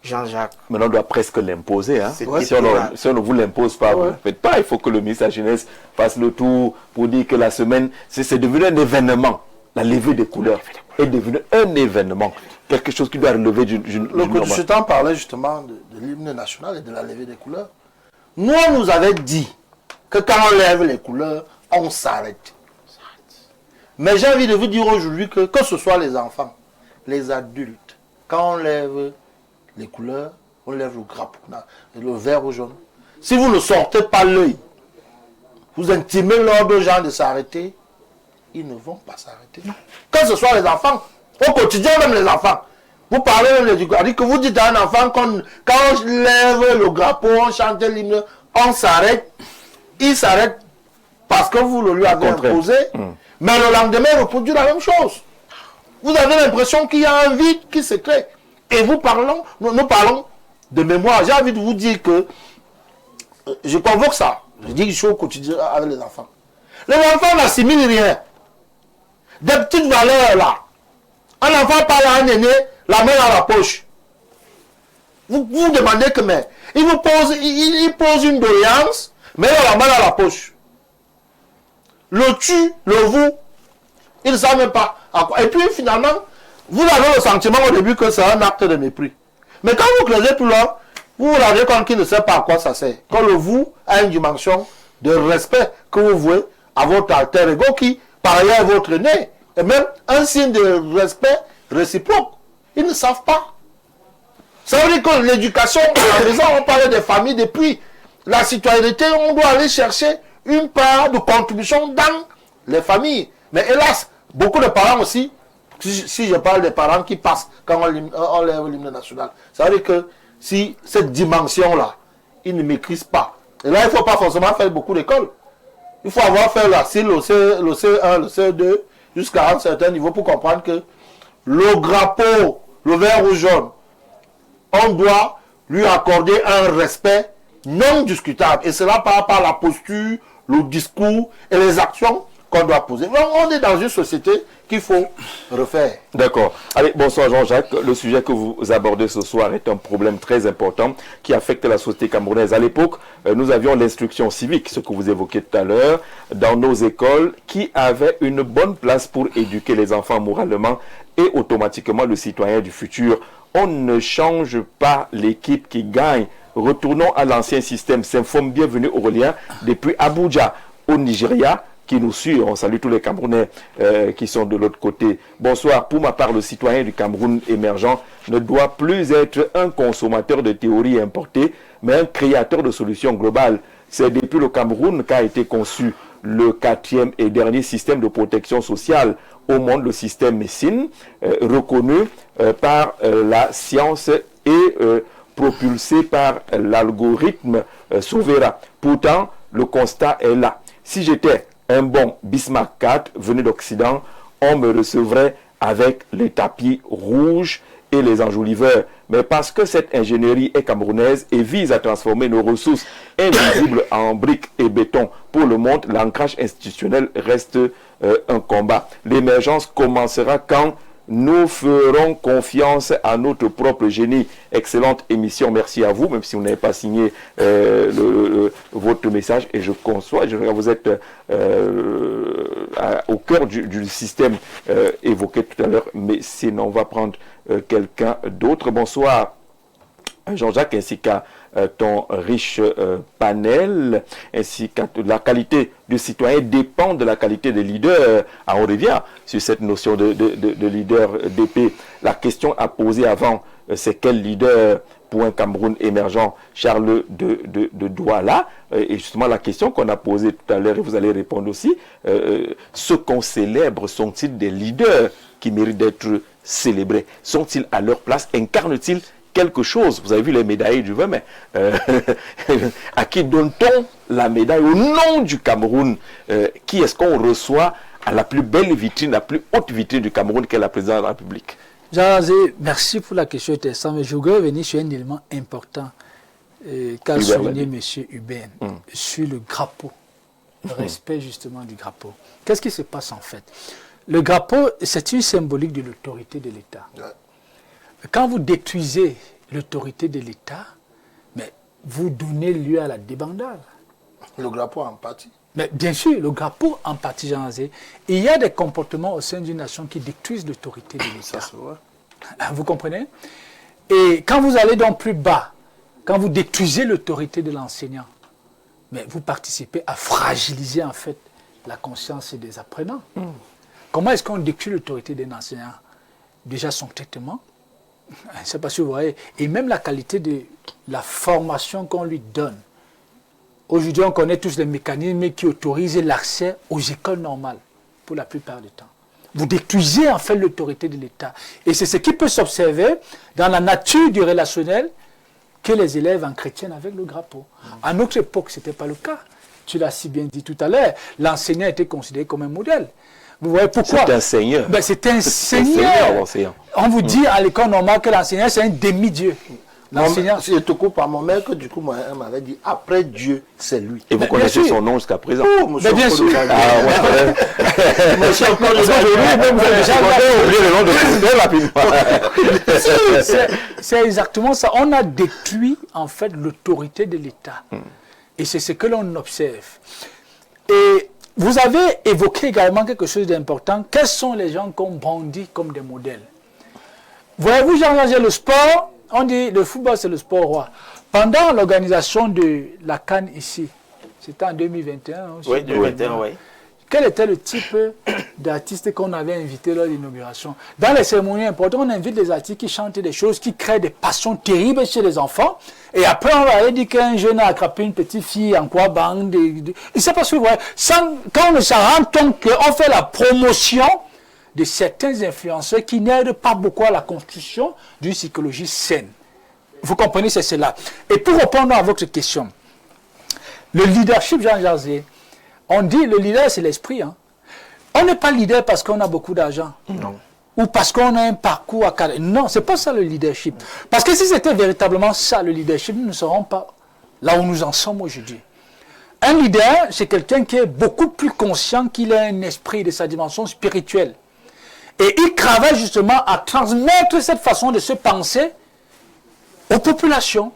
[SPEAKER 4] Jean-Jacques.
[SPEAKER 1] Mais on doit presque l'imposer. Hein?
[SPEAKER 4] Ouais,
[SPEAKER 1] si on ne vous l'impose pas, vous ne le faites pas. Il faut que le ministre de la Jeunesse fasse le tour pour dire que la semaine, c'est devenu un événement. La levée des couleurs est devenue un événement. Quelque chose qui doit relever d'une
[SPEAKER 5] Le consultant parlait justement de l'hymne national et de la levée des couleurs. Nous, on nous avait dit que quand on lève les couleurs, on s'arrête. Mais j'ai envie de vous dire aujourd'hui que ce soit les enfants, les adultes, quand on lève les couleurs, on lève le drapeau, le vert ou jaune. Si vous ne sortez pas l'œil, vous intimez l'ordre aux gens de s'arrêter, ils ne vont pas s'arrêter. Que ce soit les enfants, au quotidien même les enfants. Vous parlez de l'éducation, que vous dites à un enfant quand on lève le drapeau, on chante l'hymne, on s'arrête, il s'arrête parce que vous le lui avez imposé. Mais le lendemain, il reproduit la même chose. Vous avez l'impression qu'il y a un vide qui se crée. Et nous parlons de mémoire. J'ai envie de vous dire que je convoque ça. Je dis que je suis au quotidien avec les enfants. Les enfants n'assimilent rien. Des petites valeurs là. Un enfant parle à un aîné, la main dans la poche. Vous demandez que mais il pose une doléance, mais il a la main dans la poche. Le tu, le vous, ils ne savent même pas à quoi. Et puis finalement, vous avez le sentiment au début que c'est un acte de mépris. Mais quand vous creusez plus loin, vous vous rendez compte qu'il ne sait pas à quoi ça sert. Quand le vous a une dimension de respect que vous vouez à votre alter ego qui, par ailleurs, est votre aîné. Et même un signe de respect réciproque. Ils ne savent pas. Ça veut dire que l'éducation, à la maison, on parlait des familles, depuis la citoyenneté, on doit aller chercher une part de contribution dans les familles. Mais hélas, beaucoup de parents aussi, si je parle des parents qui passent quand on lève l'hymne national, ça veut dire que si cette dimension-là, ils ne maîtrisent pas. Et là, il ne faut pas forcément faire beaucoup d'écoles. Il faut avoir fait la CIL, le C1, le CE2, jusqu'à un certain niveau pour comprendre que le drapeau, le vert ou jaune, on doit lui accorder un respect non discutable. Et cela par la posture, le discours et les actions qu'on doit poser. Donc, on est dans une société qu'il faut refaire.
[SPEAKER 1] D'accord. Allez, bonsoir Jean-Jacques. Le sujet que vous abordez ce soir est un problème très important qui affecte la société camerounaise. À l'époque, nous avions l'instruction civique, ce que vous évoquiez tout à l'heure, dans nos écoles, qui avait une bonne place pour éduquer les enfants moralement et automatiquement le citoyen du futur. On ne change pas l'équipe qui gagne. Retournons à l'ancien système. S'informe bienvenue Aurélien depuis Abuja, au Nigeria, qui nous suit. On salue tous les Camerounais qui sont de l'autre côté. Bonsoir. Pour ma part, le citoyen du Cameroun émergent ne doit plus être un consommateur de théories importées, mais un créateur de solutions globales. C'est depuis le Cameroun qu'a été conçu le 4e et dernier système de protection sociale au monde, le système Messine, reconnu par la science et propulsé par l'algorithme Souvera. Pourtant, le constat est là. Si j'étais un bon Bismarck 4 venu d'Occident, on me recevrait avec les tapis rouges et les enjoliveurs. Mais parce que cette ingénierie est camerounaise et vise à transformer nos ressources invisibles en briques et béton pour le monde, l'ancrage institutionnel reste un combat. L'émergence commencera quand nous ferons confiance à notre propre génie. Excellente émission, merci à vous, même si vous n'avez pas signé votre message. Et je conçois, vous êtes au cœur du système évoqué tout à l'heure, mais sinon on va prendre quelqu'un d'autre. Bonsoir Jean-Jacques, ainsi qu'à ton riche panel, ainsi qu'à la qualité du citoyen dépend de la qualité des leaders. On revient sur cette notion de leader d'épée. La question à poser avant, c'est quel leader pour un Cameroun émergent? Charles de Douala. Et justement, la question qu'on a posée tout à l'heure, et vous allez répondre aussi, ceux qu'on célèbre sont-ils des leaders qui méritent d'être célébrés? Sont-ils à leur place? Incarnent-ils quelque chose? Vous avez vu les médailles du 20 mai. À qui donne-t-on la médaille au nom du Cameroun? Qui est-ce qu'on reçoit à la plus belle vitrine, la plus haute vitrine du Cameroun, qu'est la présidence de la République?
[SPEAKER 2] Jean-Jacques, merci pour la question intéressante, mais je voudrais revenir sur un élément important qu'a souligné M. Hubert sur le drapeau, le respect justement du drapeau. Qu'est-ce qui se passe en fait? Le drapeau, c'est une symbolique de l'autorité de l'État. Quand vous détruisez l'autorité de l'État, mais vous donnez lieu à la débandade.
[SPEAKER 5] Le drapeau en partie.
[SPEAKER 2] Mais bien sûr, le drapeau en partie, Jean-Jacques. Il y a des comportements au sein d'une nation qui détruisent l'autorité de l'État. Vous comprenez? Et quand vous allez donc plus bas, quand vous détruisez l'autorité de l'enseignant, mais vous participez à fragiliser en fait la conscience des apprenants. Comment est-ce qu'on détruit l'autorité d'un enseignant? Déjà son traitement, je ne sais pas si vous voyez, et même la qualité de la formation qu'on lui donne. Aujourd'hui, on connaît tous les mécanismes qui autorisent l'accès aux écoles normales, pour la plupart du temps. Vous détruisez en fait l'autorité de l'État. Et c'est ce qui peut s'observer dans la nature du relationnel que les élèves entretiennent avec le drapeau. À notre époque, ce n'était pas le cas. Tu l'as si bien dit tout à l'heure, l'enseignant était considéré comme un modèle. Vous voyez pourquoi?
[SPEAKER 1] C'est un seigneur.
[SPEAKER 2] Ben, c'est un seigneur. On vous dit à l'école normale que l'enseignant, c'est un demi-dieu. L'enseignant.
[SPEAKER 5] Je te coupe à mon mère que du coup, moi, elle m'avait dit après Dieu, c'est lui.
[SPEAKER 1] Et vous connaissez son nom jusqu'à présent?
[SPEAKER 5] Oh, monsieur,
[SPEAKER 2] bien sûr. C'est exactement ça. On a détruit en fait l'autorité de l'État. Et c'est ce que l'on observe. Et vous avez évoqué également quelque chose d'important. Quels sont les gens qu'on brandit comme des modèles? Voyez-vous, Jean-Jacques, le sport, on dit le football c'est le sport roi. Pendant l'organisation de la CAN ici, c'était en 2021.
[SPEAKER 4] Oui, 2021, oui.
[SPEAKER 2] Quel était le type d'artiste qu'on avait invité lors de l'inauguration? Dans les cérémonies importantes, on invite des artistes qui chantent des choses, qui créent des passions terribles chez les enfants. Et après, on va aller dire qu'un jeune a attrapé une petite fille en quoi bande. Il ne sait pas ce que vous voyez. Quand on s'en rend compte qu'on fait la promotion de certains influenceurs qui n'aident pas beaucoup à la construction d'une psychologie saine. Vous comprenez, c'est cela. Et pour répondre à votre question, le leadership, Jean Jarzé, on dit le leader, c'est l'esprit. Hein. On n'est pas leader parce qu'on a beaucoup d'argent.
[SPEAKER 4] Non.
[SPEAKER 2] Ou parce qu'on a un parcours académique. Non, c'est pas ça le leadership. Parce que si c'était véritablement ça le leadership, nous ne serons pas là où nous en sommes aujourd'hui. Un leader, c'est quelqu'un qui est beaucoup plus conscient qu'il a un esprit de sa dimension spirituelle. Et il travaille justement à transmettre cette façon de se penser aux populations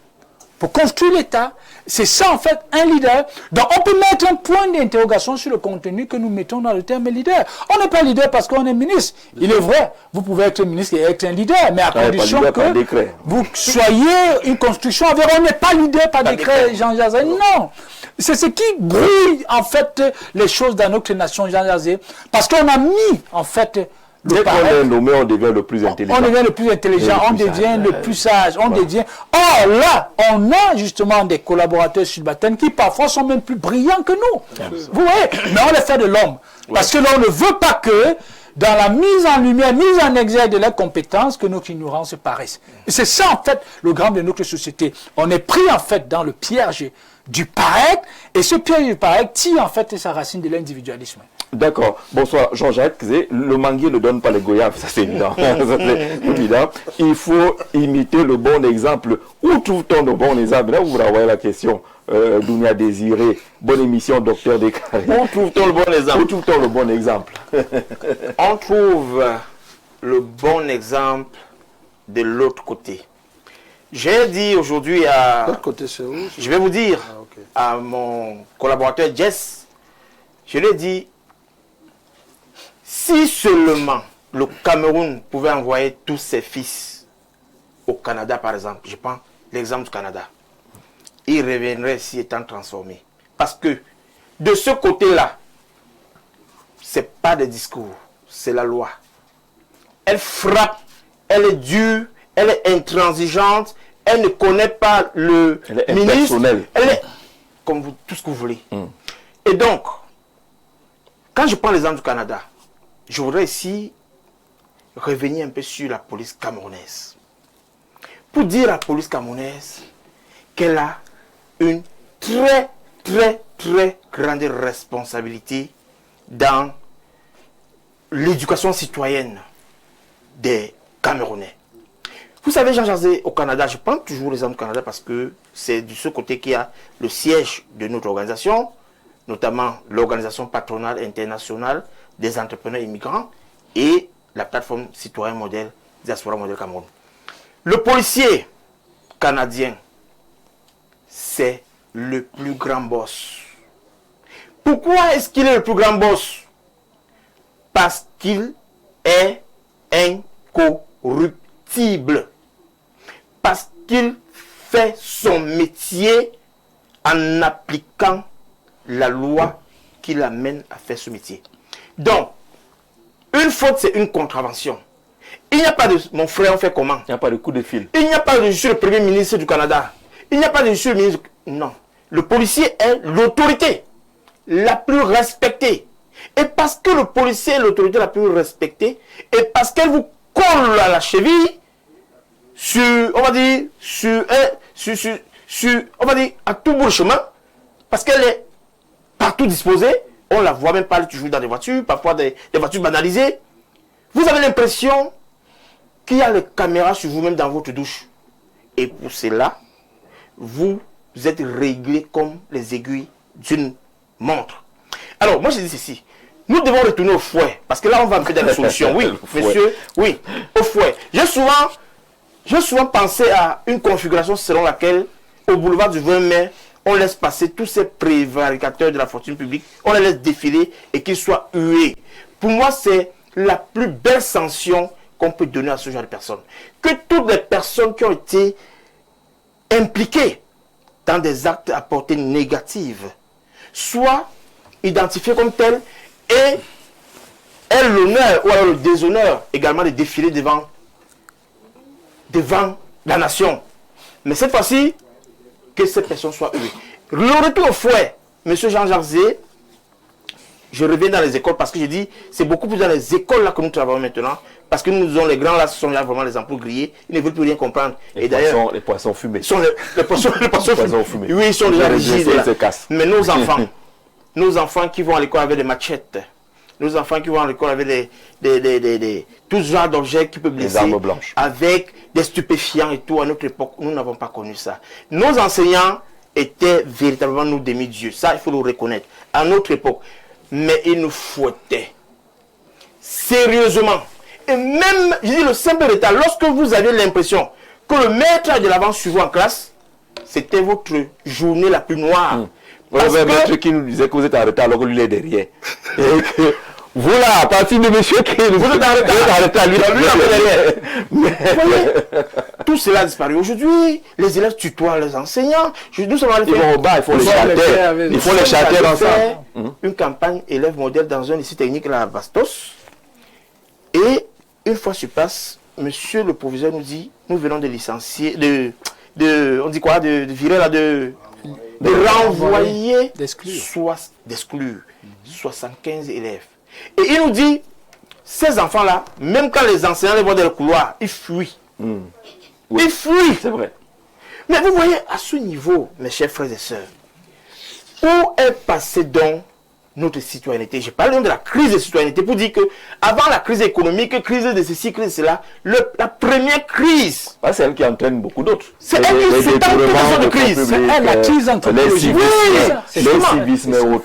[SPEAKER 2] pour construire l'État. C'est ça en fait un leader. Donc on peut mettre un point d'interrogation sur le contenu que nous mettons dans le terme leader. On n'est pas leader parce qu'on est ministre. Il est vrai, vous pouvez être ministre et être un leader, mais à condition que vous soyez une construction avec. On n'est pas leader par décret, Jean Jarzé. Non. C'est ce qui brouille en fait les choses dans notre nation, Jean Jarzé. Parce qu'on a mis en fait
[SPEAKER 1] dès qu'on est nommé, on devient le plus intelligent.
[SPEAKER 2] On devient le plus intelligent, on devient le plus sage, on devient... Or là, on a justement des collaborateurs subalternes qui parfois sont même plus brillants que nous. Vous voyez, mais on les fait de l'homme. Parce que l'on ne veut pas que, dans la mise en lumière, mise en exergue de leurs compétences, que notre ignorance paraisse. Et c'est ça en fait le drame de notre société. On est pris en fait dans le piège du paraître, et ce piège du paraître tire en fait sa racine de l'individualisme.
[SPEAKER 1] D'accord. Bonsoir, Jean-Jacques. Le manguier ne donne pas les goyaves, ça c'est évident. Évident. Il faut imiter le bon exemple. Où trouve-t-on le bon exemple? Là, vous vous renvoyez la question. Dounia Désiré, bonne émission, docteur Descarrés.
[SPEAKER 4] Où trouve-t-on le bon exemple?
[SPEAKER 1] Où trouve-t-on le bon exemple?
[SPEAKER 4] On trouve le bon exemple de l'autre côté. J'ai dit aujourd'hui à...
[SPEAKER 5] L'autre côté, c'est où?
[SPEAKER 4] Je vais vous dire à mon collaborateur Jess, je lui ai dit, si seulement le Cameroun pouvait envoyer tous ses fils au Canada, par exemple, je prends l'exemple du Canada, ils reviendraient s'y étant transformés. Parce que de ce côté-là, ce n'est pas des discours, c'est la loi. Elle frappe, elle est dure, elle est intransigeante, elle ne connaît pas le ministre. Elle est comme vous, tout ce que vous voulez. Et donc, quand je prends l'exemple du Canada, je voudrais ici revenir un peu sur la police camerounaise. Pour dire à la police camerounaise qu'elle a une très, très, très grande responsabilité dans l'éducation citoyenne des Camerounais. Vous savez, Jean Jarzé, au Canada, je prends toujours l'exemple du Canada parce que c'est de ce côté qu'il y a le siège de notre organisation, notamment l'organisation patronale internationale des entrepreneurs immigrants et la plateforme citoyen modèle, Diaspora Modèle Cameroun. Le policier canadien, c'est le plus grand boss. Pourquoi est-ce qu'il est le plus grand boss? Parce qu'il est incorruptible. Parce qu'il fait son métier en appliquant la loi qui l'amène à faire ce métier. Donc, une faute, c'est une contravention. Il n'y a pas de... Mon frère, on fait comment?
[SPEAKER 1] Il n'y a pas de coup de fil.
[SPEAKER 4] Il n'y a pas de... Je suis le premier ministre du Canada. Il n'y a pas de... Je suis le ministre... Non. Le policier est l'autorité la plus respectée. Et parce que le policier est l'autorité la plus respectée, et parce qu'elle vous colle à la cheville, sur, on va dire, on va dire, à tout bout de chemin, parce qu'elle est partout disposée, on la voit même pas toujours dans des voitures, parfois des voitures banalisées. Vous avez l'impression qu'il y a les caméras sur vous-même dans votre douche. Et pour cela, vous êtes réglés comme les aiguilles d'une montre. Alors, moi je dis ceci. Nous devons retourner au fouet, parce que là on va un peu dans la solution. Oui, monsieur, oui, au fouet. J'ai souvent pensé à une configuration selon laquelle, au boulevard du 20 mai, on laisse passer tous ces prévaricateurs de la fortune publique, on les laisse défiler et qu'ils soient hués. Pour moi, c'est la plus belle sanction qu'on peut donner à ce genre de personnes. Que toutes les personnes qui ont été impliquées dans des actes à portée négative soient identifiées comme telles et aient l'honneur ou alors le déshonneur également de défiler devant la nation. Mais cette fois-ci, que ces personnes soient huées. Le retour au fouet, M. Jean Jarzé, je reviens dans les écoles parce que je dis, c'est beaucoup plus dans les écoles là que nous travaillons maintenant. Parce que nous avons les grands là, ce sont là vraiment les ampoules grillées. Ils ne veulent plus rien comprendre.
[SPEAKER 1] Et d'ailleurs, les poissons fumés.
[SPEAKER 4] Sont les poissons fumés. Oui, ils sont déjà rigides. Mais nos enfants qui vont à l'école avec des machettes, nos enfants qui vont à l'école avec tout genre d'objets qui peuvent blesser,
[SPEAKER 1] des armes blanches,
[SPEAKER 4] avec des stupéfiants et tout, à notre époque, nous n'avons pas connu ça. Nos enseignants étaient véritablement nos demi-dieux. Ça, il faut le reconnaître. À notre époque. Mais ils nous fouettaient. Sérieusement. Et même, je dis le simple détail, lorsque vous avez l'impression que le maître a de l'avance sur vous en classe, c'était votre journée la plus noire.
[SPEAKER 1] Vous avez un maître qui nous disait que vous êtes en retard alors que lui il est derrière. Et que vous là, à partir de monsieur qui vous êtes en retard, lui derrière.
[SPEAKER 4] Vous voyez, tout cela a disparu. Aujourd'hui, les élèves tutoient les enseignants. Nous sommes allés faire
[SPEAKER 1] au bas, il faut les charter. Il faut les charter ensemble.
[SPEAKER 4] Une campagne élève modèle dans un lycée technique là à Bastos. Et une fois sur place, monsieur le proviseur nous dit, nous venons de licencier, on dit quoi, de virer là, de renvoyer, d'exclure 75 élèves. Et il nous dit, ces enfants-là, même quand les enseignants les voient dans le couloir, ils fuient. Oui. Ils fuient.
[SPEAKER 1] C'est vrai.
[SPEAKER 4] Mais vous voyez, à ce niveau, mes chers frères et sœurs, où est passé donc notre citoyenneté? Je parle donc de la crise de citoyenneté pour dire que avant la crise économique, crise de ceci, crise de cela, la première crise,
[SPEAKER 1] c'est elle qui entraîne beaucoup d'autres.
[SPEAKER 4] C'est elle qui entraîne de crise.
[SPEAKER 2] C'est elle la crise anthropologique.
[SPEAKER 4] Oui,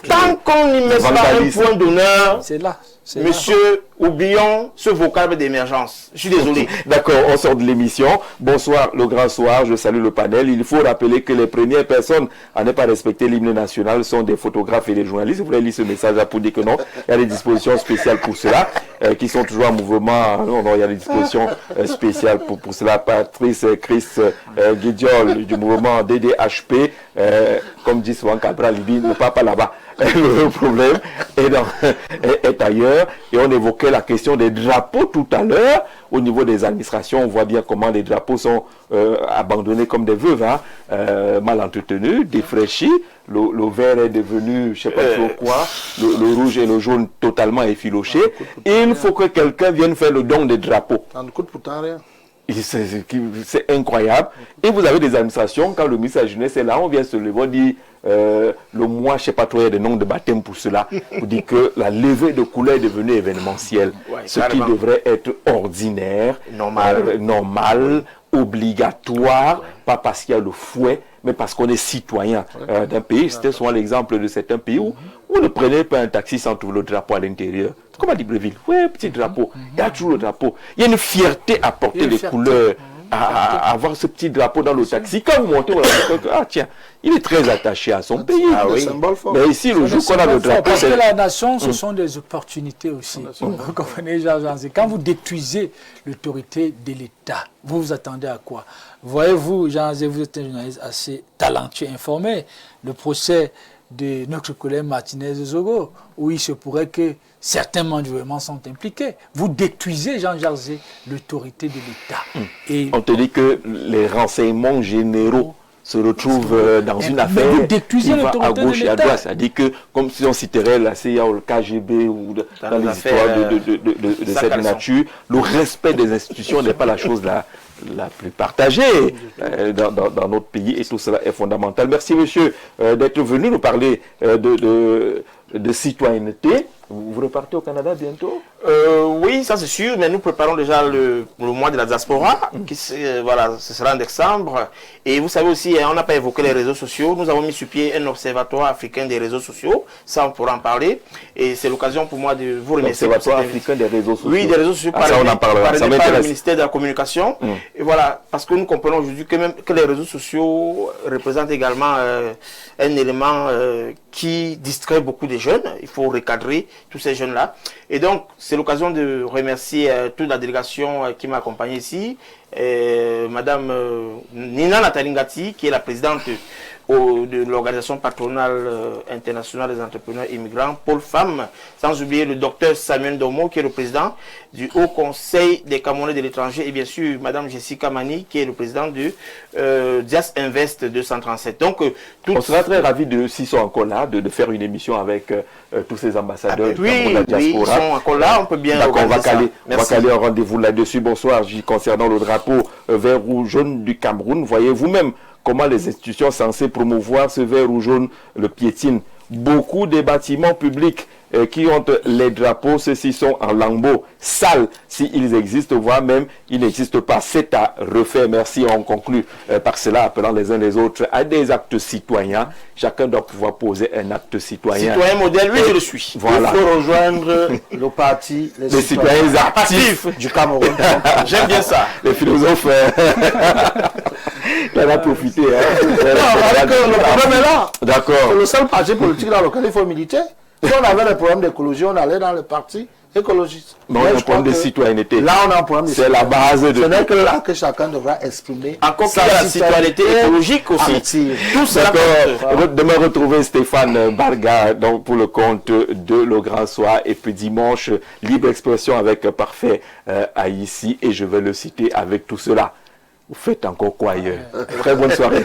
[SPEAKER 4] tant qu'on n'y met pas un point d'honneur,
[SPEAKER 2] c'est là.
[SPEAKER 4] Monsieur, oublions ce vocable d'émergence. Je suis désolé.
[SPEAKER 1] D'accord, on sort de l'émission. Bonsoir, le grand soir. Je salue le panel. Il faut rappeler que les premières personnes à ne pas respecter l'hymne national sont des photographes et des journalistes. Vous voulez lire ce message là pour dire que non, il y a des dispositions spéciales pour cela, qui sont toujours en mouvement. Non, il y a des dispositions spéciales pour cela. Patrice Chris Guidiol du mouvement DDHP, comme dit souvent Cabral, il dit ne pas là-bas. Le problème est ailleurs, et on évoquait la question des drapeaux tout à l'heure. Au niveau des administrations, on voit bien comment les drapeaux sont abandonnés comme des veuves, mal entretenus, défraîchis. Le vert est devenu, je ne sais pas trop quoi, le rouge et le jaune totalement effilochés. Et il faut que quelqu'un vienne faire le don des drapeaux.
[SPEAKER 5] Ça ne coûte pourtant rien.
[SPEAKER 1] C'est incroyable. Et vous avez des administrations, quand le ministre de la Jeunesse est là, on vient se lever, on dit le mois, je ne sais pas trop, il y a des noms de baptême pour cela, pour dire que la levée de couleur est devenue événementielle. Ce qui devrait être ordinaire, normal, obligatoire, pas parce qu'il y a le fouet, mais parce qu'on est citoyen d'un pays. C'était souvent l'exemple de certains pays où vous ne prenez pas un taxi sans trouver le drapeau à l'intérieur. Comme à Libreville, oui, petit drapeau, il y a toujours le drapeau. Il y a une fierté à porter les couleurs, à avoir ce petit drapeau dans le taxi. Quand vous montez, on ah tiens, il est très attaché à son pays.
[SPEAKER 5] Ah oui.
[SPEAKER 1] Mais ici, le jour qu'on a le drapeau,
[SPEAKER 2] parce que la nation, ce sont des opportunités aussi. Vous comprenez, Jean-Jean, quand vous détruisez l'autorité de l'État, vous vous attendez à quoi? Voyez-vous, Jean-Jean, vous êtes un journaliste assez talentueux, informé. Le procès de notre collègue Martinez-Zogo, où il se pourrait que certains membres du gouvernement sont impliqués. Vous détruisez, Jean Jarzé, l'autorité de l'État. Et
[SPEAKER 1] on te dit que les renseignements généraux se retrouvent dans une affaire
[SPEAKER 2] qui va
[SPEAKER 1] à gauche et à droite. C'est-à-dire que, comme si on citerait la CIA ou le KGB ou dans les histoires de cette nature, le respect des institutions n'est pas la chose la plus partagée dans notre pays, et tout cela est fondamental. Merci monsieur d'être venu nous parler de citoyenneté. Vous repartez au Canada bientôt?
[SPEAKER 4] Oui, ça c'est sûr, mais nous préparons déjà le mois de la diaspora, voilà, ce sera en décembre. Et vous savez aussi, on n'a pas évoqué les réseaux sociaux. Nous avons mis sur pied un observatoire africain des réseaux sociaux. Ça, on pourra en parler. Et c'est l'occasion pour moi de vous remercier.
[SPEAKER 1] L'observatoire africain des réseaux sociaux.
[SPEAKER 4] Oui, des réseaux sociaux par le ministère de la Communication. Et voilà, parce que nous comprenons aujourd'hui que les réseaux sociaux représentent également un élément qui distrait beaucoup de jeunes. Il faut recadrer tous ces jeunes-là. Et donc, c'est l'occasion de remercier toute la délégation qui m'a accompagné ici, Madame Nina Natalingati, qui est la présidente de l'organisation patronale internationale des entrepreneurs immigrants, Pôle Femmes, sans oublier le docteur Samuel Domo, qui est le président du Haut Conseil des Camerounais de l'étranger, et bien sûr Madame Jessica Mani, qui est le président du Dias Invest 237. Donc,
[SPEAKER 1] on sera très ravis s'ils sont encore là, de faire une émission avec tous ces ambassadeurs
[SPEAKER 4] oui,
[SPEAKER 1] de la diaspora.
[SPEAKER 4] Oui, ils sont encore là, on peut bien
[SPEAKER 1] D'accord, on va caler un rendez-vous là-dessus. Bonsoir, concernant le drapeau vert, rouge, jaune du Cameroun. Voyez vous-même comment les institutions censées promouvoir ce vert ou jaune le piétinent. Beaucoup des bâtiments publics qui ont les drapeaux, ceux-ci sont en lambeaux, sales s'ils existent, voire même ils n'existent pas. C'est à refaire. Merci. On conclut par cela, appelant les uns les autres à des actes citoyens. Chacun doit pouvoir poser un acte citoyen.
[SPEAKER 4] Citoyen modèle, oui, je le suis.
[SPEAKER 1] Voilà.
[SPEAKER 5] Il faut rejoindre le parti,
[SPEAKER 1] les citoyens actifs
[SPEAKER 5] du Cameroun.
[SPEAKER 4] J'aime bien ça.
[SPEAKER 1] Les philosophes. On a profité. Hein.
[SPEAKER 5] Le problème est là.
[SPEAKER 1] D'accord.
[SPEAKER 5] C'est le seul parti politique dans lequel il faut militer. Si on avait des problèmes d'écologie, on allait dans le parti écologiste.
[SPEAKER 1] Mais on a un problème de citoyenneté.
[SPEAKER 5] Là, on a un problème de
[SPEAKER 1] citoyenneté. C'est la base de...
[SPEAKER 5] Ce n'est que là que chacun devra exprimer.
[SPEAKER 4] Encore qu'il y a la citoyenneté écologique aussi.
[SPEAKER 1] Tout ça. D'accord. Demain, retrouver Stéphane Barga donc, pour le compte de Le Grand Soir. Et puis dimanche, libre expression avec Parfait Haïti. Et je vais le citer avec tout cela. Vous faites encore quoi ailleurs? Très bonne soirée.